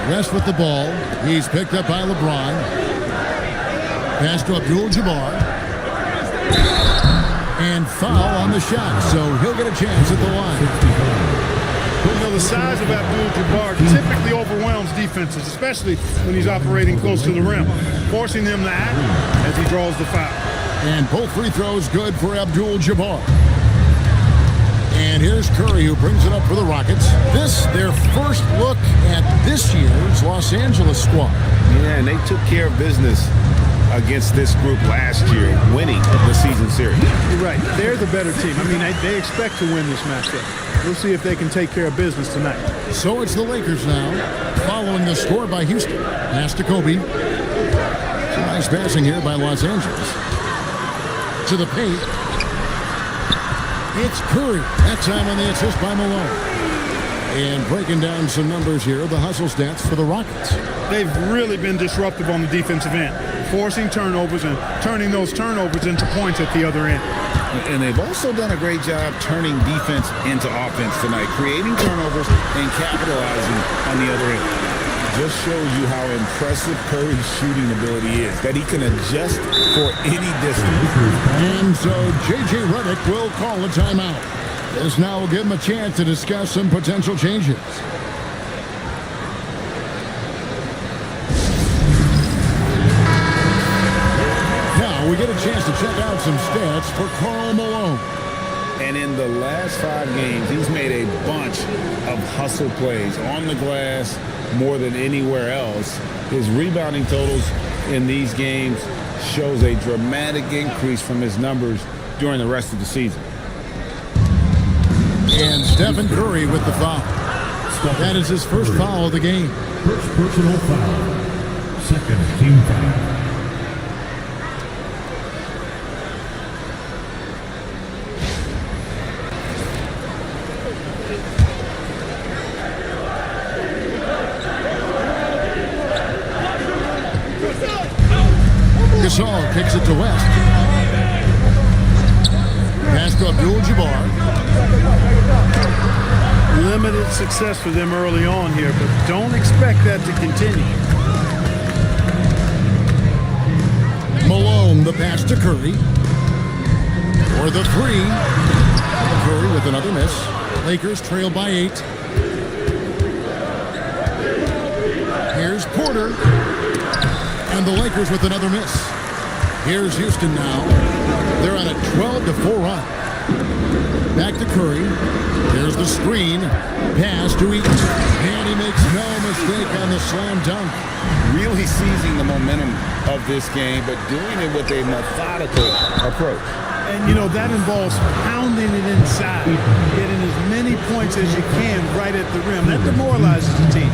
Speaker 1: West with the ball. He's picked up by LeBron. Pass to Abdul-Jabbar. And foul on the shot, so he'll get a chance at the line.
Speaker 3: You know, the size of Abdul-Jabbar typically overwhelms defenses, especially when he's operating close to the rim, forcing them to act as he draws the foul.
Speaker 1: And both free throws good for Abdul-Jabbar. And here's Curry, who brings it up for the Rockets. This, their first look at this year's Los Angeles squad.
Speaker 2: Yeah, and they took care of business against this group last year, winning the season series.
Speaker 3: You're right. They're the better team. I mean, they expect to win this matchup. We'll see if they can take care of business tonight.
Speaker 1: So it's the Lakers now, following the score by Houston. Pass to Kobe. Some nice passing here by Los Angeles. To the paint. It's Curry. That time on the assist by Malone. And breaking down some numbers here, the hustle stats for the Rockets.
Speaker 3: They've really been disruptive on the defensive end, forcing turnovers and turning those turnovers into points at the other end.
Speaker 2: And they've also done a great job turning defense into offense tonight, creating turnovers and capitalizing on the other end. Just shows you how impressive Curry's shooting ability is, that he can adjust for any distance.
Speaker 1: And so J.J. Redick will call a timeout. This now will give him a chance to discuss some potential changes. Now we get a chance to check out some stats for Karl Malone.
Speaker 2: And in the last 5 games, he's made a bunch of hustle plays on the glass more than anywhere else. His rebounding totals in these games shows a dramatic increase from his numbers during the rest of the season.
Speaker 1: And Stephen Curry with the foul. That is his first foul of the game.
Speaker 5: First personal foul. Second team foul.
Speaker 1: Gasol kicks it to West. Pass to Abdul-Jabbar.
Speaker 3: Limited success for them early on here, but don't expect that to continue.
Speaker 1: Malone, the pass to Curry. For the 3. Curry with another miss. Lakers trail by 8. Here's Porter. And the Lakers with another miss. Here's Houston now. They're on a 12-4 run. Back to Curry. Here's the screen. Pass to Eaton. And he makes no mistake on the slam dunk.
Speaker 2: Really seizing the momentum of this game, but doing it with a methodical approach.
Speaker 3: And, you know, that involves pounding it inside, getting as many points as you can right at the rim. That demoralizes the team.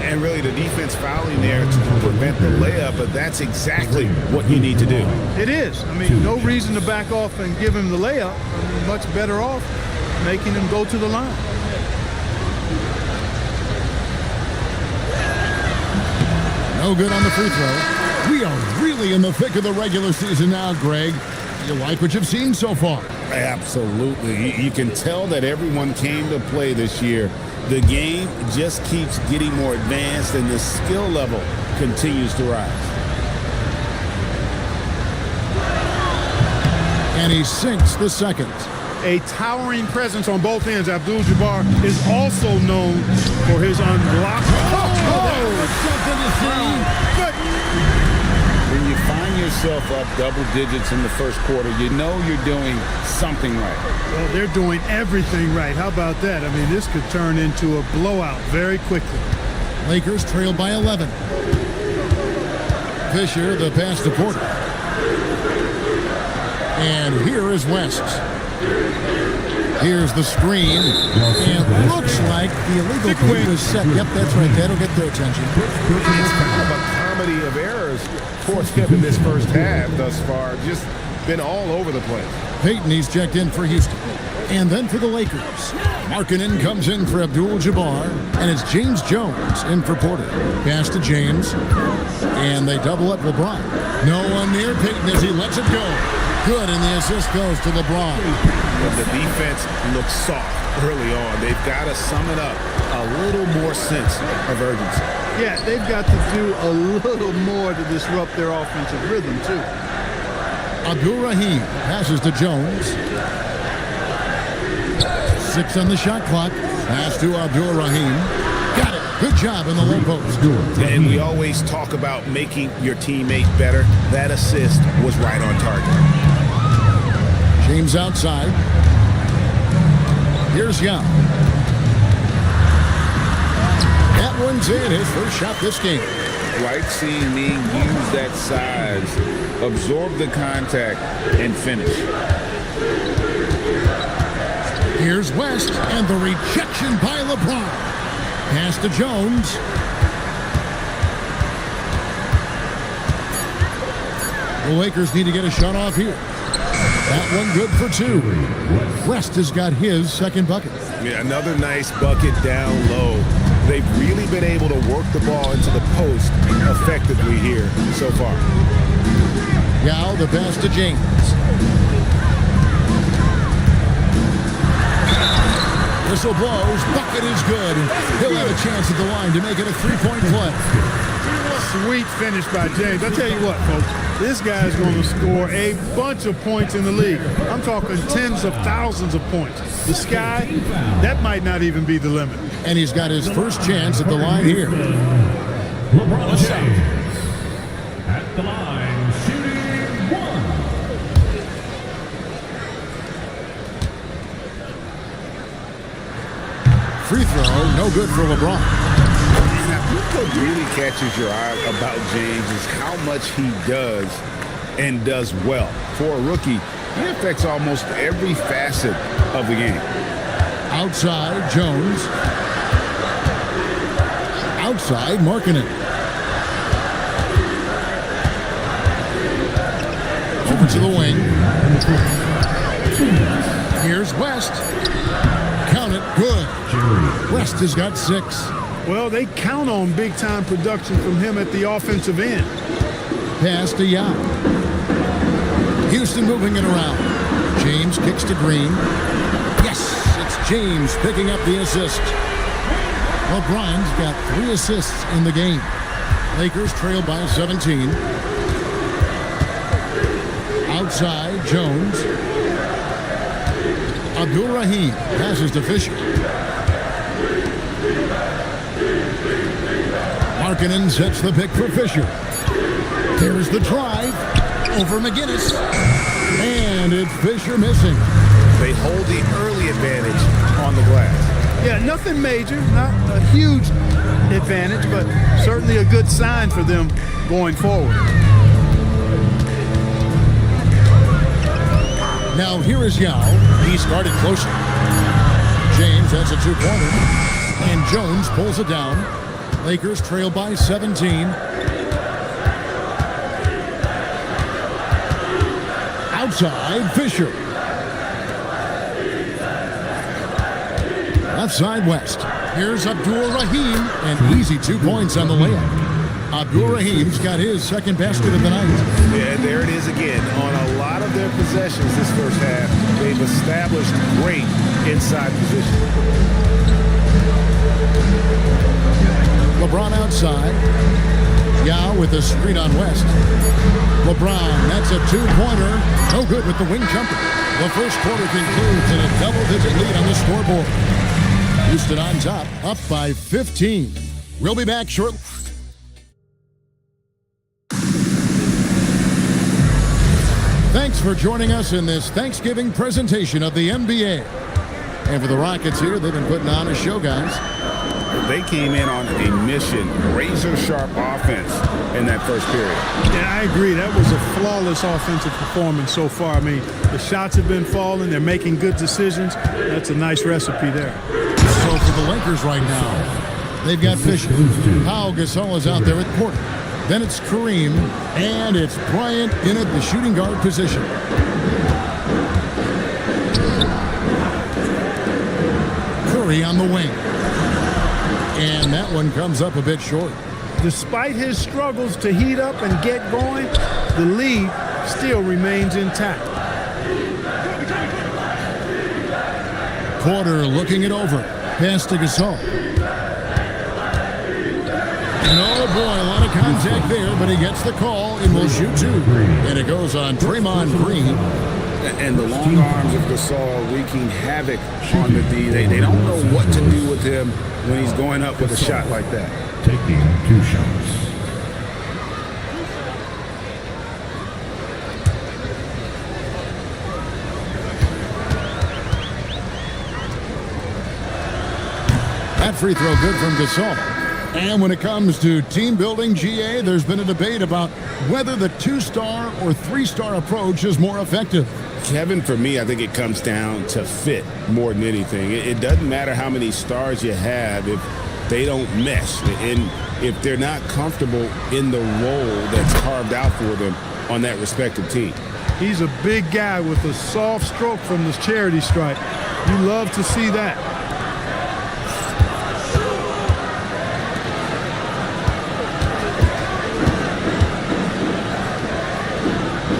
Speaker 2: And really the defense fouling there to prevent the layup, but that's exactly what you need to do.
Speaker 3: It is. I mean, no reason to back off and give him the layup. I mean, much better off making him go to the line.
Speaker 1: No good on the free throw. We are really in the thick of the regular season now, Greg. You like what you've seen so far?
Speaker 2: Absolutely. You can tell that everyone came to play this year. The game just keeps getting more advanced and the skill level continues to rise.
Speaker 1: And he sinks the second.
Speaker 3: A towering presence on both ends. Abdul-Jabbar is also known for his unblockable.
Speaker 1: Something to see.
Speaker 3: Good.
Speaker 2: When you find yourself up double digits in the first quarter, you know you're doing something right.
Speaker 3: Well, they're doing everything right. How about that? I mean, this could turn into a blowout very quickly.
Speaker 1: Lakers trail by 11. Fisher, the pass to Porter. And here is West. Here's the screen. And looks like the illegal play was set. Yep, that's right. That'll get their attention.
Speaker 2: It's kind of a comedy of errors for him in this first half thus far. Just been all over the place.
Speaker 1: Peyton, he's checked in for Houston. And then for the Lakers, Markkanen comes in for Abdul-Jabbar, and it's James Jones in for Porter. Pass to James, and they double up LeBron. No one near Peyton as he lets it go. Good, and the assist goes to LeBron.
Speaker 2: But the defense looks soft early on. They've got to sum it up a little more sense of urgency.
Speaker 3: Yeah, they've got to do a little more to disrupt their offensive rhythm, too.
Speaker 1: Abdul-Rahim passes to Jones. 6 on the shot clock. Pass to Abdul-Rahim. Got it. Good job in the low post.
Speaker 2: And we always talk about making your teammate better. That assist was right on target.
Speaker 1: James outside. Here's Young. That one's in. His first shot this game.
Speaker 2: Like seeing me use that size, absorb the contact, and finish.
Speaker 1: Here's West, and the rejection by LeBron. Pass to Jones. The Lakers need to get a shot off here. That one good for 2. West has got his second bucket.
Speaker 2: Yeah, another nice bucket down low. They've really been able to work the ball into the post effectively here so far.
Speaker 1: Now the pass to James. Whistle blows. Bucket is good. He'll have a chance at the line to make it a 3-point play.
Speaker 3: Sweet finish by James. I tell you what, folks, this guy's going to score a bunch of points in the league. I'm talking tens of thousands of points. The sky, that might not even be the limit.
Speaker 1: And he's got his first chance at the line here.
Speaker 5: LeBron James at the line, shooting 1.
Speaker 1: Free throw, no good for LeBron.
Speaker 2: What really catches your eye about James is how much he does and does well. For a rookie, he affects almost every facet of the game.
Speaker 1: Outside, Jones. Outside, Markkanen. Over to the wing. Here's West. Count it, good. West has got 6.
Speaker 3: Well, they count on big-time production from him at the offensive end.
Speaker 1: Pass to Yao. Houston moving it around. James kicks to Green. Yes, it's James picking up the assist. LeBron's got 3 assists in the game. Lakers trail by 17. Outside, Jones. Abdul-Rahim passes to Fisher. Markkanen sets the pick for Fisher. There's the drive over McGinnis. And it's Fisher missing.
Speaker 2: They hold the early advantage on the glass.
Speaker 3: Yeah, nothing major, not a huge advantage, but certainly a good sign for them going forward.
Speaker 1: Now here is Yao. He started closer. James has a 2-pointer. And Jones pulls it down. Lakers trail by 17. Outside, Fisher. Left side, West. Here's Abdul-Rahim. An easy 2 points on the layup. Abdul-Rahim's got his second basket of the night.
Speaker 2: Yeah, there it is again. On a lot of their possessions this first half, they've established great inside position.
Speaker 1: LeBron outside. Yao with the screen on West. LeBron, that's a 2-pointer. No good with the wing jumper. The first quarter concludes in a double-digit lead on the scoreboard. Houston on top, up by 15. We'll be back shortly. Thanks for joining us in this Thanksgiving presentation of the NBA. And for the Rockets here, they've been putting on a show, guys.
Speaker 2: They came in on a mission, razor-sharp offense in that first period.
Speaker 3: Yeah, I agree. That was a flawless offensive performance so far. I mean, the shots have been falling. They're making good decisions. That's a nice recipe there.
Speaker 1: So for the Lakers right now, they've got Fisher. Pau Gasol is out there at court. Then it's Kareem, and it's Bryant in at the shooting guard position. Curry on the wing. And that one comes up a bit short.
Speaker 3: Despite his struggles to heat up and get going, the lead still remains intact.
Speaker 1: Porter looking it over. Pass to Gasol. And oh boy, a lot of contact there, but he gets the call and will shoot two. And it goes on Draymond Green.
Speaker 2: And the long arms of Gasol wreaking havoc on the D. They don't know what to do with him when he's going up with a shot like that.
Speaker 5: Taking 2 shots.
Speaker 1: That free throw good from Gasol. And when it comes to team building, GA, there's been a debate about whether the 2-star or 3-star approach is more effective.
Speaker 2: Kevin, for me, I think it comes down to fit more than anything. It doesn't matter how many stars you have if they don't mesh. And if they're not comfortable in the role that's carved out for them on that respective team.
Speaker 3: He's a big guy with a soft stroke from the charity stripe. You love to see that.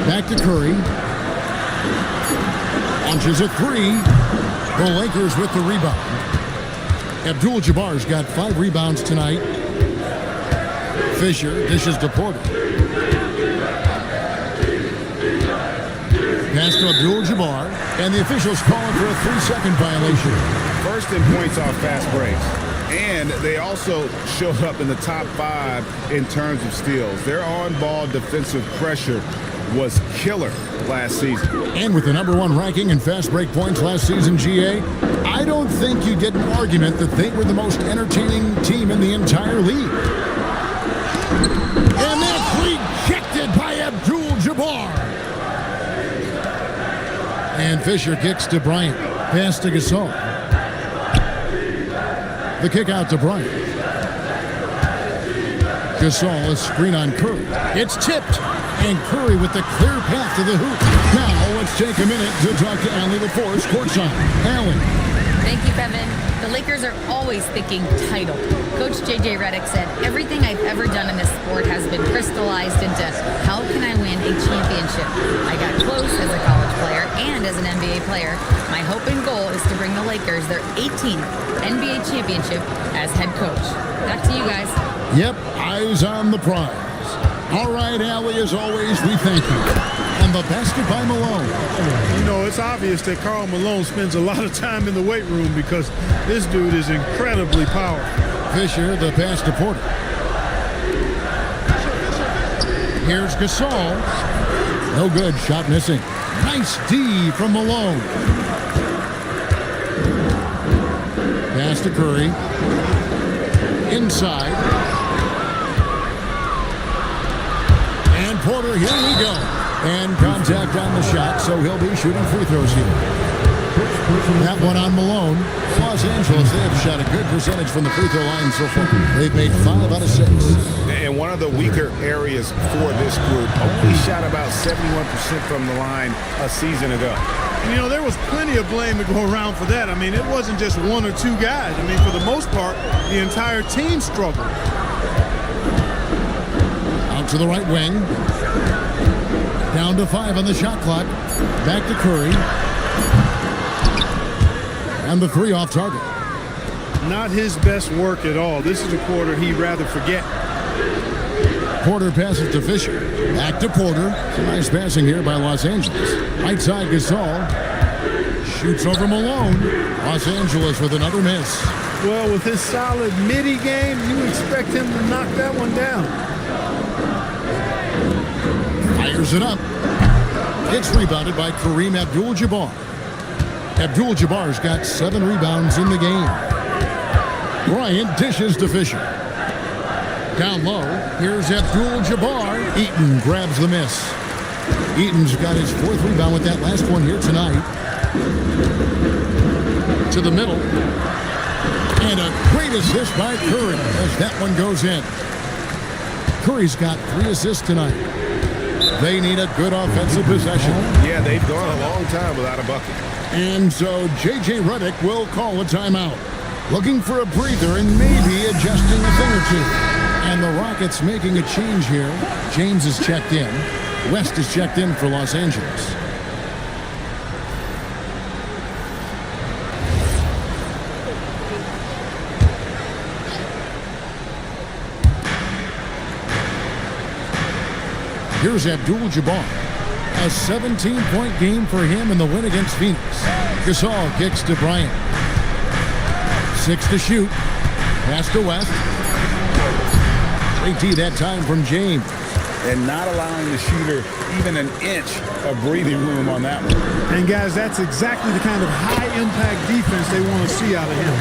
Speaker 1: Back to Curry. Launches a 3. The Lakers with the rebound. Abdul-Jabbar's got 5 rebounds tonight. Fisher dishes to Porter. Pass to Abdul-Jabbar. And the officials calling for a 3-second violation.
Speaker 2: First in points off fast breaks. And they also showed up in the top 5 in terms of steals. Their on-ball defensive pressure was killer last season.
Speaker 1: And with the #1 ranking in fast break points last season, GA, I don't think you get an argument that they were the most entertaining team in the entire league. And that's rejected by Abdul-Jabbar. And Fisher kicks to Bryant. Pass to Gasol. The kick out to Bryant. Gasol, a screen on Curry. It's tipped. And Curry with the clear path to the hoop. Now let's take a minute to talk to Allie LaForce courtside. Allie.
Speaker 4: Thank you, Kevin. The Lakers are always thinking title. Coach J.J. Redick said, everything I've ever done in this sport has been crystallized into how can I win a championship? I got close as a college player and as an NBA player. My hope and goal is to bring the Lakers their 18th NBA championship as head coach. Back to you guys.
Speaker 1: Yep, eyes on the prize. All right, Allie, as always, we thank you. And the basket by Malone.
Speaker 3: You know, it's obvious that Karl Malone spends a lot of time in the weight room because this dude is incredibly powerful.
Speaker 1: Fisher, the pass to Porter. Here's Gasol. No good, shot missing. Nice D from Malone. Pass to Curry. Inside. Porter, here we go. And contact on the shot, so he'll be shooting free throws here. That one on Malone. Los Angeles, they have shot a good percentage from the free throw line so far. They've made 5 out of 6.
Speaker 2: And one of the weaker areas for this group, only shot about 71% from the line a season ago.
Speaker 3: You know, there was plenty of blame to go around for that. I mean, it wasn't just 1 or 2 guys. I mean, for the most part, the entire team struggled.
Speaker 1: To the right wing. Down to 5 on the shot clock. Back to Curry. And the 3 off target.
Speaker 3: Not his best work at all. This is a quarter he'd rather forget.
Speaker 1: Porter passes to Fisher. Back to Porter. Some nice passing here by Los Angeles. Right side Gasol. Shoots over Malone. Los Angeles with another miss.
Speaker 3: Well, with his solid midi game, you expect him to knock that one down.
Speaker 1: Fires it up. It's rebounded by Kareem Abdul-Jabbar. Abdul-Jabbar's got 7 rebounds in the game. Bryant dishes to Fisher. Down low, here's Abdul-Jabbar. Eaton grabs the miss. Eaton's got his 4th rebound with that last one here tonight. To the middle. And a great assist by Curry as that one goes in. Curry's got 3 assists tonight. They need a good offensive possession.
Speaker 2: Yeah, they've gone a long time without a bucket.
Speaker 1: And so J.J. Redick will call a timeout. Looking for a breather and maybe adjusting a thing or two. And the Rockets making a change here. James is checked in. West is checked in for Los Angeles. Here's Abdul-Jabbar. A 17-point game for him in the win against Phoenix. Gasol kicks to Bryant. 6 to shoot. Pass to West. Great D that time from James.
Speaker 2: And not allowing the shooter even an inch of breathing room on that one.
Speaker 3: And guys, that's exactly the kind of high-impact defense they want to see out of him.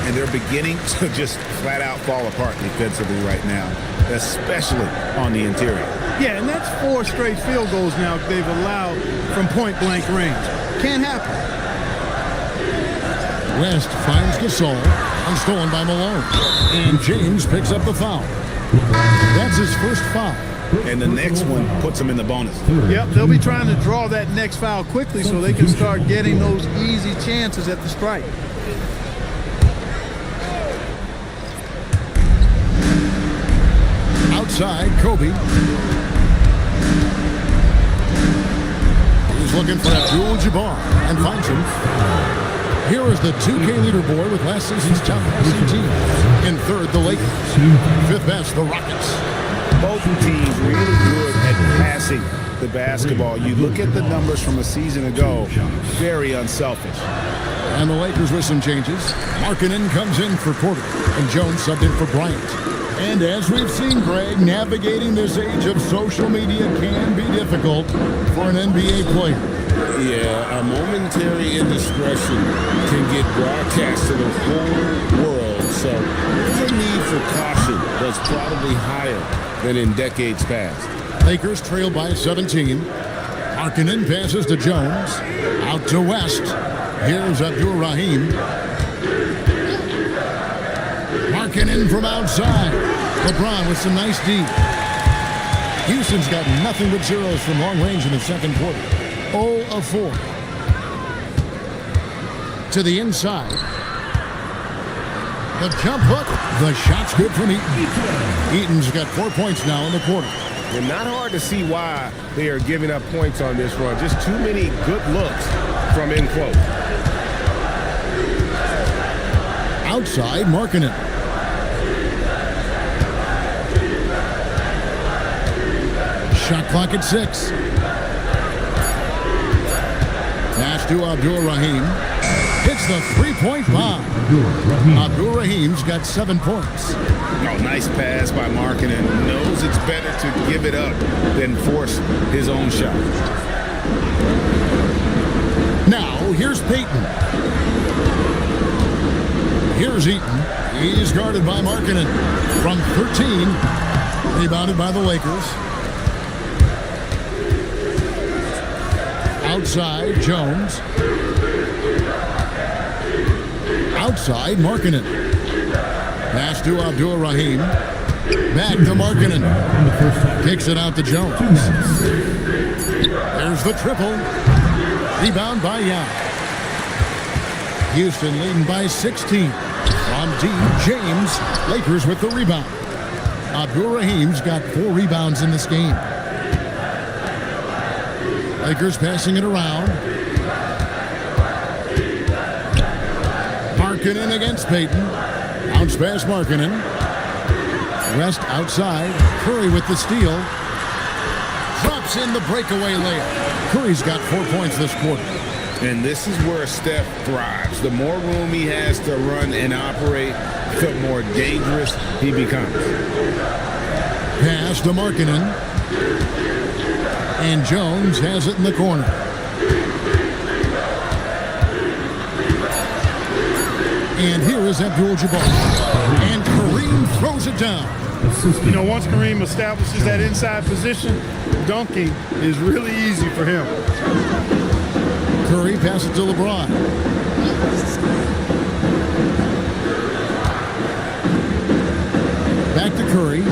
Speaker 2: And they're beginning to just flat out fall apart defensively right now, especially on the interior.
Speaker 3: Yeah, and that's 4 straight field goals now they've allowed from point-blank range. Can't happen.
Speaker 1: West finds Gasol, and stolen by Malone. And James picks up the foul. That's his first foul.
Speaker 2: And the next one puts him in the bonus.
Speaker 3: Yep, they'll be trying to draw that next foul quickly so they can start getting those easy chances at the strike.
Speaker 1: Outside, Kobe. He's looking for Abdul-Jabbar and finds him. Here is the 2K leaderboard with last season's top passing team. In third, the Lakers. Fifth best, the Rockets.
Speaker 2: Both teams really good at passing the basketball. You look at the numbers from a season ago, very unselfish.
Speaker 1: And the Lakers with some changes. Markkanen comes in for Porter, and Jones subbed in for Bryant. And as we've seen, Greg, navigating this age of social media can be difficult for an NBA player.
Speaker 2: Yeah, a momentary indiscretion can get broadcast to the whole world. So there's a need for caution that's probably higher than in decades past.
Speaker 1: Lakers trail by 17. Markkanen passes to Jones. Out to West. Here's Abdul-Rahim. Markkanen from outside. LeBron with some nice D. Houston's got nothing but zeros from long range in the second quarter. 0 of 4. To the inside. The jump hook. The shot's good from Eaton. Eaton's got 4 points now in the quarter.
Speaker 2: And not hard to see why they are giving up points on this run. Just too many good looks from in close.
Speaker 1: Outside, Markkanen. Shot clock at 6. Pass to Abdul-Rahim. Hits the three-point bomb. Abdul-Rahim's got 7 points.
Speaker 2: Oh, nice pass by Markkanen. Knows it's better to give it up than force his own shot.
Speaker 1: Now, here's Payton. Here's Eaton. He's guarded by Markkanen. From 13. Rebounded by the Lakers. Outside, Jones. Outside, Markkanen. Pass to Abdul-Rahim. Back to Markkanen. Kicks it out to Jones. There's the triple. Rebound by Young. Houston leading by 16. From D, James. Lakers with the rebound. Abdul-Rahim's got 4 rebounds in this game. Lakers passing it around. Markkanen against Payton. Bounce pass Markkanen. West outside. Curry with the steal. Drops in the breakaway layup. Curry's got 4 points this quarter.
Speaker 2: And this is where Steph thrives. The more room he has to run and operate, the more dangerous he becomes.
Speaker 1: Pass to Markkanen. And Jones has it in the corner. And here is Abdul-Jabbar. And Kareem throws it down.
Speaker 3: You know, once Kareem establishes that inside position, dunking is really easy for him.
Speaker 1: Curry passes to LeBron. Back to Curry.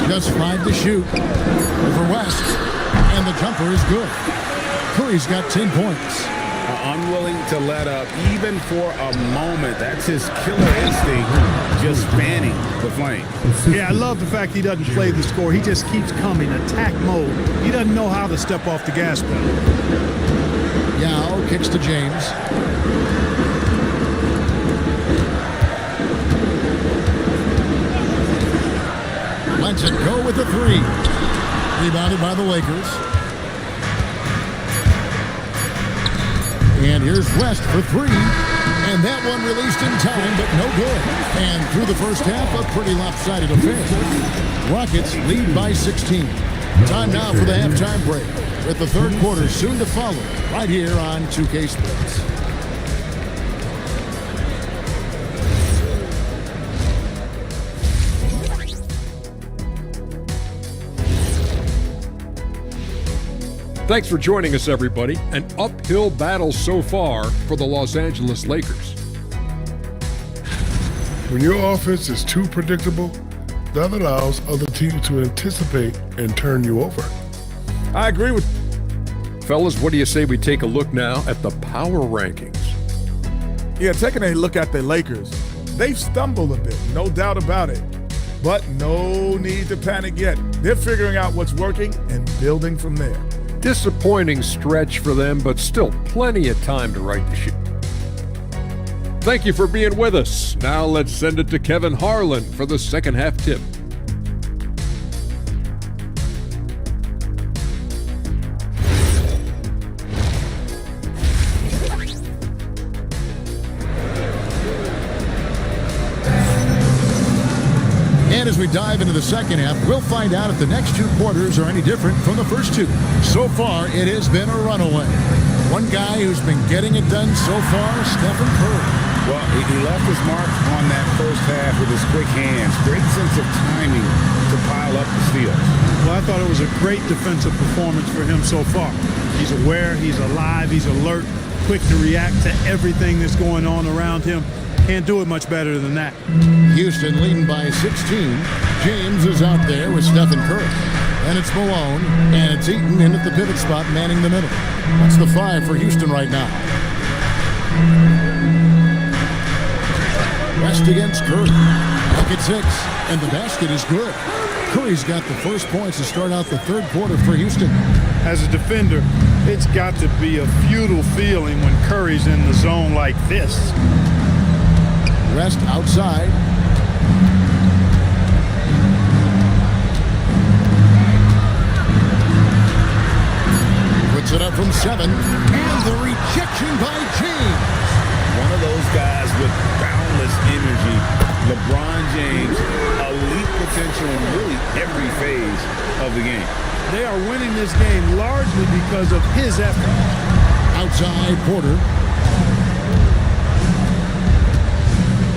Speaker 1: Just 5 to shoot. Over West. And the jumper is good. Curry's got 10 points.
Speaker 2: are unwilling to let up even for a moment. That's his killer instinct, just fanning the flame.
Speaker 3: Yeah, I love the fact he doesn't play the score. He just keeps coming, attack mode. He doesn't know how to step off the gas pedal.
Speaker 1: Yao kicks to James. Lets it go with the three. Rebounded by the Lakers. And here's West for three. And that one released in time, but no good. And through the first half, a pretty lopsided affair. Rockets lead by 16. Time now for the halftime break, with the third quarter soon to follow, right here on 2K Sports.
Speaker 7: Thanks for joining us, everybody. An uphill battle so far for the Los Angeles Lakers.
Speaker 8: When your offense is too predictable, that allows other teams to anticipate and turn you over.
Speaker 12: I agree with
Speaker 7: Fellas, what do you say we take a look now at the power rankings?
Speaker 12: Yeah, taking a look at the Lakers, they've stumbled a bit, no doubt about it. But no need to panic yet. They're figuring out what's working and building from there.
Speaker 7: Disappointing stretch for them, but still plenty of time to right the ship. Thank you for being with us. Now let's send it to Kevin Harlan for the second half tip.
Speaker 1: And as we dive into the second half, we'll find out if the next two quarters are any different from the first two. So far, it has been a runaway. One guy who's been getting it done so far, Stephen Curry.
Speaker 2: Well, he left his mark on that first half with his quick hands. Great sense of timing to pile up the steals.
Speaker 3: Well, I thought it was a great defensive performance for him so far. He's aware, he's alive, he's alert, quick to react to everything that's going on around him. Can't do it much better than that.
Speaker 1: Houston leading by 16. James is out there with Stephen Curry. And it's Malone, and it's Eaton in at the pivot spot, manning the middle. That's the 5 for Houston right now. West against Curry. Back at 6, and the basket is good. Curry's got the first points to start out the third quarter for Houston.
Speaker 3: As a defender, it's got to be a futile feeling when Curry's in the zone like this.
Speaker 1: Rest outside. Puts it up from 7. And the rejection by James.
Speaker 2: One of those guys with boundless energy. LeBron James, elite potential in really every phase of the game.
Speaker 3: They are winning this game largely because of his effort.
Speaker 1: Outside Porter.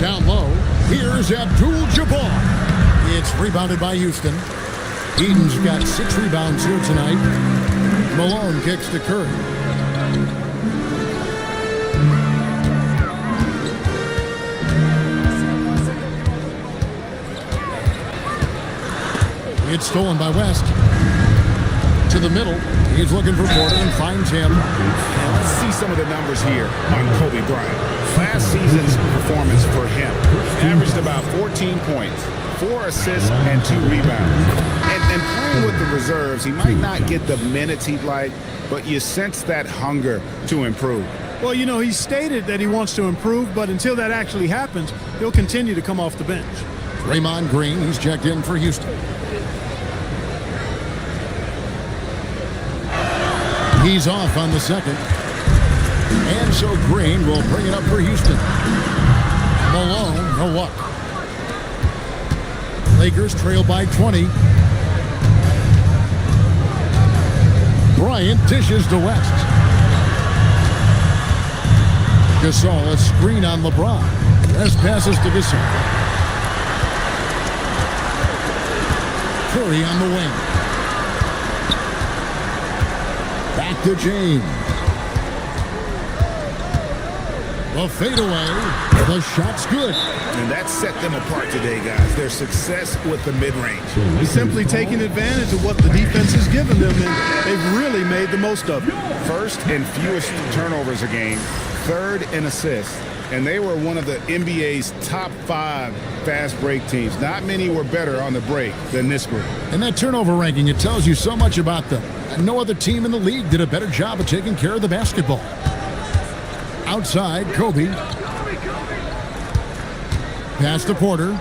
Speaker 1: Down low, here's Abdul-Jabbar. It's rebounded by Houston. Eden's got 6 rebounds here tonight. Malone kicks to Curry. It's stolen by West. To the middle. He's looking for Porter and finds him.
Speaker 2: And let's see some of the numbers here on Kobe Bryant. Last season's performance for him averaged about 14 points, 4 assists, and 2 rebounds. And playing with the reserves, he might not get the minutes he'd like, but you sense that hunger to improve.
Speaker 3: Well, you know, he stated that he wants to improve, but until that actually happens, he'll continue to come off the bench.
Speaker 1: Draymond Green, he's checked in for Houston. He's off on the second. And so Green will bring it up for Houston. Malone, no luck. Lakers trail by 20. Bryant dishes to West. Gasol, a screen on LeBron. West passes to Gasol. Curry on the wing. Back to James. The fadeaway. The shot's good.
Speaker 2: And that set them apart today, guys. Their success with the mid-range.
Speaker 3: Simply taking advantage of what the defense has given them, and they've really made the most of it.
Speaker 2: first in fewest turnovers a game, third in assists, and they were one of the NBA's top 5 fast break teams. Not many were better on the break than this group.
Speaker 1: And that turnover ranking, it tells you so much about them. And no other team in the league did a better job of taking care of the basketball. Outside, Kobe. Pass to Porter.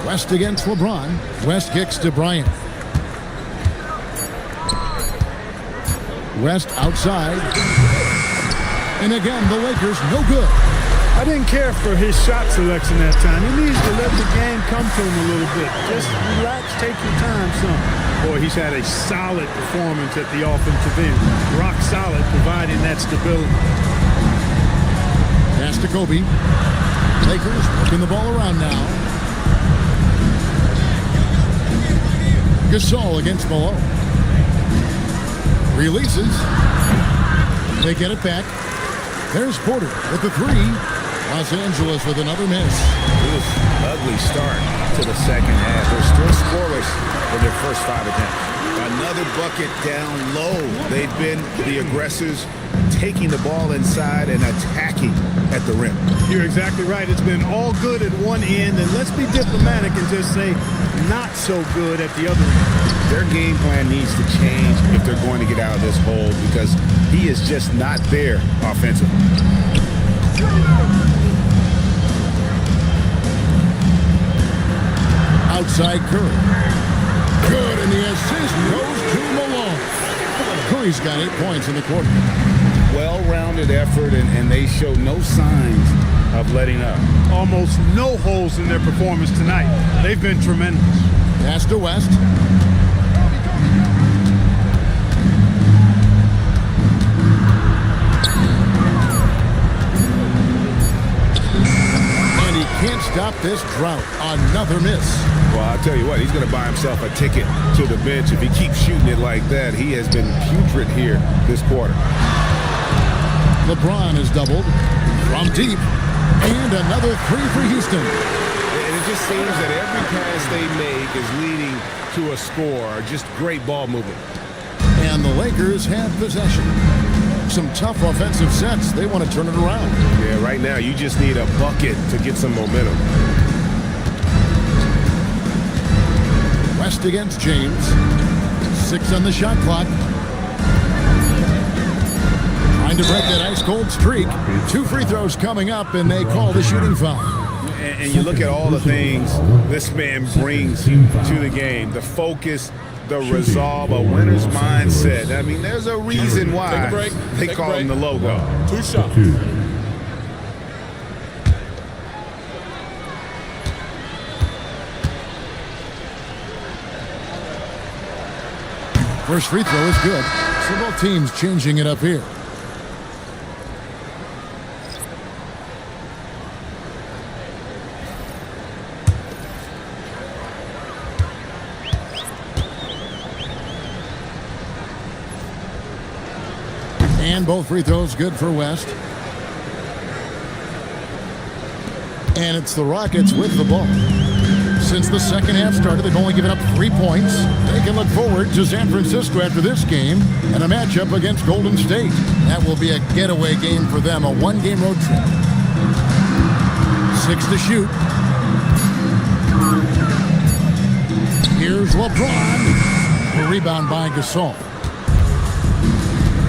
Speaker 1: West against LeBron. West kicks to Bryant. West outside. And again, the Lakers no good.
Speaker 3: I didn't care for his shot selection that time. He needs to let the game come to him a little bit. Just relax, take your time some. Boy, he's had a solid performance at the offensive end. Rock solid, providing that stability.
Speaker 1: Pass to Kobe. Lakers working the ball around now. Gasol against Malone. Releases. They get it back. There's Porter with the 3. Los Angeles with another miss.
Speaker 2: Ugly start to the second half. They're still scoreless in their first 5 attempts. Another bucket down low. They've been the aggressors, taking the ball inside and attacking at the rim.
Speaker 3: You're exactly right. It's been all good at one end, and let's be diplomatic and just say not so good at the other end.
Speaker 2: Their game plan needs to change if they're going to get out of this hole, because he is just not there offensively.
Speaker 1: Outside Curry. Good, and the assist goes to Malone. Curry's got 8 points in the quarter.
Speaker 2: Well-rounded effort, and they show no signs of letting up.
Speaker 3: Almost no holes in their performance tonight. They've been tremendous.
Speaker 1: Pass to West. And he can't stop this drought. Another miss.
Speaker 2: Well, I'll tell you what, he's going to buy himself a ticket to the bench if he keeps shooting it like that. He has been putrid here this quarter.
Speaker 1: LeBron is doubled from deep. And another 3 for Houston.
Speaker 2: And it just seems that every pass they make is leading to a score. Just great ball movement.
Speaker 1: And the Lakers have possession. Some tough offensive sets. They want to turn it around.
Speaker 2: Yeah, right now you just need a bucket to get some momentum.
Speaker 1: West against James. 6 on the shot clock. Trying to break that ice-cold streak. 2 free throws coming up, and they call the shooting foul.
Speaker 2: And you look at all the things this man brings to the game. The focus, the resolve, a winner's mindset. I mean, there's a reason why they call him the logo.
Speaker 5: 2 shots.
Speaker 1: First free throw is good. So both teams changing it up here. And both free throws good for West. And it's the Rockets with the ball. Since the second half started, they've only given up 3 points. They can look forward to San Francisco after this game and a matchup against Golden State. That will be a getaway game for them, a 1-game road trip. 6 to shoot. Here's LeBron. The rebound by Gasol.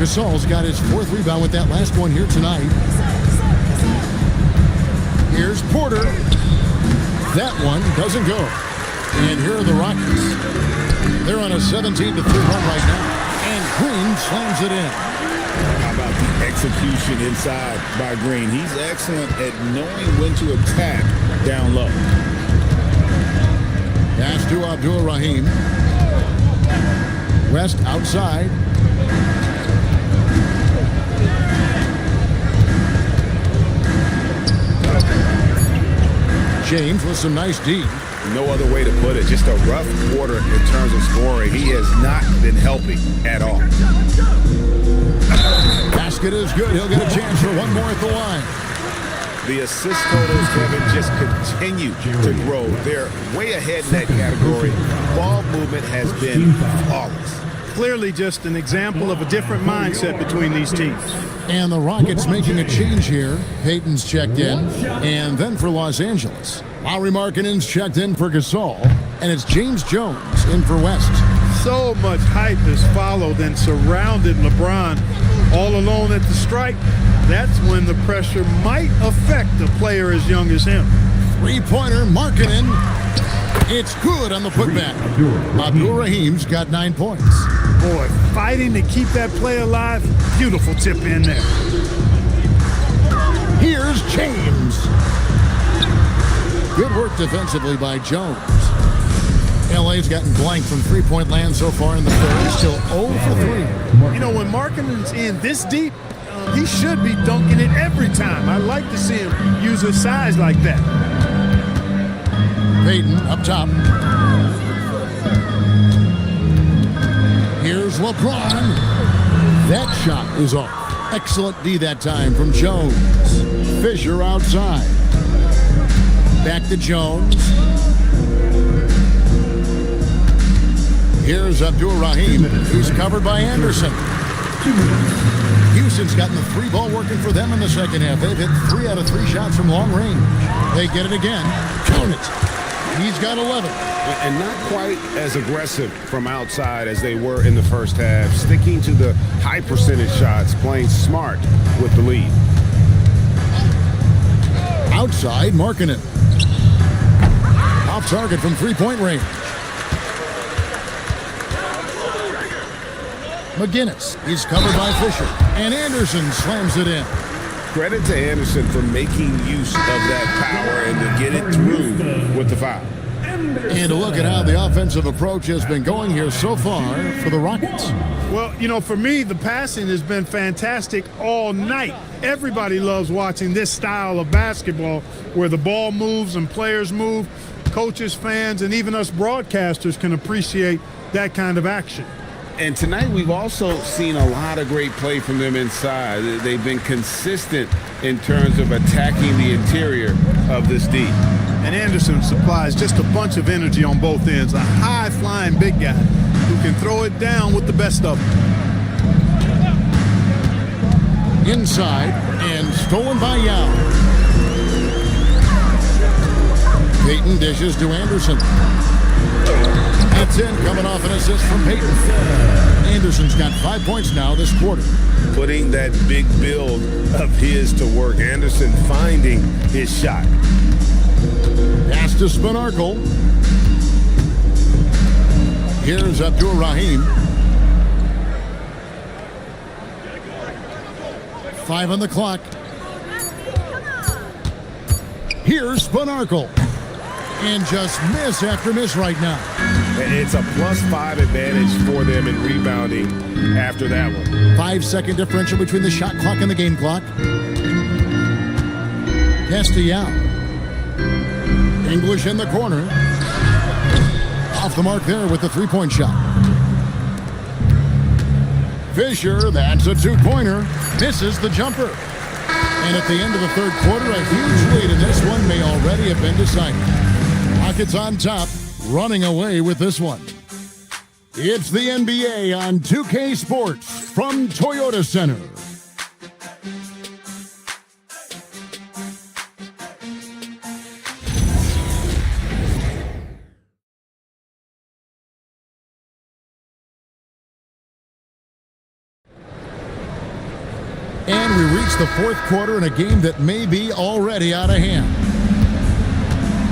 Speaker 1: Gasol's got his 4th rebound with that last one here tonight. Here's Porter. That one doesn't go. And here are the Rockets. They're on a 17-3 run right now. And Green slams it in.
Speaker 2: How about the execution inside by Green? He's excellent at knowing when to attack down low.
Speaker 1: Pass to Abdul-Rahim. West outside. James with some nice D.
Speaker 2: No other way to put it. Just a rough quarter in terms of scoring. He has not been helping at all.
Speaker 1: Basket is good. He'll get a chance for one more at the line.
Speaker 2: The assist totals, Kevin, just continue to grow. They're way ahead in that category. Ball movement has been flawless.
Speaker 3: clearly just an example of a different mindset between these teams.
Speaker 1: And the Rockets making a change here. Payton's checked in, and then for Los Angeles, Lauri Markkanen's checked in for Gasol, and it's James Jones in for West.
Speaker 3: So much hype has followed and surrounded LeBron all alone at the stripe. That's when the pressure might affect a player as young as him.
Speaker 1: Three-pointer, Markkanen. It's good on the putback. Abdul Rahim's got 9 points.
Speaker 3: Boy, fighting to keep that play alive. Beautiful tip in there.
Speaker 1: Here's James. Good work defensively by Jones. LA's gotten blank from three-point land so far in the third. Still 0 for 3.
Speaker 3: You know, when Markkanen's in this deep, he should be dunking it every time. I like to see him use his size like that.
Speaker 1: Payton up top. Here's LeBron. That shot is off. Excellent D that time from Jones. Fisher outside. Back to Jones. Here's Abdul Rahim. He's covered by Anderson. Houston's gotten the three ball working for them in the second half. They've hit 3 out of 3 shots from long range. They get it again. Count it. He's got 11.
Speaker 2: And not quite as aggressive from outside as they were in the first half. Sticking to the high percentage shots, playing smart with the lead.
Speaker 1: Outside, Markkanen. Off target from three-point range. McGinnis. He's covered by Fisher. And Anderson slams it in.
Speaker 2: Credit to Anderson for making use of that power and to get it through with the foul.
Speaker 1: And to look at how the offensive approach has been going here so far for the Rockets.
Speaker 3: Well, you know, for me, the passing has been fantastic all night. Everybody loves watching this style of basketball where the ball moves and players move. Coaches, fans, and even us broadcasters can appreciate that kind of action.
Speaker 2: And tonight we've also seen a lot of great play from them inside. They've been consistent in terms of attacking the interior of this D.
Speaker 3: And Anderson supplies just a bunch of energy on both ends. A high-flying big guy who can throw it down with the best of them.
Speaker 1: Inside and stolen by Yao. Payton dishes to Anderson. That's in, coming off an assist from Payton. Anderson's got 5 points now this quarter.
Speaker 2: Putting that big build of his to work. Anderson finding his shot.
Speaker 1: Pass to Spanarkel. Here's Abdul Rahim. 5 on the clock. Here's Spanarkel. And just miss after miss right now.
Speaker 2: It's a +5 advantage for them in rebounding after that one.
Speaker 1: 5-second differential between the shot clock and the game clock. Pass to Yao. English in the corner. Off the mark there with the three-point shot. Fisher, that's a two-pointer. Misses the jumper. And at the end of the third quarter, a huge lead in this one may already have been decided. Rockets on top, running away with this one. It's the NBA on 2K Sports from Toyota Center. And we reach the fourth quarter in a game that may be already out of hand.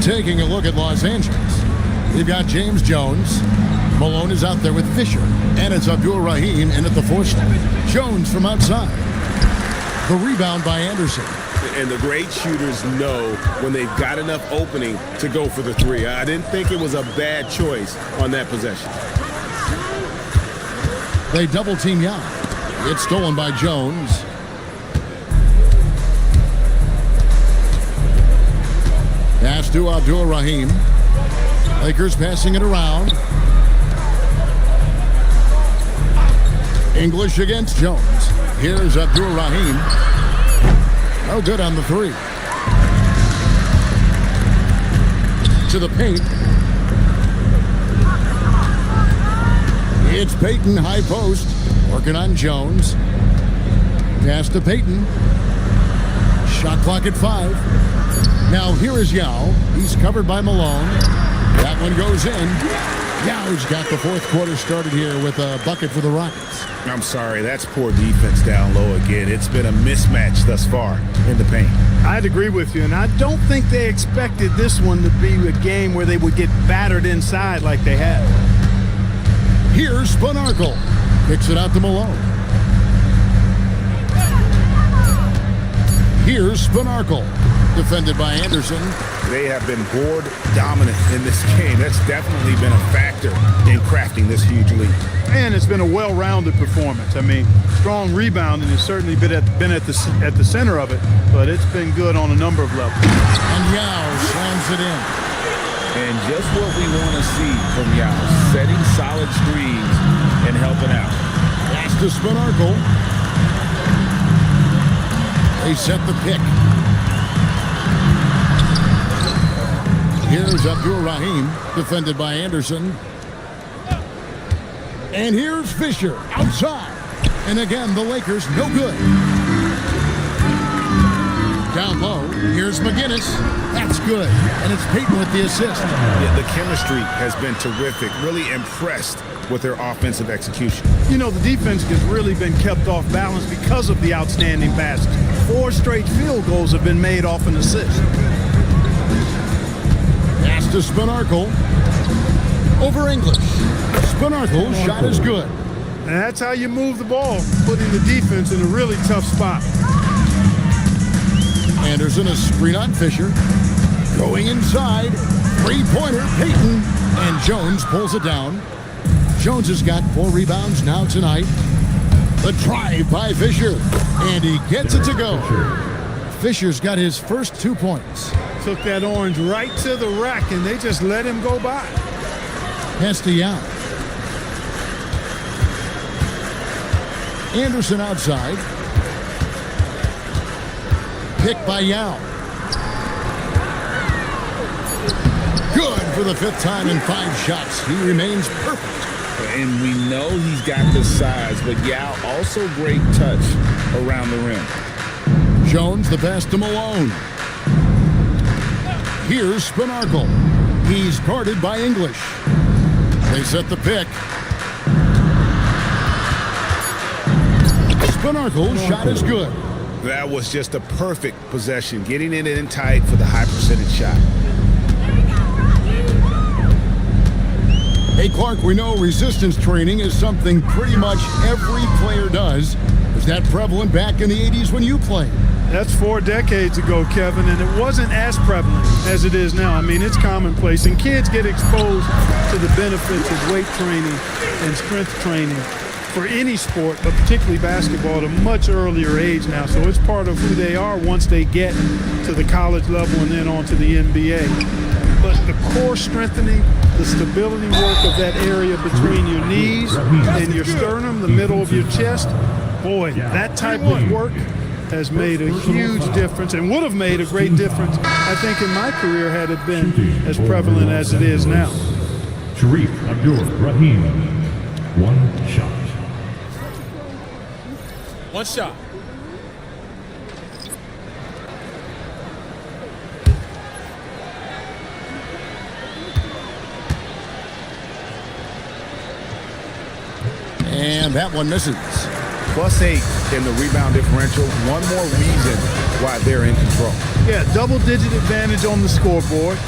Speaker 1: Taking a look at Los Angeles, we've got James Jones. Malone is out there with Fisher. And it's Abdul Rahim in at the 4 slot. Jones from outside. The rebound by Anderson.
Speaker 2: And the great shooters know when they've got enough opening to go for the three. I didn't think it was a bad choice on that possession.
Speaker 1: They double team Yao. It's stolen by Jones. Pass to Abdul Rahim. Lakers passing it around. English against Jones. Here's Abdul Rahim. No good on the three. To the paint. It's Peyton, high post, working on Jones. Pass to Peyton. Shot clock at 5. Now here is Yao. He's covered by Malone. That one goes in. Yao's got the fourth quarter started here with a bucket for the Rockets.
Speaker 2: I'm sorry, that's poor defense down low again. It's been a mismatch thus far in the paint.
Speaker 3: I'd agree with you, and I don't think they expected this one to be a game where they would get battered inside like they have.
Speaker 1: Here's Spanarkel. Kicks it out to Malone. Here's Spanarkel. Defended by Anderson.
Speaker 2: They have been board dominant in this game. That's definitely been a factor in crafting this huge lead.
Speaker 3: And it's been a well-rounded performance. I mean, strong rebounding has certainly been at the center of it, but it's been good on a number of levels.
Speaker 1: And Yao slams it in.
Speaker 14: And just what we want to see from Yao, setting solid screens and helping out.
Speaker 1: Pass to Spanarkel. They set the pick. Here's Abdul Rahim, defended by Anderson. And here's Fisher, outside. And again, the Lakers, no good. Down low, here's McGinnis. That's good. And it's Peyton with the assist.
Speaker 2: Yeah, the chemistry has been terrific. Really impressed with their offensive execution.
Speaker 3: You know, the defense has really been kept off balance because of the outstanding passes. 4 straight field goals have been made off an assist.
Speaker 1: Pass to Spanarkel. Over English. Spanarkel's shot is good.
Speaker 3: And that's how you move the ball, putting the defense in a really tough spot.
Speaker 1: Anderson, a screen on Fisher. Going inside. Three-pointer, Peyton. And Jones pulls it down. Jones has got 4 rebounds now tonight. The drive by Fisher. And he gets it to go. Fisher's got his first 2 points.
Speaker 3: Took that orange right to the rack, and they just let him go by.
Speaker 1: Pass to Yao. Anderson outside. Picked by Yao. Good for the 5th time in 5 shots. He remains perfect.
Speaker 14: And we know he's got the size, but Yao also great touch around the rim.
Speaker 1: Jones, the pass to Malone. Here's Spanarkel. He's guarded by English. They set the pick. Spanarkel's shot is good.
Speaker 2: That was just a perfect possession, getting it in tight for the high percentage shot.
Speaker 1: Hey, Clark, we know resistance training is something pretty much every player does. Was that prevalent back in the 80s when you played?
Speaker 3: That's 4 decades ago, Kevin, and it wasn't as prevalent as it is now. I mean, it's commonplace, and kids get exposed to the benefits of weight training and strength training for any sport, but particularly basketball, at a much earlier age now. So it's part of who they are once they get to the college level and then on to the NBA. But the core strengthening, the stability work of that area between your knees and your sternum, the middle of your chest, boy, that type of work has made a huge difference and would have made a great difference, I think, in my career had it been as prevalent as it is now.
Speaker 5: Sharif Abdur-Rahim, 1 shot.
Speaker 11: 1 shot.
Speaker 1: And that one misses.
Speaker 2: +8 in the rebound differential. One more reason why they're in control.
Speaker 3: Yeah, double-digit advantage on the scoreboard.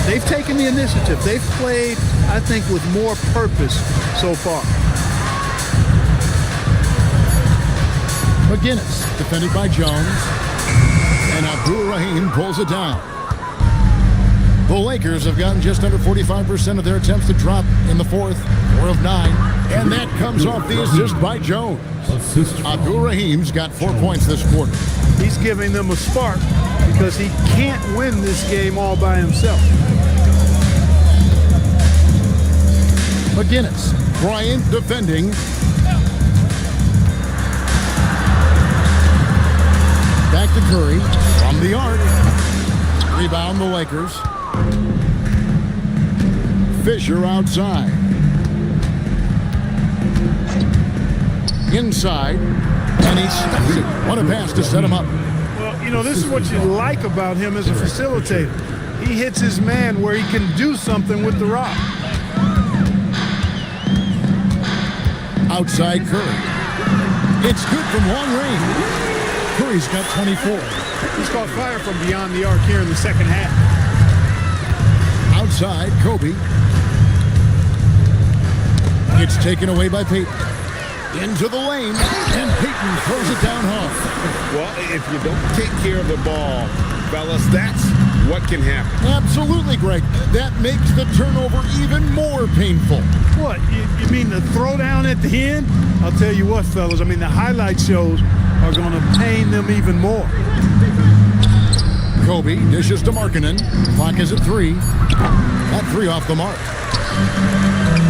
Speaker 3: They've taken the initiative. They've played, I think, with more purpose so far.
Speaker 1: McGinnis, defended by Jones. And Abdur-Rahim pulls it down. The Lakers have gotten just under 45% of their attempts to drop in the 4th, 4 of 9. And that comes off the assist by Jones. Abdur-Rahim's got 4 points this quarter.
Speaker 3: He's giving them a spark because he can't win this game all by himself.
Speaker 1: McGinnis, Bryant defending. Back to Curry from the arc. Rebound the Lakers. Fisher outside. inside, and he stuffs it. What a pass to set him up.
Speaker 3: Well, you know, this is what you like about him as a facilitator. He hits his man where he can do something with the rock.
Speaker 1: Outside Curry. It's good from long range. Curry's got 24.
Speaker 3: He's caught fire from beyond the arc here in the second half.
Speaker 1: Outside, Kobe. It's taken away by Peyton. Into the lane, and Peyton throws it down hard.
Speaker 2: Well, if you don't take care of the ball, fellas, that's what can happen.
Speaker 1: Absolutely, Greg. That makes the turnover even more painful.
Speaker 3: What, you mean the throwdown at the end? I'll tell you what, fellas, I mean, the highlight shows are going to pain them even more.
Speaker 1: Kobe dishes to Markkanen. Clock is at 3. That 3 off the mark.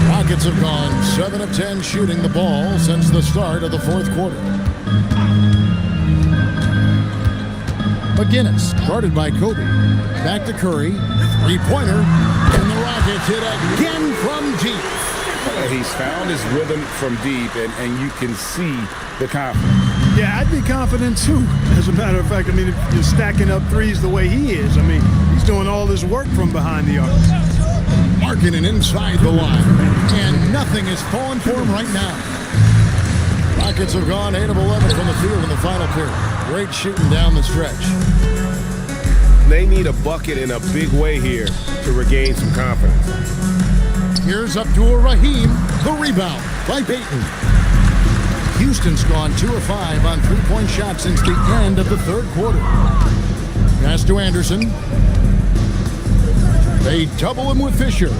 Speaker 1: Rockets have gone 7 of 10 shooting the ball since the start of the fourth quarter. McGinnis, guarded by Kobe. Back to Curry. Three-pointer. And the Rockets hit again from deep.
Speaker 2: He's found his rhythm from deep, and you can see the confidence.
Speaker 3: Yeah, I'd be confident too. As a matter of fact, I mean, if you're stacking up threes the way he is, I mean, he's doing all this work from behind the arc.
Speaker 1: Markkanen inside the line, and nothing is falling for him right now. Rockets have gone 8 of 11 from the field in the final period. Great shooting down the stretch.
Speaker 2: They need a bucket in a big way here to regain some confidence.
Speaker 1: Here's Abdul-Rahim, the rebound by Peyton. Houston's gone 2 of 5 on three-point shots since the end of the third quarter. Pass to Anderson. They double him with Fisher.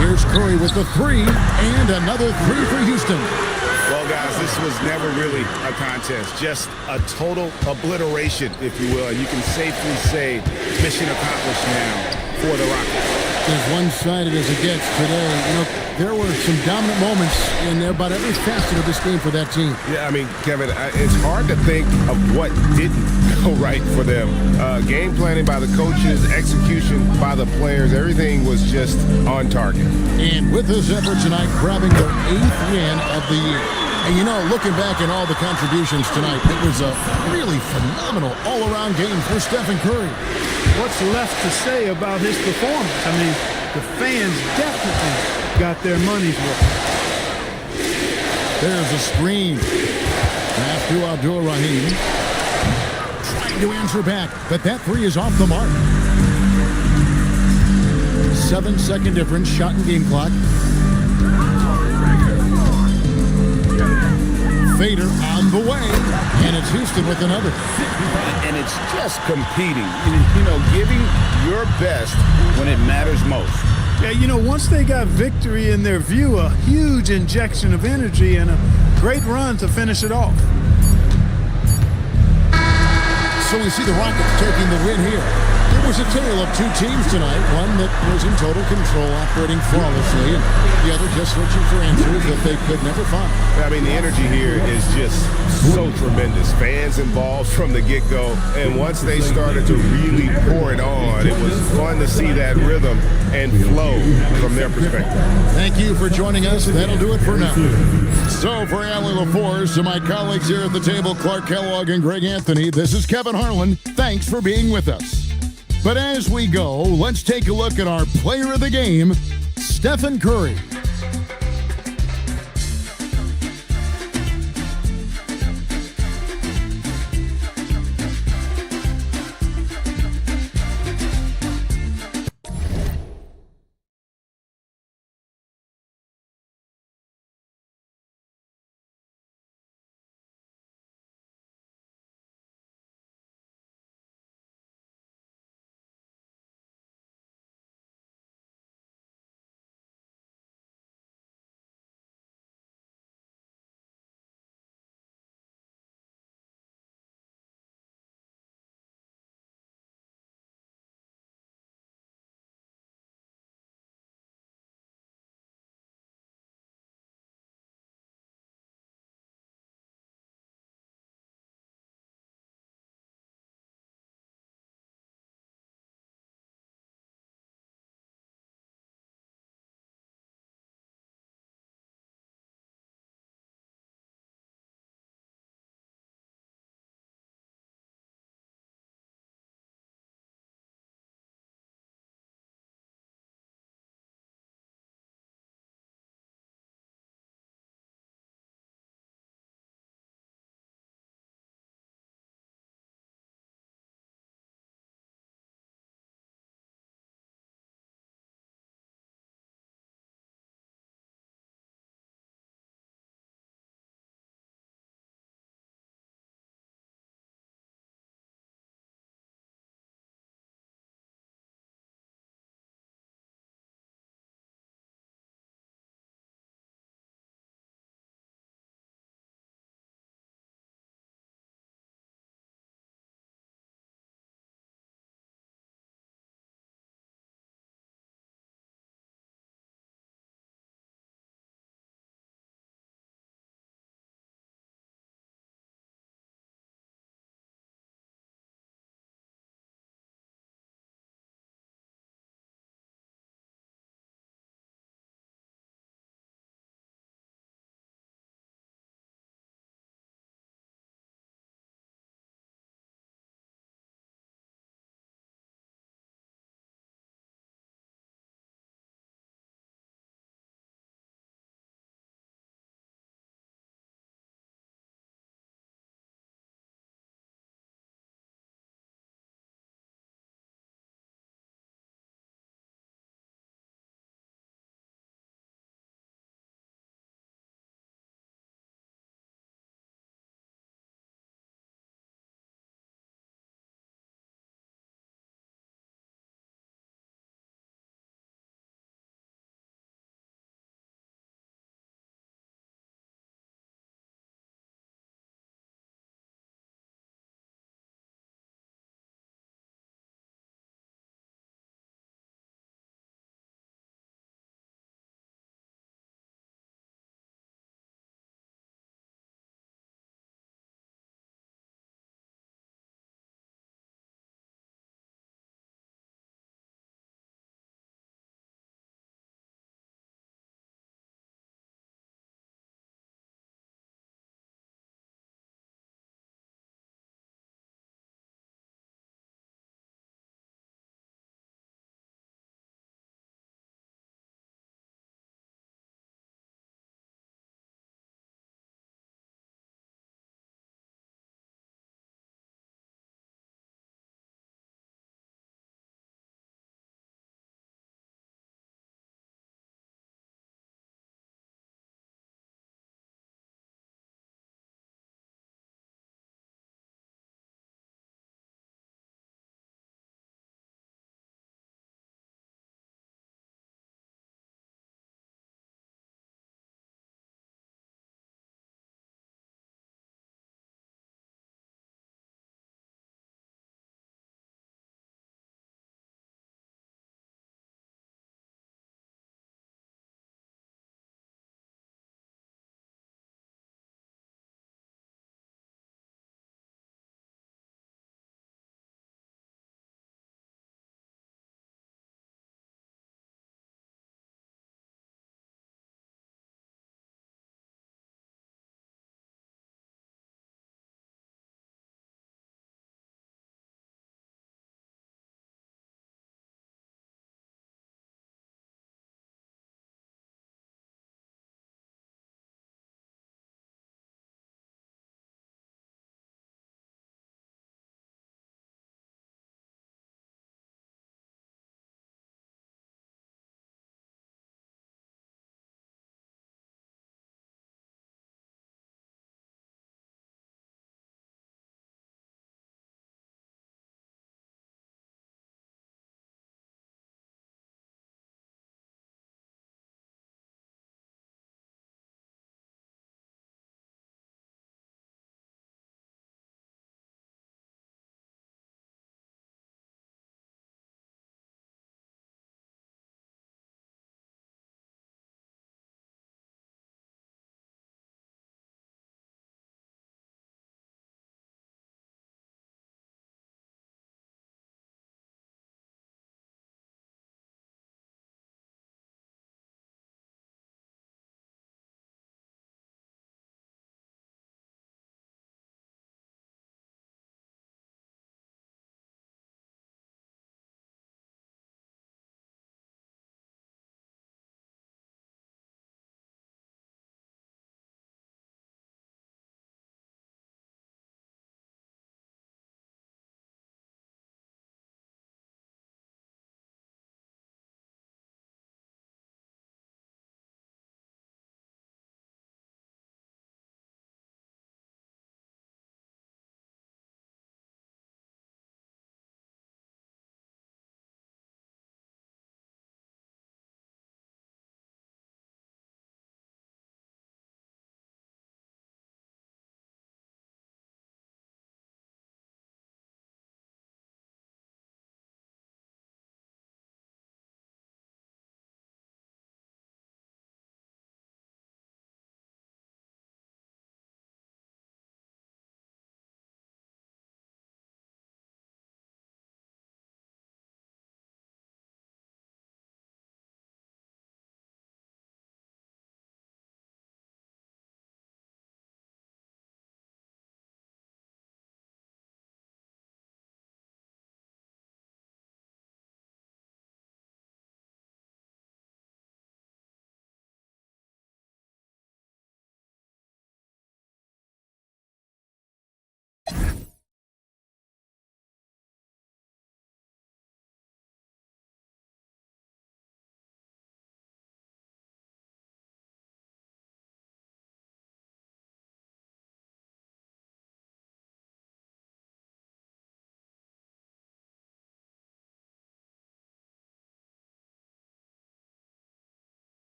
Speaker 1: Here's Curry with the 3, and another 3 for Houston.
Speaker 2: Well, guys, this was never really a contest, just a total obliteration, if you will. And you can safely say mission accomplished now for the Rockets.
Speaker 1: As one-sided as it gets today, you know, there were some dominant moments in about every facet of this game for that team.
Speaker 2: Yeah, I mean, Kevin, it's hard to think of what didn't go right for them. Game planning by the coaches, execution by the players, everything was just on target.
Speaker 1: And with this effort tonight, grabbing their 8th win of the year. And you know, looking back at all the contributions tonight, it was a really phenomenal all-around game for Stephen Curry.
Speaker 3: What's left to say about his performance? I mean, the fans definitely got their money's worth.
Speaker 1: There's a screen. Pass to Abdul-Rahim. Trying to answer back, but that 3 is off the mark. 7-second difference, shot and game clock. Fader on the way, and it's Houston with another.
Speaker 2: And it's just competing, you know, giving your best when it matters most.
Speaker 3: Yeah, you know, once they got victory in their view, a huge injection of energy and a great run to finish it off.
Speaker 1: So we see the Rockets taking the win here. It was a tale of 2 teams tonight, one that was in total control, operating flawlessly, and the other just searching for answers that they could never find.
Speaker 2: I mean, the energy here is just so tremendous. Fans involved from the get-go, and once they started to really pour it on, it was fun to see that rhythm and flow from their perspective.
Speaker 1: Thank you for joining us. That'll do it for now. So for Allie LaForce, to my colleagues here at the table, Clark Kellogg and Greg Anthony, this is Kevin Harlan. Thanks for being with us. But as we go, let's take a look at our player of the game, Stephen Curry.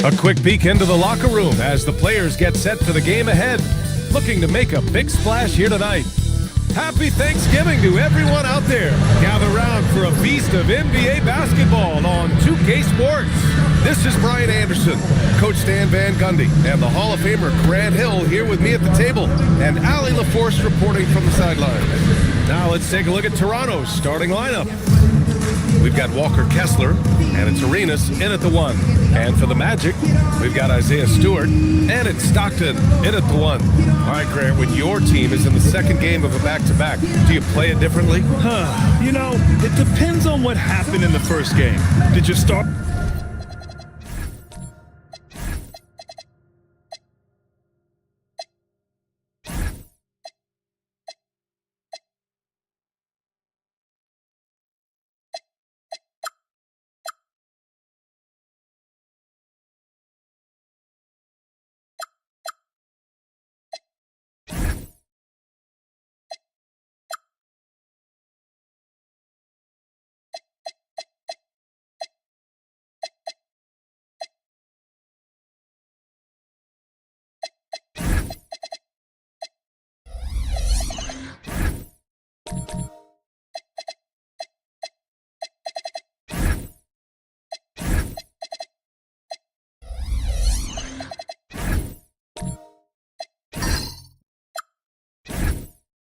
Speaker 9: A quick peek into the locker room as the players get set for the game ahead, looking to make a big splash here tonight. Happy Thanksgiving to everyone out there. Gather round for a feast of NBA basketball on 2K Sports. This is Brian Anderson, Coach Stan Van Gundy, and the Hall of Famer Grant Hill here with me at the table, and Allie LaForce reporting from the sidelines. Now let's take a look at Toronto's starting lineup. We've got Walker Kessler, and it's Arenas in at the 1. And for the Magic, we've got Isaiah Stewart, and it's Stockton in at the 1. All right, Grant, when your team is in the second game of a back-to-back, do you play it differently?
Speaker 10: You know, it depends on what happened in the first game. Did you start?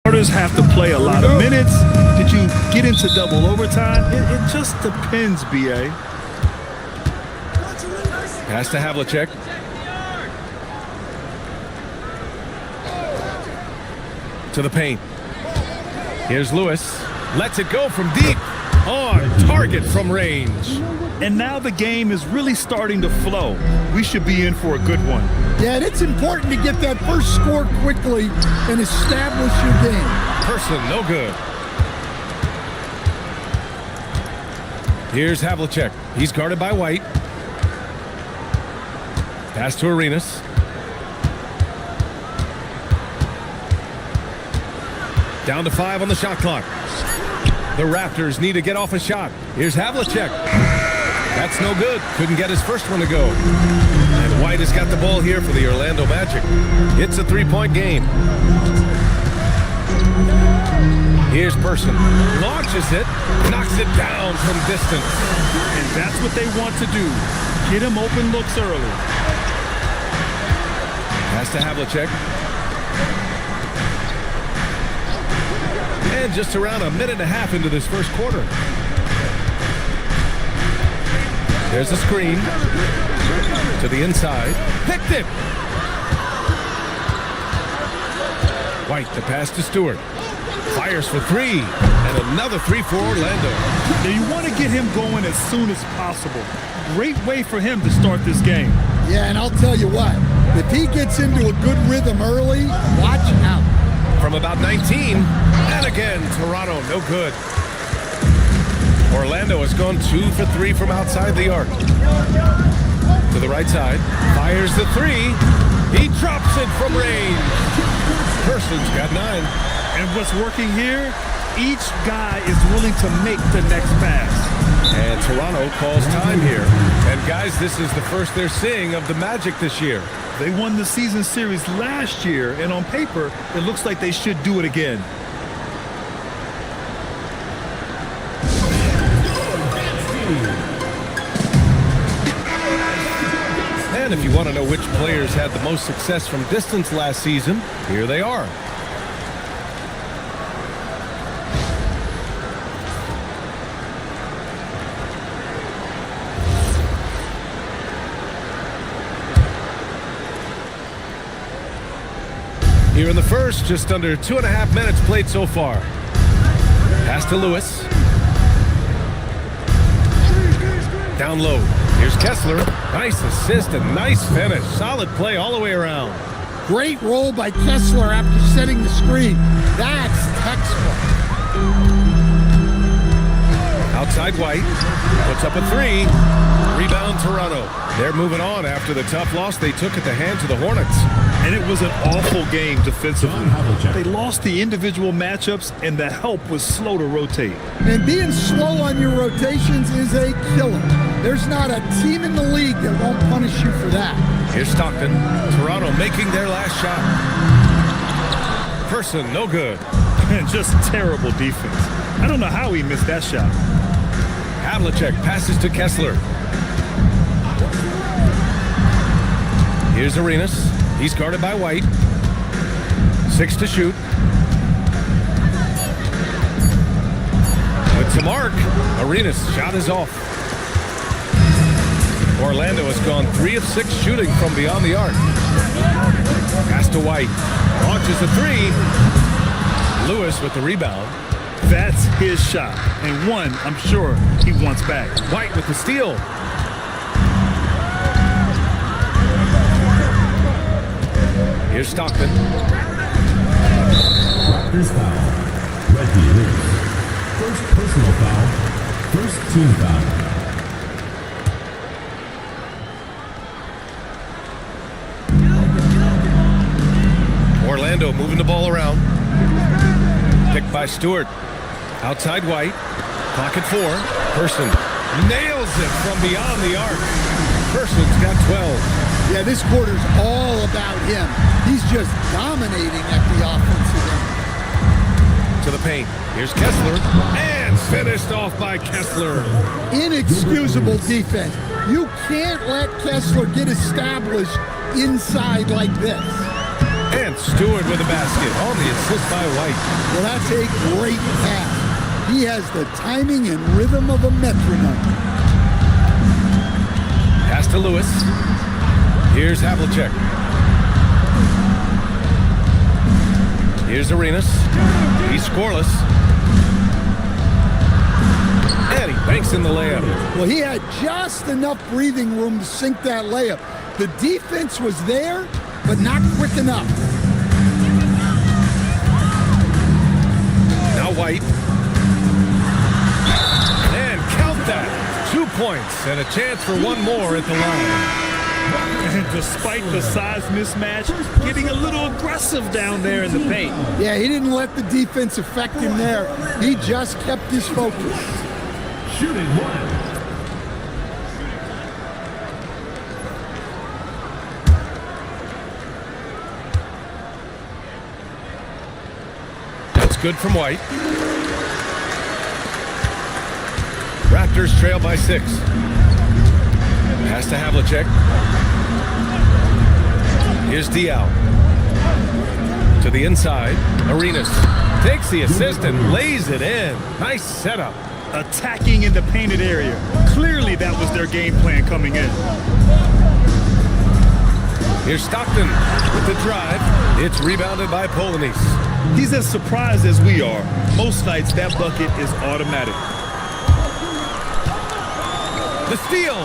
Speaker 10: Starters have to play a lot of minutes. Did you get into double overtime? It just depends, B.A.
Speaker 9: Pass to Havlicek. To the paint. Here's Lewis. Lets it go from deep. On target from range.
Speaker 10: And now the game is really starting to flow. We should be in for a good one.
Speaker 13: Yeah, and it's important to get that first score quickly and establish your game.
Speaker 9: Person, no good. Here's Havlicek. He's guarded by White. Pass to Arenas. Down to 5 on the shot clock. The Raptors need to get off a shot. Here's Havlicek. That's no good. Couldn't get his first one to go. And White has got the ball here for the Orlando Magic. It's a three-point game. Here's Person. Launches it. Knocks it down from distance.
Speaker 10: And that's what they want to do. Get him open looks early.
Speaker 9: Pass to Havlicek. And just around a minute and a half into this first quarter. There's a screen to the inside. Picked it. White, the pass to Stewart. Fires for 3. And another 3 for Orlando.
Speaker 10: Now you want to get him going as soon as possible. Great way for him to start this game.
Speaker 13: Yeah, and I'll tell you what. If he gets into a good rhythm early, watch out.
Speaker 9: From about 19. And again, Toronto, no good. Orlando has gone 2 for 3 from outside the arc. To the right side. Fires the 3. He drops it from range. Person's got 9.
Speaker 10: And what's working here? Each guy is willing to make the next pass.
Speaker 9: And Toronto calls time here. And guys, this is the first they're seeing of the Magic this year.
Speaker 10: They won the season series last year, and on paper, it looks like they should do it again.
Speaker 9: And if you want to know which players had the most success from distance last season, here they are. Here in the first, just under 2.5 minutes played so far. Pass to Lewis. Down low. Here's Kessler. Nice assist and nice finish. Solid play all the way around.
Speaker 13: Great roll by Kessler after setting the screen. That's textbook.
Speaker 9: Outside White. Puts up a 3. Rebound Toronto. They're moving on after the tough loss they took at the hands of the Hornets.
Speaker 10: And it was an awful game defensively. They lost the individual matchups, and the help was slow to rotate.
Speaker 15: And being slow on your rotations is a killer. There's not a team in the league that won't punish you for that.
Speaker 9: Here's Stockton. Toronto making their last shot. Person, no good.
Speaker 10: And just terrible defense. I don't know how he missed that shot.
Speaker 9: Havlicek passes to Kessler. Here's Arenas. He's guarded by White. 6 to shoot. With to mark. Arenas' shot is off. Orlando has gone 3 of 6 shooting from beyond the arc. Pass to White. Launches a 3. Lewis with the rebound.
Speaker 10: That's his shot, and one I'm sure he wants back.
Speaker 9: White with the steal. Here's Stockton.
Speaker 5: Raptors foul. Reggie Lewis. First personal foul. First team foul.
Speaker 9: Orlando moving the ball around. Picked by Stewart. Outside White. Clock at 4. Person nails it from beyond the arc. Person's got 12.
Speaker 15: Yeah, this quarter's all about him. He's just dominating at the offensive end.
Speaker 9: To the paint. Here's Kessler. And finished off by Kessler.
Speaker 15: Inexcusable defense. You can't let Kessler get established inside like this.
Speaker 9: And Stewart with a basket on the assist by White.
Speaker 15: Well, that's a great pass. He has the timing and rhythm of a metronome.
Speaker 9: Pass to Lewis. Here's Havlicek. Here's Arenas. He's scoreless. And he banks in the layup.
Speaker 15: Well, he had just enough breathing room to sink that layup. The defense was there, but not quick enough.
Speaker 9: Now White. And count that. 2 points and a chance for one more at the line.
Speaker 10: And despite the size mismatch, getting a little aggressive down there in the paint.
Speaker 15: Yeah, he didn't let the defense affect him there. He just kept his focus.
Speaker 5: Shooting 1.
Speaker 9: Good from White. Raptors trail by 6. Pass to Havlicek. Here's Diaw. To the inside. Arenas takes the assist and lays it in. Nice setup.
Speaker 10: Attacking in the painted area. Clearly that was their game plan coming in.
Speaker 9: Here's Stockton with the drive. It's rebounded by Polanese.
Speaker 10: He's as surprised as we are. Most nights, that bucket is automatic.
Speaker 9: The steal.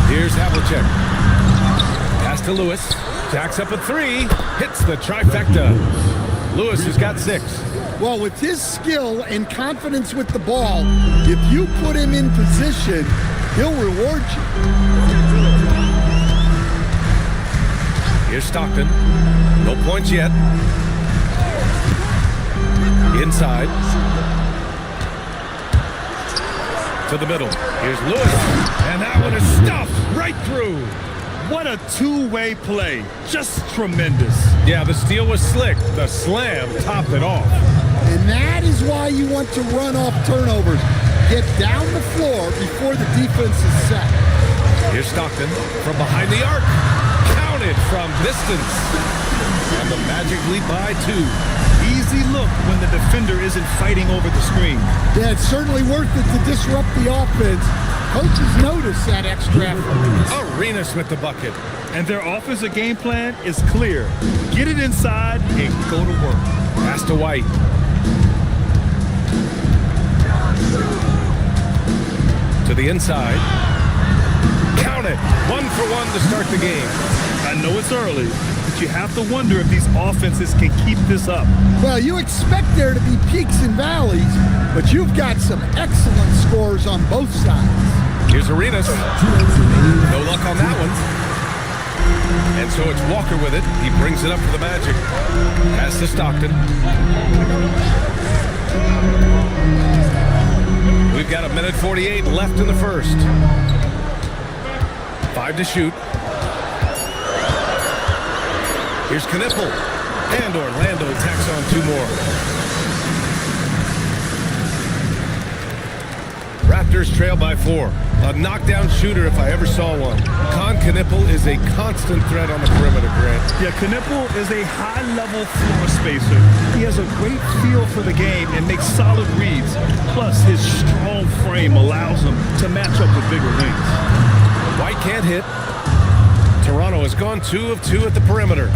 Speaker 9: Here's Havlicek. Pass to Lewis. Jacks up a 3. Hits the trifecta. Lewis has got 6.
Speaker 15: Well, with his skill and confidence with the ball, if you put him in position, he'll reward you.
Speaker 9: Here's Stockton. No points yet. Inside. To the middle. Here's Lewis. And that one is stuffed right through.
Speaker 10: What a two-way play. Just tremendous.
Speaker 9: Yeah, the steal was slick. The slam topped it off.
Speaker 15: And that is why you want to run off turnovers. Get down the floor before the defense is set.
Speaker 9: Here's Stockton from behind the arc. Counted from distance. And the Magic lead by 2.
Speaker 10: Easy look when the defender isn't fighting over the screen.
Speaker 15: Yeah, it's certainly worth it to disrupt the offense. Coaches notice that extra effort.
Speaker 9: Arenas with the bucket.
Speaker 10: And their offensive game plan is clear. Get it inside and go to work.
Speaker 9: Pass to White. To the inside. Count it. 1 for 1 to start the game.
Speaker 10: I know it's early, but you have to wonder if these offenses can keep this up.
Speaker 15: Well, you expect there to be peaks and valleys, but you've got some excellent scores on both sides.
Speaker 9: Here's Arenas. No luck on that one. And so it's Walker with it. He brings it up for the Magic. Pass to Stockton. We've got 1:48 left in the first. 5 to shoot. Here's Knipple. And Orlando tacks on 2 more. Raptors trail by 4. A knockdown shooter if I ever saw one. Knipple is a constant threat on the perimeter, Grant.
Speaker 10: Yeah, Knipple is a high-level floor spacer. He has a great feel for the game and makes solid reads. Plus, his strong frame allows him to match up with bigger wings.
Speaker 9: White can't hit. Toronto has gone 2 of 2 at the perimeter.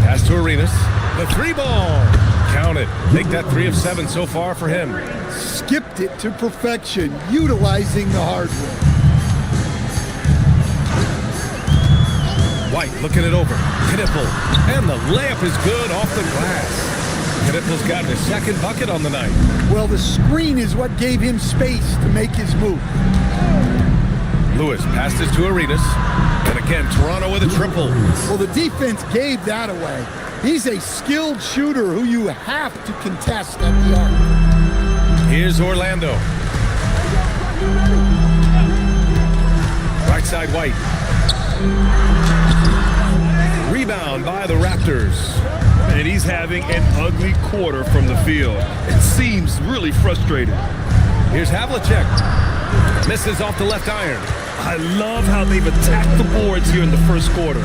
Speaker 9: Pass to Arenas. The 3-ball. Count it. Make that 3 of 7 so far for him.
Speaker 15: Skipped it to perfection, utilizing the hardware.
Speaker 9: White looking it over. Knipple. And the layup is good off the glass. Knipple's got his second bucket on the night.
Speaker 15: Well, the screen is what gave him space to make his move.
Speaker 9: Lewis passes to Arenas. And again, Toronto with a triple.
Speaker 15: Well, the defense gave that away. He's a skilled shooter who you have to contest at the arc.
Speaker 9: Here's Orlando. Right side White. Rebound by the Raptors.
Speaker 10: And he's having an ugly quarter from the field. It seems really frustrated.
Speaker 9: Here's Havlicek. Misses off the left iron.
Speaker 10: I love how they've attacked the boards here in the first quarter.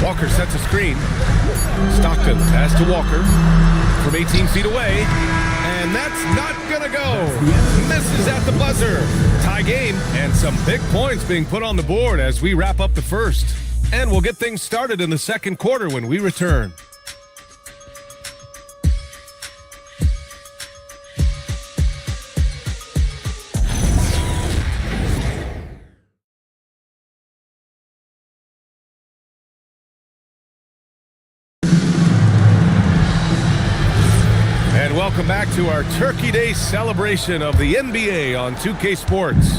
Speaker 9: Walker sets a screen. Stockton pass to Walker from 18 feet away. And that's not going to go. Misses at the buzzer. Tie game and some big points being put on the board as we wrap up the first. And we'll get things started in the second quarter when we return. Welcome back to our Turkey Day celebration of the NBA on 2K Sports.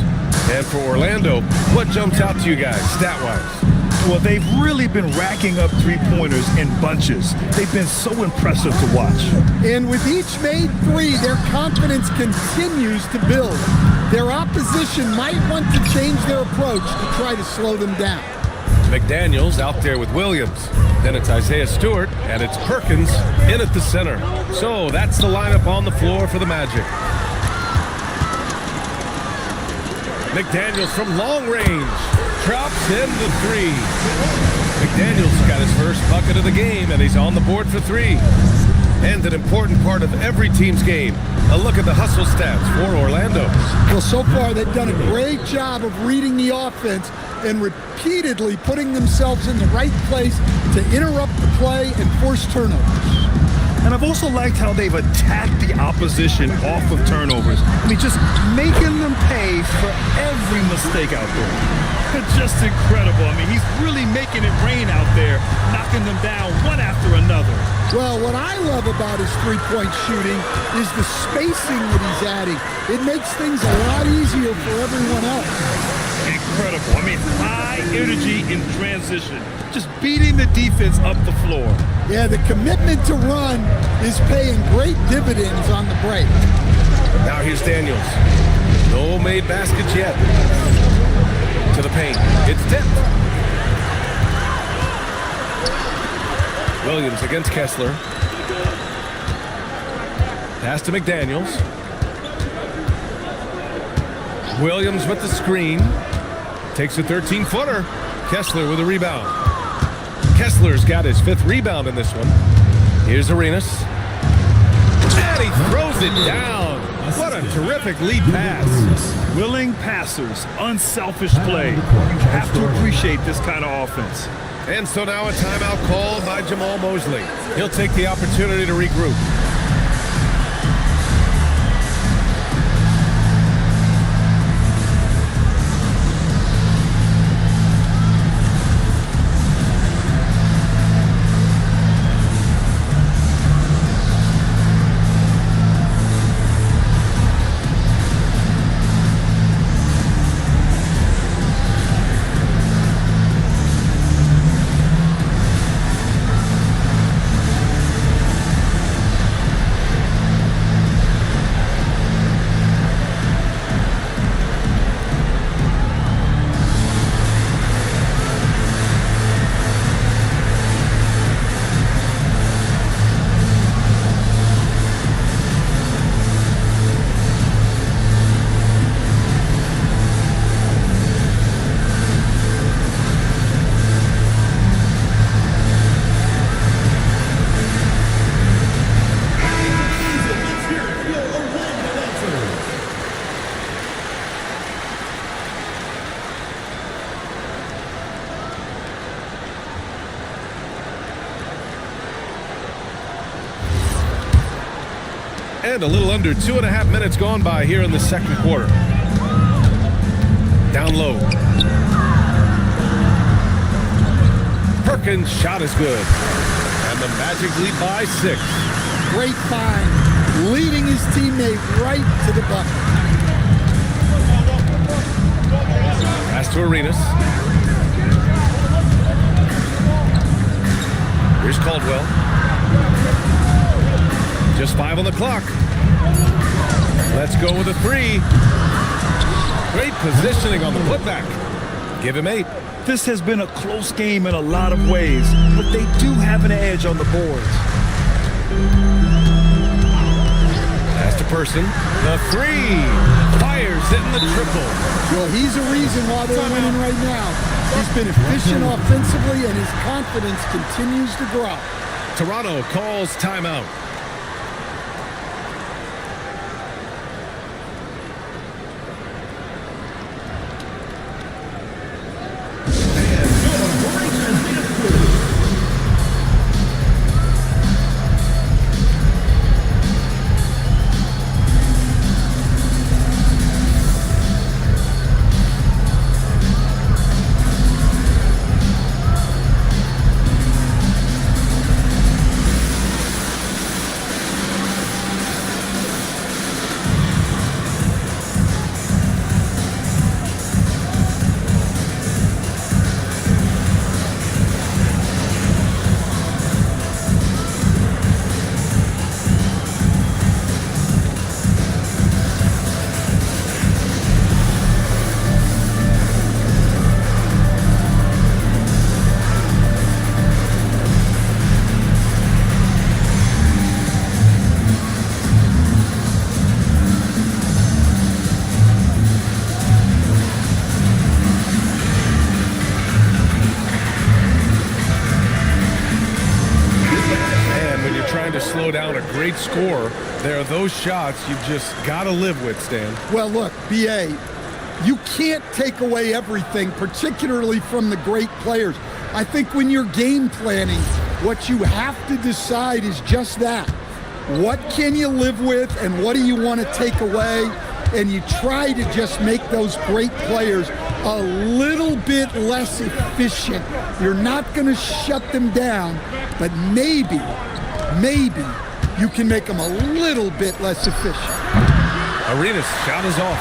Speaker 9: And for Orlando, what jumps out to you guys, stat-wise?
Speaker 10: Well, they've really been racking up three-pointers in bunches. They've been so impressive to watch.
Speaker 15: And with each made 3, their confidence continues to build. Their opposition might want to change their approach to try to slow them down.
Speaker 9: McDaniels out there with Williams. Then it's Isaiah Stewart, and it's Perkins in at the center. So that's the lineup on the floor for the Magic. McDaniels from long range drops in the 3. McDaniels got his first bucket of the game, and he's on the board for 3. And an important part of every team's game. A look at the hustle stats for Orlando.
Speaker 15: Well, so far they've done a great job of reading the offense and repeatedly putting themselves in the right place to interrupt the play and force turnovers.
Speaker 10: And I've also liked how they've attacked the opposition off of turnovers. I mean, just making them pay for every mistake out there. Just incredible. I mean, he's really making it rain out there, knocking them down one after another.
Speaker 15: Well, what I love about his three-point shooting is the spacing that he's adding. It makes things a lot easier for everyone else.
Speaker 10: Incredible. I mean, high energy in transition. Just beating the defense up the floor.
Speaker 15: Yeah, the commitment to run is paying great dividends on the break.
Speaker 9: Now here's Daniels. No made baskets yet. To the paint. It's tipped. Williams against Kessler. Pass to McDaniels. Williams with the screen. Takes a 13-footer. Kessler with a rebound. Kessler's got his 5th rebound in this one. Here's Arenas. And he throws it down. What a terrific lead pass.
Speaker 10: Willing passers, unselfish play. You have to appreciate this kind of offense.
Speaker 9: And so now a timeout called by Jamal Mosley. He'll take the opportunity to regroup. And a little under 2.5 minutes gone by here in the second quarter. Down low. Perkins' shot is good. And the Magic lead by 6.
Speaker 15: Great find, leading his teammate right to the bucket.
Speaker 9: Pass to Arenas. Here's Caldwell. Just 5 on the clock. Let's go with a 3. Great positioning on the putback. Give him 8.
Speaker 10: This has been a close game in a lot of ways, but they do have an edge on the boards.
Speaker 9: Pass to Person. The 3. Fires in the triple.
Speaker 15: Well, he's a reason why they're winning right now. He's been efficient offensively, and his confidence continues to grow.
Speaker 9: Toronto calls timeout. Slow down a great score. There are those shots you've just got to live with, Stan.
Speaker 15: Well, look, B.A., you can't take away everything, particularly from the great players. I think when you're game planning, what you have to decide is just that. What can you live with and what do you want to take away? And you try to just make those great players a little bit less efficient. You're not going to shut them down, but maybe you can make them a little bit less efficient.
Speaker 9: Arenas' shot is off.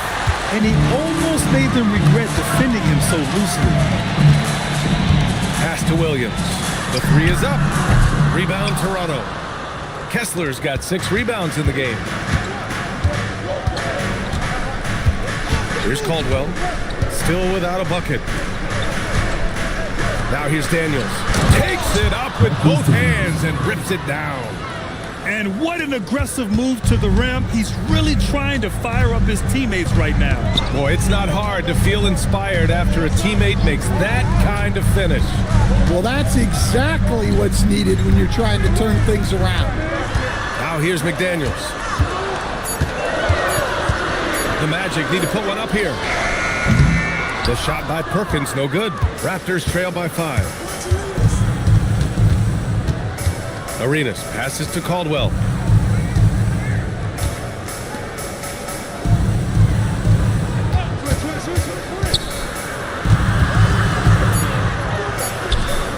Speaker 10: And he almost made them regret defending him so loosely.
Speaker 9: Pass to Williams. The 3 is up. Rebound Toronto. Kessler's got 6 rebounds in the game. Here's Caldwell. Still without a bucket. Now here's Daniels. Takes it up with both hands and rips it down.
Speaker 10: And what an aggressive move to the rim. He's really trying to fire up his teammates right now.
Speaker 9: Boy, it's not hard to feel inspired after a teammate makes that kind of finish.
Speaker 15: Well, that's exactly what's needed when you're trying to turn things around.
Speaker 9: Now here's McDaniels. The Magic need to put one up here. The shot by Perkins, no good. Raptors trail by 5. Arenas passes to Caldwell.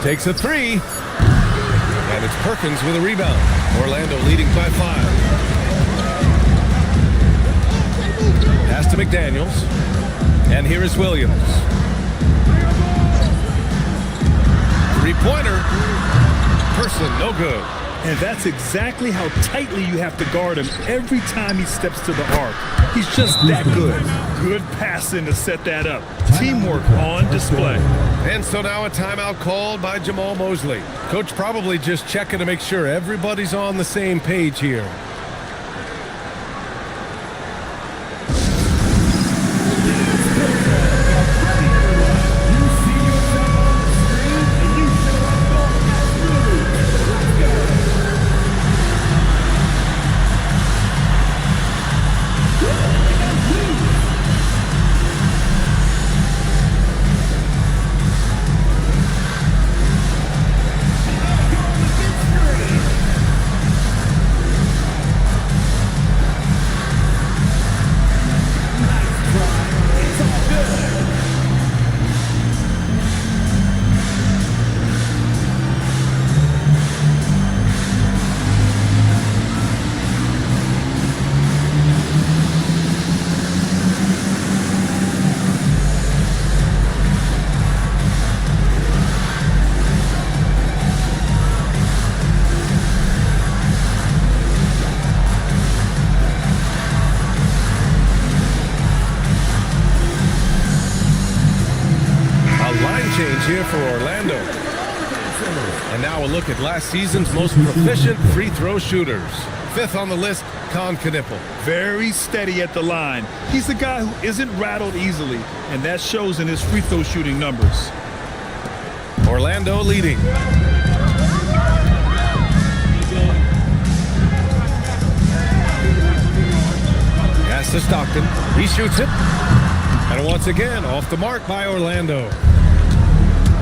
Speaker 9: Takes a 3. And it's Perkins with a rebound. Orlando leading by 5. Pass to McDaniels. And here is Williams. 3-pointer. Person, no good.
Speaker 10: And that's exactly how tightly you have to guard him every time he steps to the arc. He's just that good. Good passing to set that up. Teamwork on display.
Speaker 9: And so now a timeout called by Jamal Mosley. Coach probably just checking to make sure everybody's on the same page here. Now a look at last season's most proficient free throw shooters. Fifth on the list, Con Knippel.
Speaker 10: Very steady at the line. He's a guy who isn't rattled easily, and that shows in his free throw shooting numbers.
Speaker 9: Orlando leading. Pass to Stockton. He shoots it. And once again, off the mark by Orlando.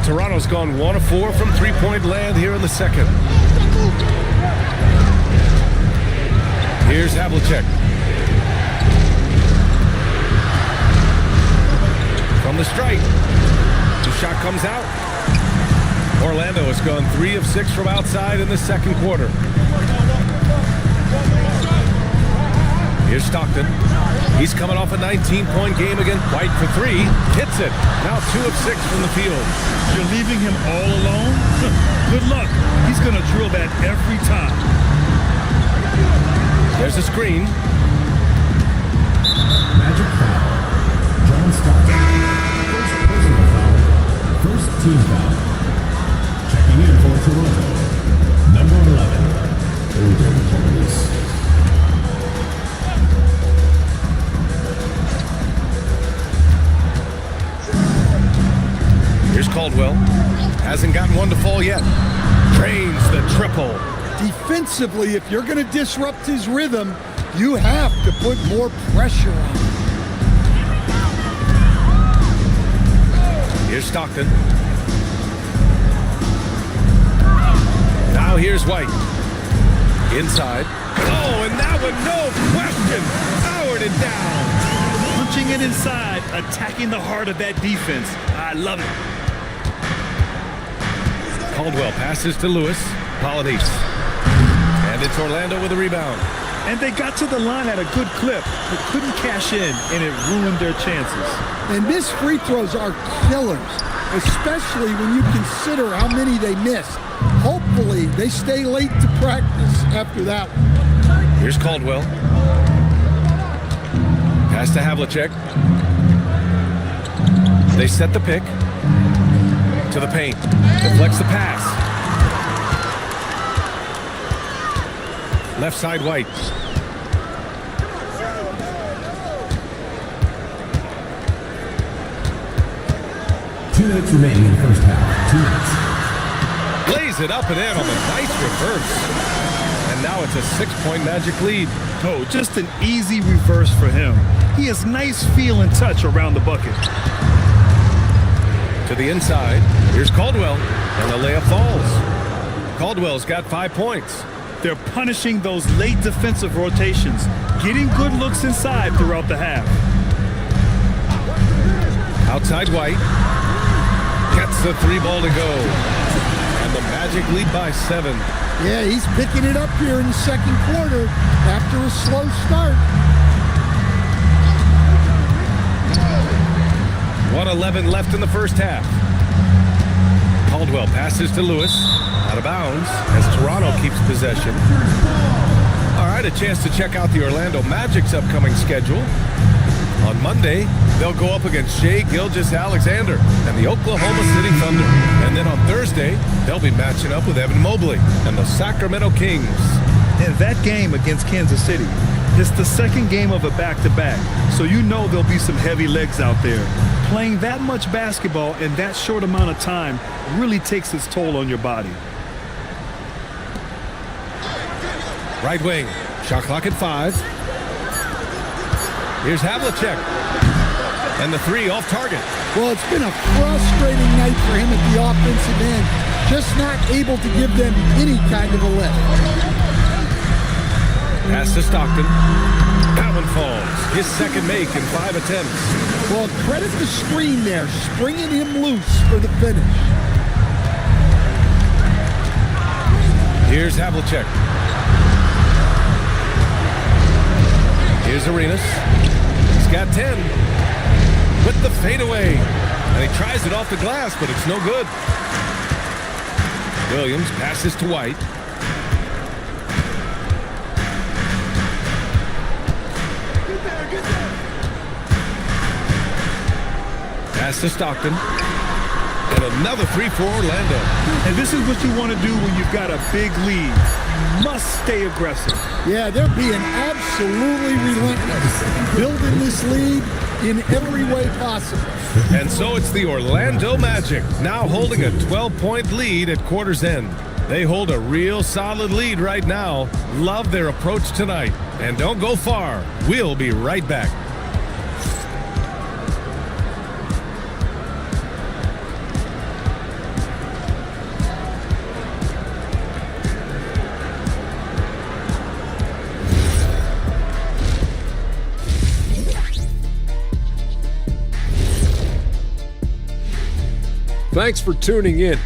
Speaker 9: Toronto's gone 1 of 4 from three-point land here in the second. Here's Havlicek. From the stripe. The shot comes out. Orlando has gone 3 of 6 from outside in the second quarter. Here's Stockton. He's coming off a 19-point game against White for 3. Hits it. Now 2 of 6 from the field.
Speaker 10: You're leaving him all alone? Good luck. He's going to drill that every time.
Speaker 9: There's a screen.
Speaker 5: Magic foul. John Stockton. First personal foul. First team foul. Checking in for Toronto. Number 11. Olden Thomas.
Speaker 9: Here's Caldwell. Hasn't gotten one to fall yet. Drains the triple.
Speaker 15: Defensively, if you're going to disrupt his rhythm, you have to put more pressure on him.
Speaker 9: Here's Stockton. Now here's White. Inside. Oh, and that one, no question, powered it down.
Speaker 10: Punching it inside, attacking the heart of that defense. I love it.
Speaker 9: Caldwell passes to Lewis. Polidis. And it's Orlando with a rebound.
Speaker 10: And they got to the line at a good clip, but couldn't cash in, and it ruined their chances.
Speaker 15: And missed free throws are killers, especially when you consider how many they missed. Hopefully, they stay late to practice after that one.
Speaker 9: Here's Caldwell. Pass to Havlicek. They set the pick. To the paint. Deflects the pass. Left side White.
Speaker 5: 2 minutes remaining in the first half. 2 minutes.
Speaker 9: Lays it up and in on the nice reverse. And now it's a 6-point Magic lead.
Speaker 10: Oh, just an easy reverse for him. He has nice feel and touch around the bucket.
Speaker 9: To the inside. Here's Caldwell. And the layup falls. Caldwell's got 5 points.
Speaker 10: They're punishing those late defensive rotations, getting good looks inside throughout the half.
Speaker 9: Outside White. Gets the 3 ball to go. And the Magic lead by 7.
Speaker 15: Yeah, he's picking it up here in the second quarter after a slow start.
Speaker 9: 1:11 left in the first half. Caldwell passes to Lewis. Out of bounds as Toronto keeps possession. All right, a chance to check out the Orlando Magic's upcoming schedule. On Monday, they'll go up against Shai Gilgeous-Alexander and the Oklahoma City Thunder. And then on Thursday, they'll be matching up with Evan Mobley and the Sacramento Kings.
Speaker 10: In that game against Kansas City, it's the second game of a back-to-back, so you know there'll be some heavy legs out there. Playing that much basketball in that short amount of time really takes its toll on your body.
Speaker 9: Right wing, shot clock at 5. Here's Havlicek. And the 3 off target.
Speaker 15: Well, it's been a frustrating night for him at the offensive end. Just not able to give them any kind of a lift.
Speaker 9: Pass to Stockton. That one falls. His second make in 5 attempts.
Speaker 15: Well, credit the screen there, springing him loose for the finish.
Speaker 9: Here's Havlicek. Here's Arenas. He's got 10. With the fadeaway. And he tries it off the glass, but it's no good. Williams passes to White. Pass to Stockton. And another three for Orlando.
Speaker 10: And this is what you want to do when you've got a big lead. You must stay aggressive.
Speaker 15: Yeah, they're being absolutely relentless, building this lead in every way possible.
Speaker 9: And so it's the Orlando Magic, now holding a 12-point lead at quarter's end. They hold a real solid lead right now. Love their approach tonight. And don't go far. We'll be right back.
Speaker 7: Thanks for tuning in.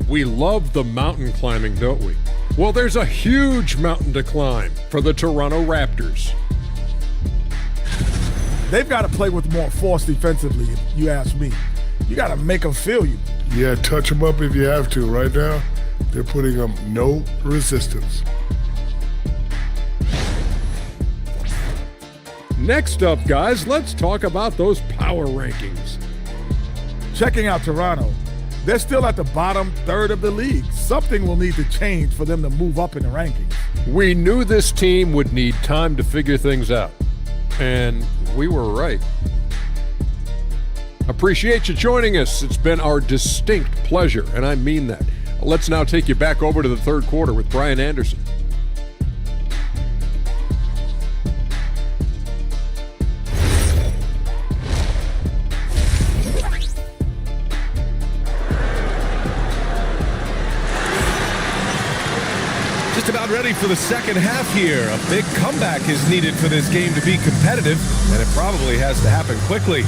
Speaker 7: We love the mountain climbing, don't we? Well, there's a huge mountain to climb for the Toronto Raptors.
Speaker 12: They've got to play with more force defensively, if you ask me. You got to make them feel you.
Speaker 8: Yeah, touch them up if you have to. Right now, they're putting up no resistance.
Speaker 7: Next up, guys, let's talk about those power rankings.
Speaker 12: Checking out Toronto, they're still at the bottom third of the league. Something will need to change for them to move up in the rankings.
Speaker 7: We knew this team would need time to figure things out, and we were right. Appreciate you joining us. It's been our distinct pleasure, and I mean that. Let's now take you back over to the third quarter with Brian Anderson.
Speaker 9: About ready for the second half here. A big comeback is needed for this game to be competitive, and it probably has to happen quickly.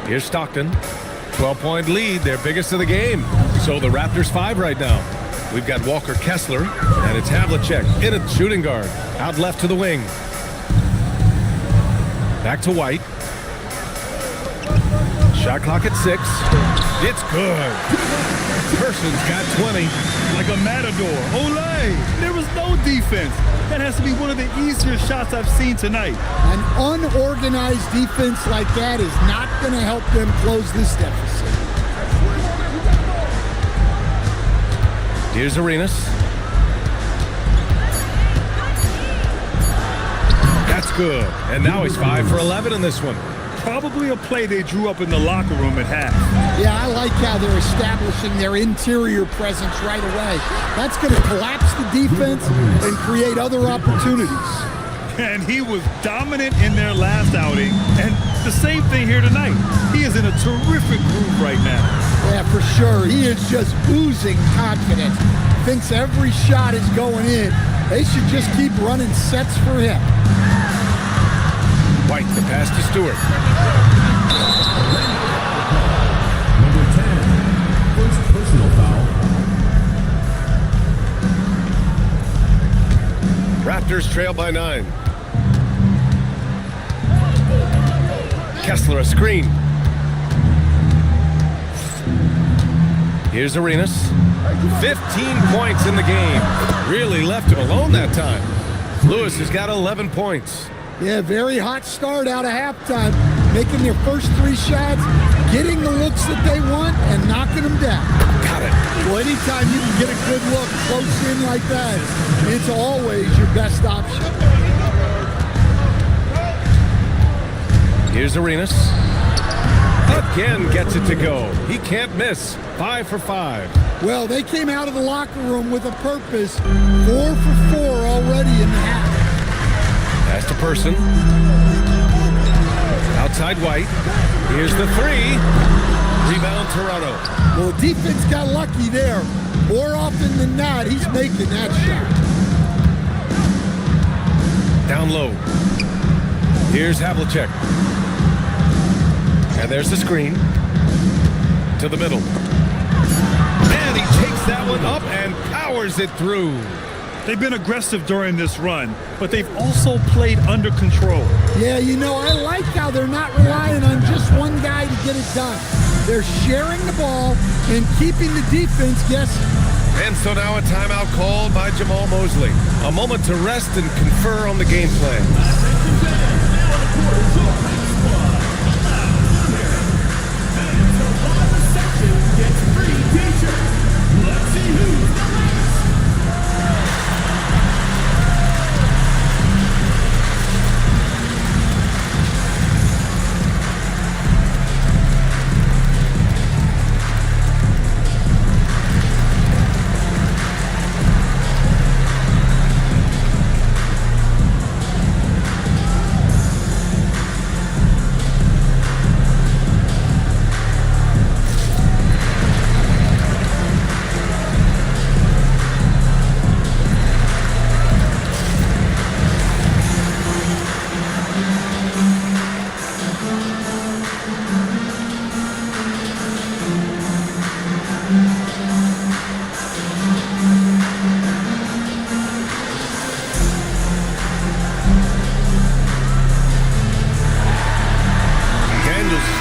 Speaker 9: Here's Stockton. 12-point lead, their biggest of the game. So the Raptors 5 right now. We've got Walker Kessler, and it's Havlicek in at shooting guard. Out left to the wing. Back to White. Shot clock at 6. It's good. Person's got 20.
Speaker 10: Like a matador. Olay! There was no defense. That has to be one of the easier shots I've seen tonight.
Speaker 15: An unorganized defense like that is not going to help them close this deficit.
Speaker 9: Here's Arenas. That's good. And now he's 5 for 11 in this one.
Speaker 10: Probably a play they drew up in the locker room at half.
Speaker 15: Yeah, I like how they're establishing their interior presence right away. That's going to collapse the defense and create other opportunities.
Speaker 10: And he was dominant in their last outing. And the same thing here tonight. He is in a terrific groove right now.
Speaker 15: Yeah, for sure. He is just oozing confidence. Thinks every shot is going in. They should just keep running sets for him.
Speaker 9: White, the pass to Stewart.
Speaker 5: Number 10, first personal foul.
Speaker 9: Raptors trail by 9. Kessler a screen. Here's Arenas. 15 points in the game. Really left him alone that time. Lewis has got 11 points.
Speaker 15: Yeah, very hot start out of halftime. Making their first 3 shots, getting the looks that they want, and knocking them down.
Speaker 9: Got it.
Speaker 15: Well, anytime you can get a good look close in like that, it's always your best option.
Speaker 9: Here's Arenas. Again gets it to go. He can't miss. 5 for 5.
Speaker 15: Well, they came out of the locker room with a purpose. 4 for 4 already in the half.
Speaker 9: Pass to Person. Outside White. Here's the 3. Rebound Toronto.
Speaker 15: Well, defense got lucky there. More often than not, he's making that shot.
Speaker 9: Down low. Here's Havlicek. And there's the screen. To the middle. And he takes that one up and powers it through.
Speaker 10: They've been aggressive during this run, but they've also played under control.
Speaker 15: Yeah, I like how they're not relying on just one guy to get it done. They're sharing the ball and keeping the defense guessing.
Speaker 9: And so now a timeout called by Jamal Mosley. A moment to rest and confer on the game plan.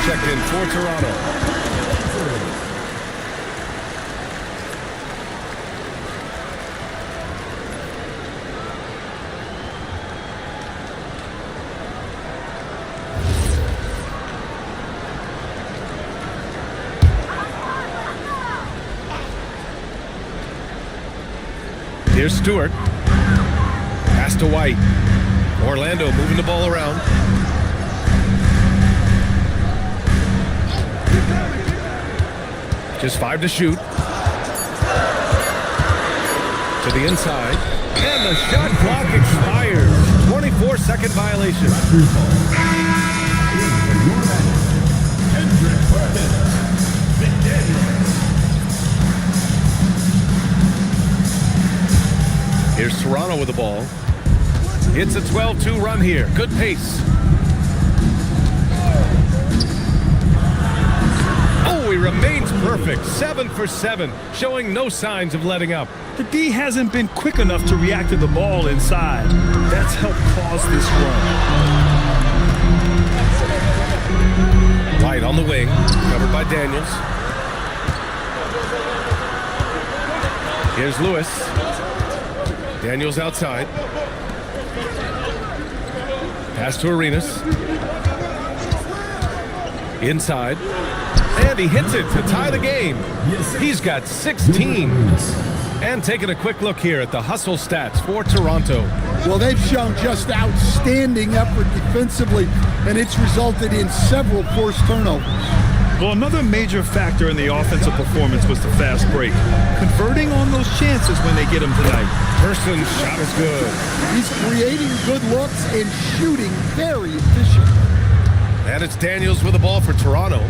Speaker 9: Checked in for Toronto. Here's Stewart. Pass to White. Orlando moving the ball around. Just 5 to shoot. To the inside. And the shot clock expires. 24-second violation. Here's Toronto with the ball. It's a 12-2 run here. Good pace. He remains perfect, 7 for 7, showing no signs of letting up.
Speaker 10: The D hasn't been quick enough to react to the ball inside. That's helped cause this run.
Speaker 9: White on the wing, covered by Daniels. Here's Lewis. Daniels outside. Pass to Arenas. Inside. And he hits it to tie the game. He's got 16. And taking a quick look here at the hustle stats for Toronto.
Speaker 15: Well, they've shown just outstanding effort defensively, and it's resulted in several forced turnovers.
Speaker 10: Well, another major factor in the offensive performance was the fast break. Converting on those chances when they get them tonight.
Speaker 9: Person's shot is good.
Speaker 15: He's creating good looks and shooting very efficient.
Speaker 9: And it's Daniels with the ball for Toronto.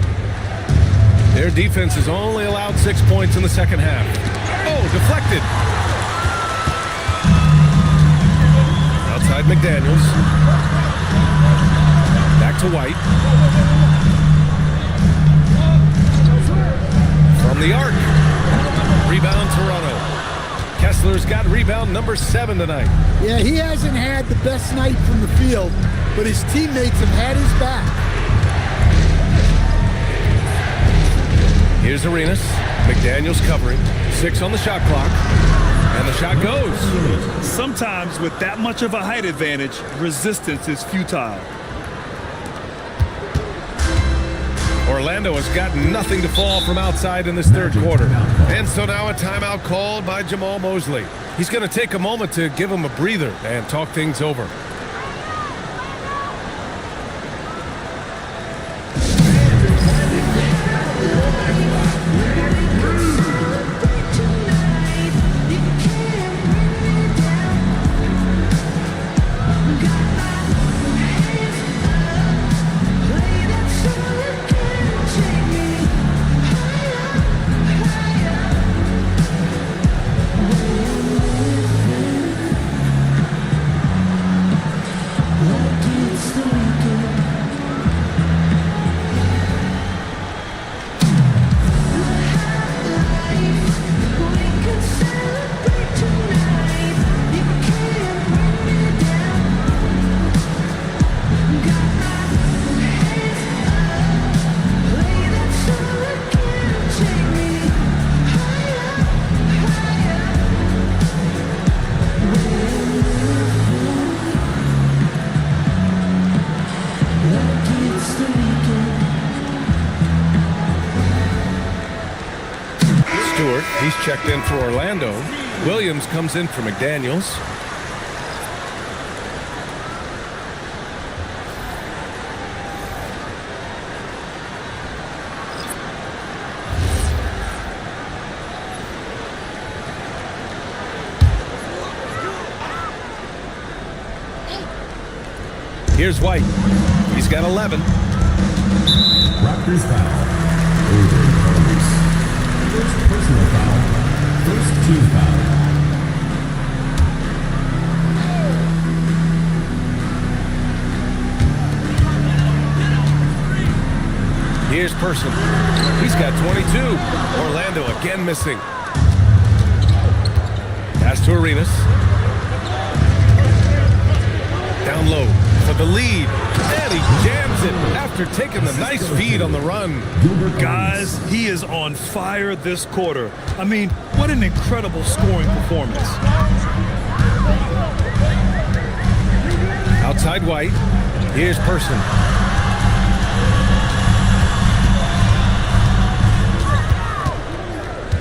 Speaker 9: Their defense has only allowed 6 points in the second half. Oh, deflected. Outside McDaniels. Back to White. From the arc. Rebound Toronto. Kessler's got rebound number 7 tonight.
Speaker 15: Yeah, he hasn't had the best night from the field, but his teammates have had his back.
Speaker 9: Here's Arenas. McDaniels covering. 6 on the shot clock. And the shot goes.
Speaker 10: Sometimes with that much of a height advantage, resistance is futile.
Speaker 9: Orlando has got nothing to fall from outside in this third quarter. And so now a timeout called by Jamal Mosley. He's going to take a moment to give him a breather and talk things over. checked in for Orlando. Williams comes in for McDaniels. Here's White. He's got 11.
Speaker 5: Raptors foul. Over Colors. First personal foul. First team foul.
Speaker 9: Here's Person. He's got 22. Orlando again missing. Pass to Arenas. Down low for the lead. And he jams it after taking the nice feed on the run.
Speaker 10: Guys, he is on fire this quarter. I mean, what an incredible scoring performance.
Speaker 9: Outside White. Here's Person.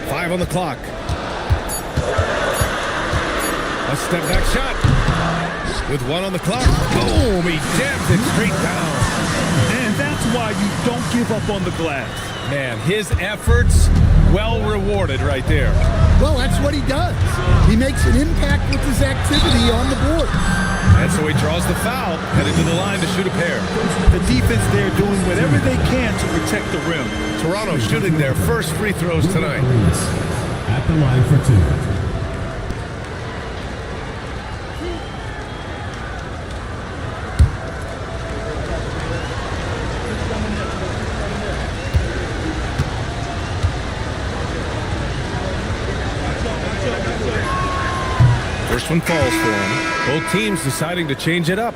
Speaker 9: Five on the clock. A step back shot. With one on the clock. Boom! He jams it straight down.
Speaker 10: And that's why you don't give up on the glass.
Speaker 9: Man, his efforts well rewarded right there.
Speaker 15: Well, that's what he does. He makes an impact with his activity on the board.
Speaker 9: And so he draws the foul, headed to the line to shoot a pair.
Speaker 10: The defense there doing whatever they can to protect the rim.
Speaker 9: Toronto shooting their first free throws tonight.
Speaker 5: At the line for two.
Speaker 9: First one falls for him. Both teams deciding to change it up.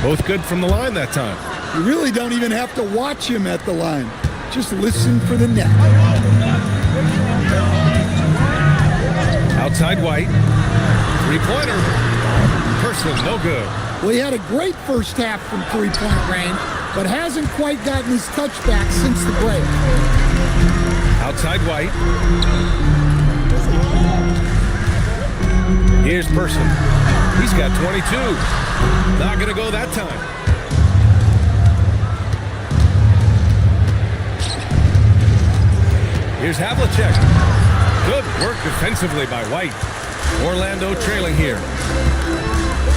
Speaker 9: Both good from the line that time.
Speaker 15: You really don't even have to watch him at the line. Just listen for the net.
Speaker 9: Outside White. Three-pointer. Person, no good.
Speaker 15: Well, he had a great first half from three-point range, but hasn't quite gotten his touch back since the break.
Speaker 9: Outside White. Here's Person. He's got 22. Not going to go that time. Here's Havlicek. Good work defensively by White. Orlando trailing here.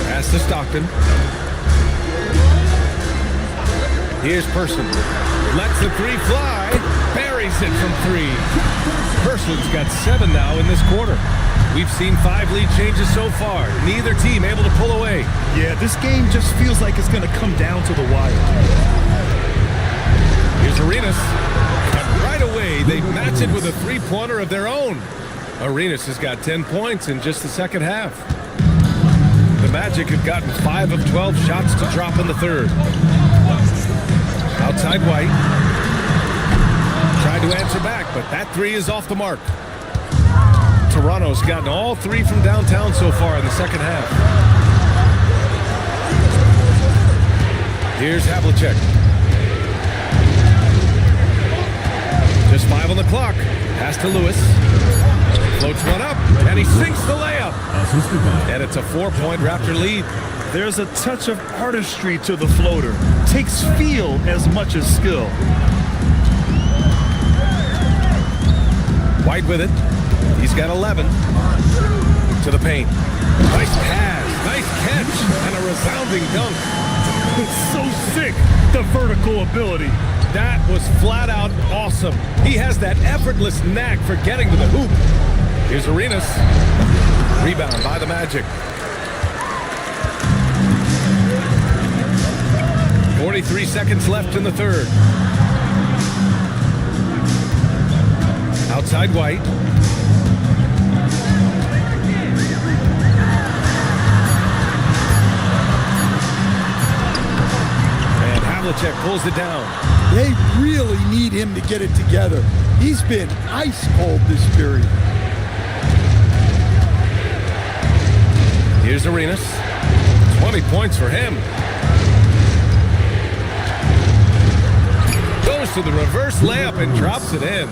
Speaker 9: Pass to Stockton. Here's Person. Lets the three fly. Buries it from three. Person's got 7 now in this quarter. We've seen 5 lead changes so far. Neither team able to pull away.
Speaker 10: Yeah, this game just feels like it's going to come down to the wire.
Speaker 9: Here's Arenas. And right away, they match it with a three-pointer of their own. Arenas has got 10 points in just the second half. The Magic have gotten 5 of 12 shots to drop in the third. Outside White. Tried to answer back, but that three is off the mark. Toronto's gotten all 3 from downtown so far in the second half. Here's Havlicek. Just 5 on the clock. Pass to Lewis. Floats one up, and he sinks the layup. And it's a 4-point Raptor lead.
Speaker 10: There's a touch of artistry to the floater. Takes feel as much as skill.
Speaker 9: White with it. He's got 11. To the paint. Nice pass, nice catch, and a resounding dunk.
Speaker 10: It's so sick, the vertical ability.
Speaker 9: That was flat out awesome. He has that effortless knack for getting to the hoop. Here's Arenas. Rebound by the Magic. 43 seconds left in the third. Outside White. Havlicek pulls it down.
Speaker 15: They really need him to get it together. He's been ice cold this period.
Speaker 9: Here's Arenas. 20 points for him. Goes to the reverse layup and drops it in.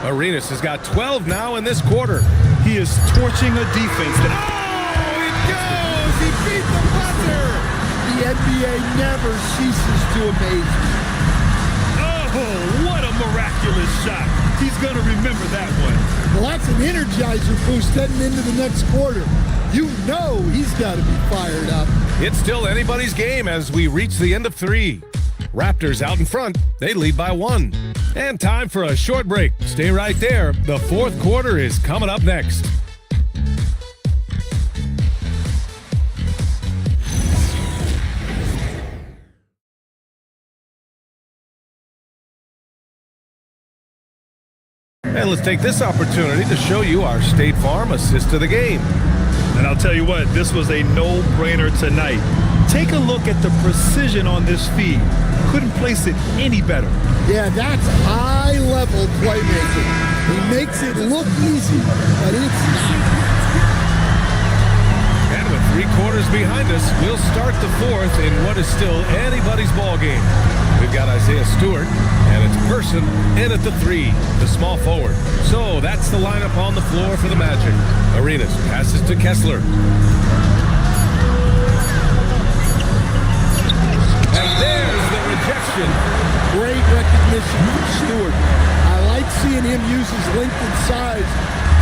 Speaker 9: Arenas has got 12 now in this quarter.
Speaker 10: He is torching a defense that...
Speaker 9: Oh, it goes! He beat the buzzer!
Speaker 15: The NBA never ceases to amaze me.
Speaker 10: Oh, what a miraculous shot. He's going to remember that one.
Speaker 15: Well, that's an energizer boost heading into the next quarter. You know he's got to be fired up.
Speaker 9: It's still anybody's game as we reach the end of 3. Raptors out in front. They lead by 1. And time for a short break. Stay right there. The fourth quarter is coming up next. And let's take this opportunity to show you our State Farm assist to the game.
Speaker 10: And I'll tell you what, this was a no-brainer tonight. Take a look at the precision on this feed. Couldn't place it any better.
Speaker 15: Yeah, that's high-level playmaking. He makes it look easy, but it's not.
Speaker 9: And with 3 quarters behind us, we'll start the fourth in what is still anybody's ball game. We've got Isaiah Stewart, and it's Person in at the 3, the small forward. So that's the lineup on the floor for the Magic. Arenas passes to Kessler. And there's the rejection.
Speaker 15: Great recognition from Stewart. I like seeing him use his length and size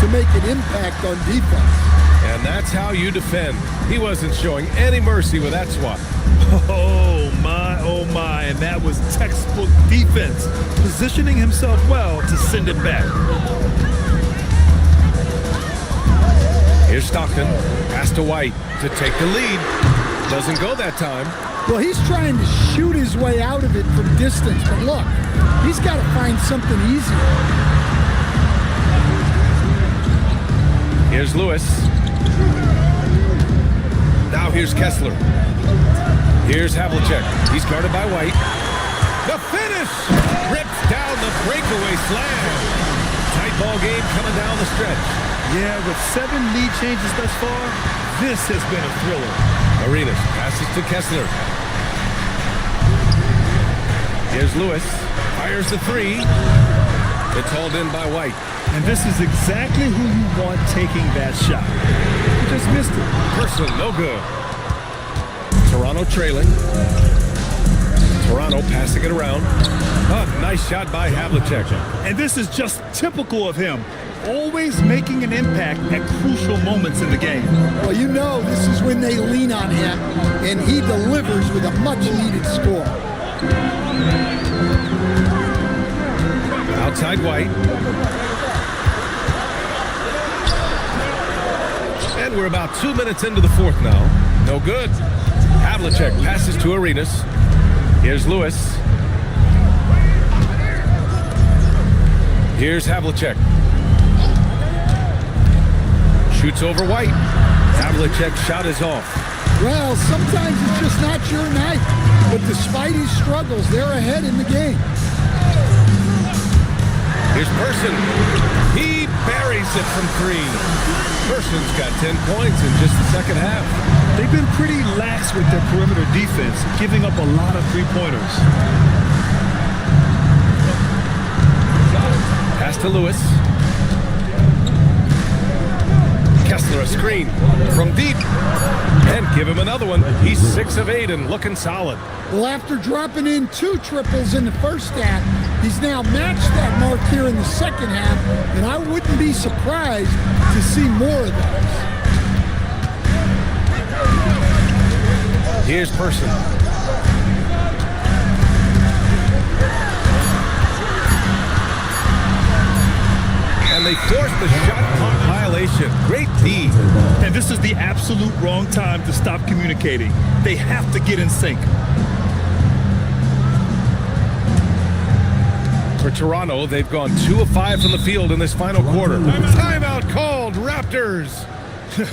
Speaker 15: to make an impact on defense.
Speaker 9: And that's how you defend. He wasn't showing any mercy with that swat.
Speaker 10: Oh my, and that was textbook defense, positioning himself well to send it back.
Speaker 9: Here's Stockton, pass to White to take the lead. Doesn't go that time.
Speaker 15: Well, he's trying to shoot his way out of it from distance, but look, he's got to find something easier.
Speaker 9: Here's Lewis. Now here's Kessler. Here's Havlicek. He's guarded by White. The finish! Rips down the breakaway slam. Tight ball game coming down the stretch.
Speaker 10: Yeah, with 7 lead changes thus far, this has been a thriller.
Speaker 9: Arenas passes to Kessler. Here's Lewis. Fires the 3. It's hauled in by White.
Speaker 10: And this is exactly who you want taking that shot. You just missed it.
Speaker 9: Person, no good. Toronto trailing. Toronto passing it around. Oh, nice shot by Havlicek.
Speaker 10: And this is just typical of him. Always making an impact at crucial moments in the game.
Speaker 15: Well, you know this is when they lean on him, and he delivers with a much-needed score.
Speaker 9: Outside White. And we're about 2 minutes into the fourth now. No good. Havlicek passes to Arenas. Here's Lewis. Here's Havlicek. Shoots over White. Havlicek's shot is off.
Speaker 15: Well, sometimes it's just not your night. But despite his struggles, they're ahead in the game.
Speaker 9: Here's Person. He buries it from 3. Person's got 10 points in just the second half.
Speaker 10: They've been pretty lax with their perimeter defense, giving up a lot of 3-pointers.
Speaker 9: Pass to Lewis. Kessler a screen from deep. And give him another one. He's 6 of 8 and looking solid.
Speaker 15: Well, after dropping in 2 triples in the first half, he's now matched that mark here in the second half, and I wouldn't be surprised to see more of those.
Speaker 9: Here's Person. And they force the shot clock violation. Great D.
Speaker 10: And this is the absolute wrong time to stop communicating. They have to get in sync.
Speaker 9: For Toronto, they've gone 2 of 5 from the field in this final quarter. Timeout called, Raptors.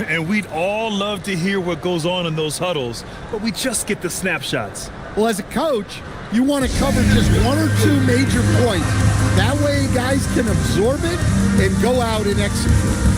Speaker 10: And we'd all love to hear what goes on in those huddles, but we just get the snapshots.
Speaker 15: Well, as a coach, You want to cover just 1 or 2 major points. That way guys can absorb it and go out and execute.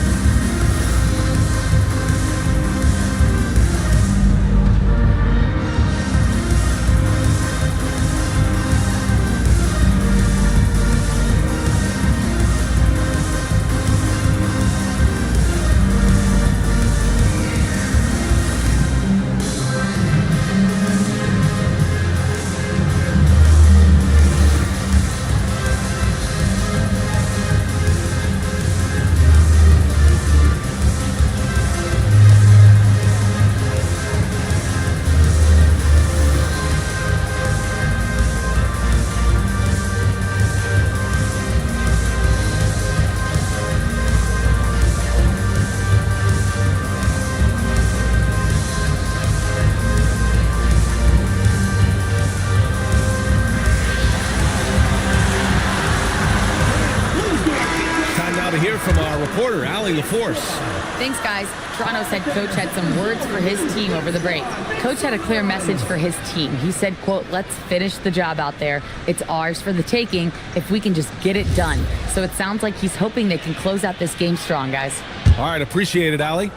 Speaker 4: Thanks, guys. Toronto's head coach had some words for his team over the break. Coach had a clear message for his team. He said, quote, "Let's finish the job out there. It's ours for the taking if we can just get it done." So it sounds like he's hoping they can close out this game strong, guys.
Speaker 9: All right, appreciate it, Allie.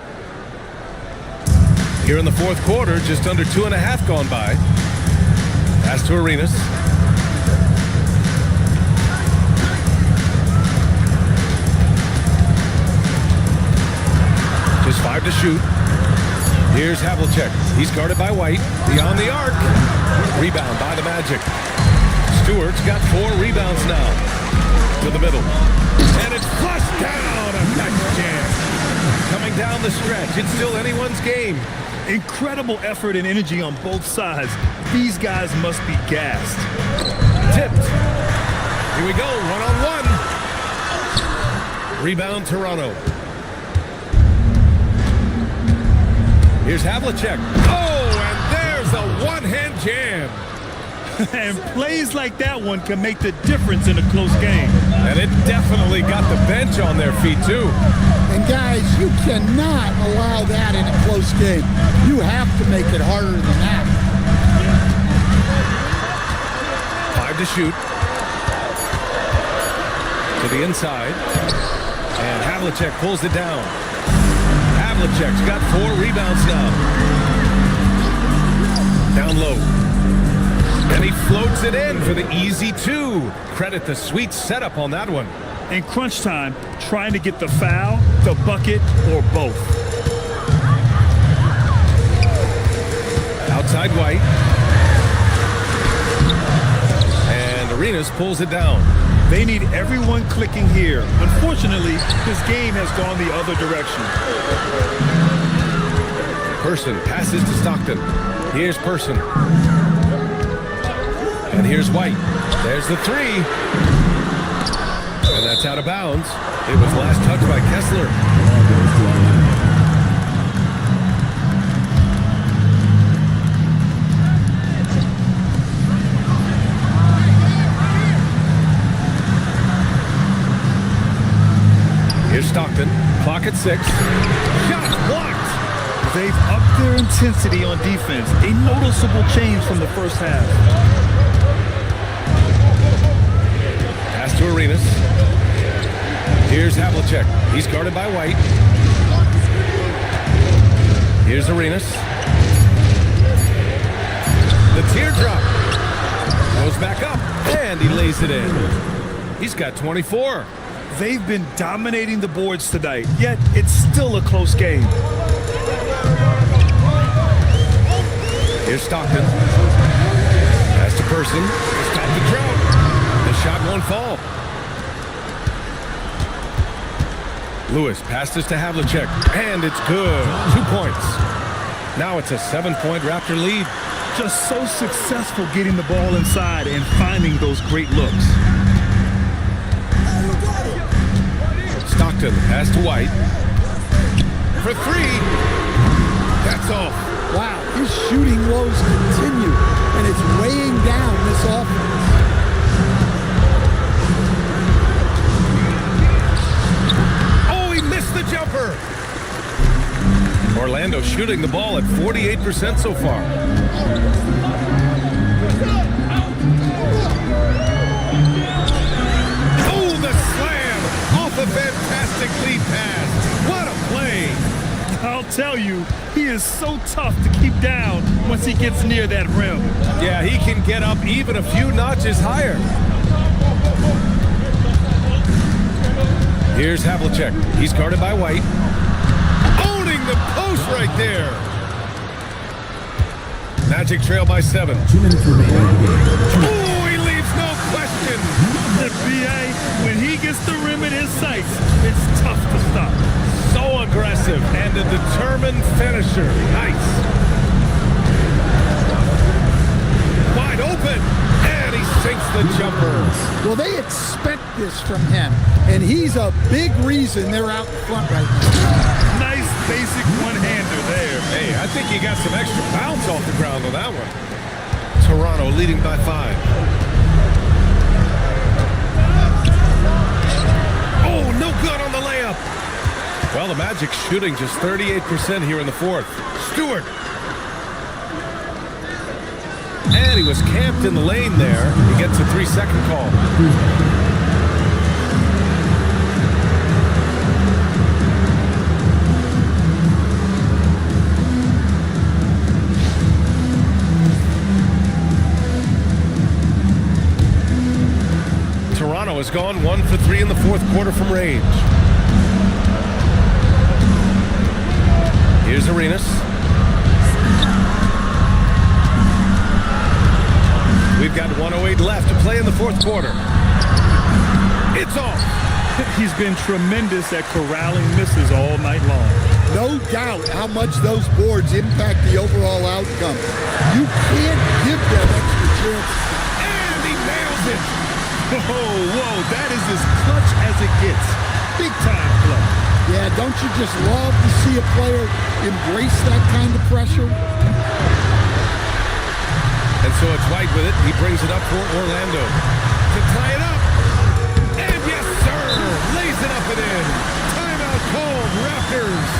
Speaker 9: Here in the fourth quarter, just under 2.5 gone by. Pass to Arenas. Just 5 to shoot. Here's Havlicek. He's guarded by White. Beyond the arc. Rebound by the Magic. Stewart's got 4 rebounds now. To the middle. And it's flushed down. A nice jam. Coming down the stretch. It's still anyone's game.
Speaker 10: Incredible effort and energy on both sides. These guys must be gassed.
Speaker 9: Tipped. Here we go. 1-on-1. Rebound Toronto. Here's Havlicek. Oh, and there's a one-hand jam.
Speaker 10: And plays like that one can make the difference in a close game.
Speaker 9: And it definitely got the bench on their feet, too.
Speaker 15: And guys, you cannot allow that in a close game. You have to make it harder than that.
Speaker 9: 5 to shoot. To the inside. And Havlicek pulls it down. Havlicek's got 4 rebounds now. Down low. And he floats it in for the easy 2. Credit the sweet setup on that one.
Speaker 10: In crunch time, trying to get the foul, the bucket, or both.
Speaker 9: Outside White. And Arenas pulls it down.
Speaker 10: They need everyone clicking here. Unfortunately, this game has gone the other direction.
Speaker 9: Person passes to Stockton. Here's Person. And here's White. There's the 3. And that's out of bounds. It was last touched by Kessler. Here's Stockton. Clock at 6. Shot blocked.
Speaker 10: They've upped their intensity on defense. A noticeable change from the first half.
Speaker 9: Pass to Arenas. Here's Havlicek. He's guarded by White. Here's Arenas. The teardrop. Goes back up. And he lays it in. He's got 24.
Speaker 10: They've been dominating the boards tonight, yet it's still a close game.
Speaker 9: Here's Stockton. Pass to Person. Stop the drought. The shot won't fall. Lewis passes to Havlicek, and it's good. 2 points. Now it's a 7-point Raptor lead.
Speaker 10: Just so successful getting the ball inside and finding those great looks.
Speaker 9: Stockton pass to White. For 3. That's off.
Speaker 15: Wow, his shooting woes continue, and it's weighing down this offense.
Speaker 9: Oh, he missed the jumper. Orlando shooting the ball at 48% so far. a fantastic lead pass. What a play.
Speaker 10: I'll tell you, he is so tough to keep down once he gets near that rim.
Speaker 9: Yeah, he can get up even a few notches higher. Here's Havlicek. He's guarded by White. Owning the post right there. Magic trail by 7.
Speaker 5: 2 minutes remaining in the game.
Speaker 9: Oh, he leaves no question.
Speaker 10: The BA, when he gets the rim in his sights, it's tough to stop.
Speaker 9: So aggressive and a determined finisher. Nice. Wide open. And he sinks the jumper.
Speaker 15: Well, they expect this from him, and he's a big reason they're out in front right now.
Speaker 10: Nice basic one-hander there.
Speaker 9: Hey, I think he got some extra bounce off the ground on that one. Toronto leading by 5. Oh, no good on the layup. Well, the Magic shooting just 38% here in the 4th. Stewart. And he was camped in the lane there. He gets a 3-second call. Toronto has gone 1 for 3 in the 4th quarter from range. Here's Arenas. We've got 1:08 left to play in the 4th quarter. It's off.
Speaker 10: He's been tremendous at corralling misses all night long.
Speaker 15: No doubt how much those boards impact the overall outcome. You can't give them extra chances.
Speaker 9: And he nails it.
Speaker 10: Whoa, that is as clutch as it gets. Big time play.
Speaker 15: Yeah, don't you just love to see a player embrace that kind of pressure?
Speaker 9: And so it's White with it. He brings it up for Orlando to tie it up. And yes, sir, lays it up and in. Timeout called, Raptors.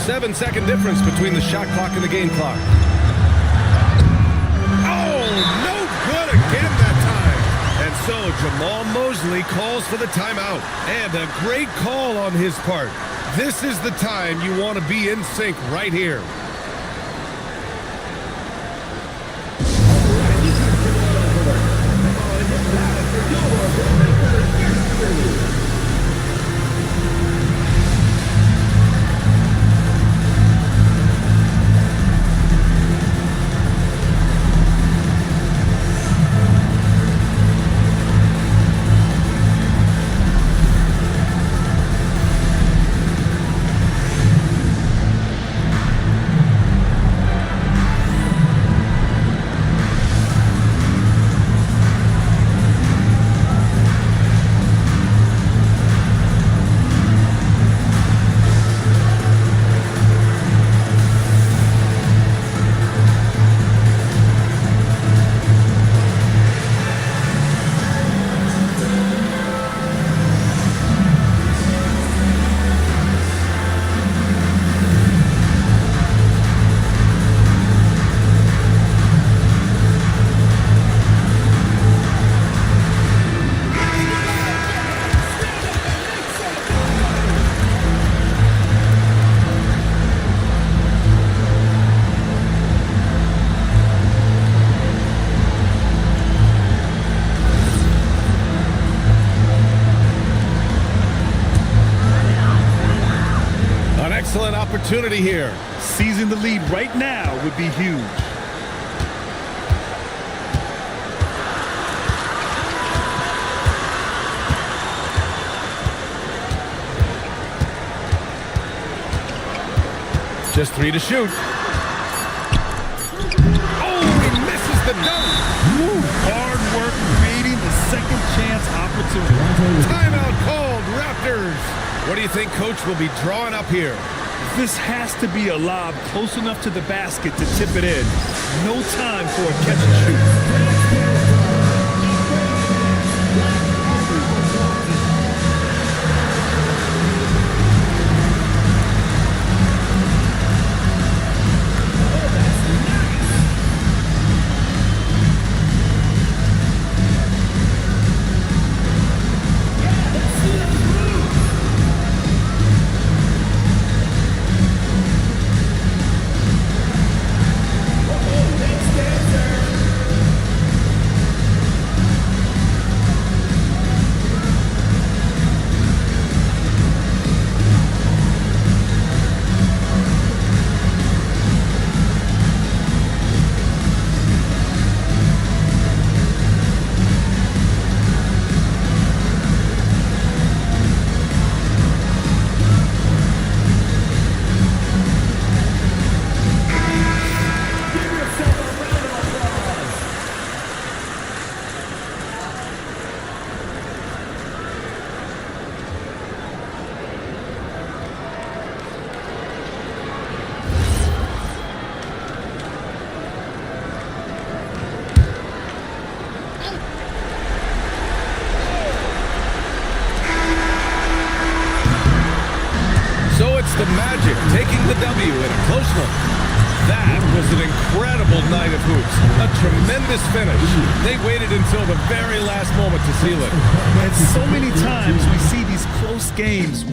Speaker 9: 7-second difference between the shot clock and the game clock. Oh, no good again that time. And so Jamal Mosley calls for the timeout. And a great call on his part. This is the time you want to be in sync right here. excellent opportunity here.
Speaker 10: Seizing the lead right now would be huge.
Speaker 9: Just 3 to shoot. Oh, he misses the dunk.
Speaker 10: Woo, hard work creating the second chance opportunity.
Speaker 9: Timeout called, Raptors. What do you think Coach will be drawing up here?
Speaker 10: This has to be a lob close enough to the basket to tip it in. No time for a catch and shoot.
Speaker 9: The Magic taking the W in a close one. That was an incredible night of hoops. A tremendous finish. They waited until the very last moment to seal it.
Speaker 10: And so many times we see these close games.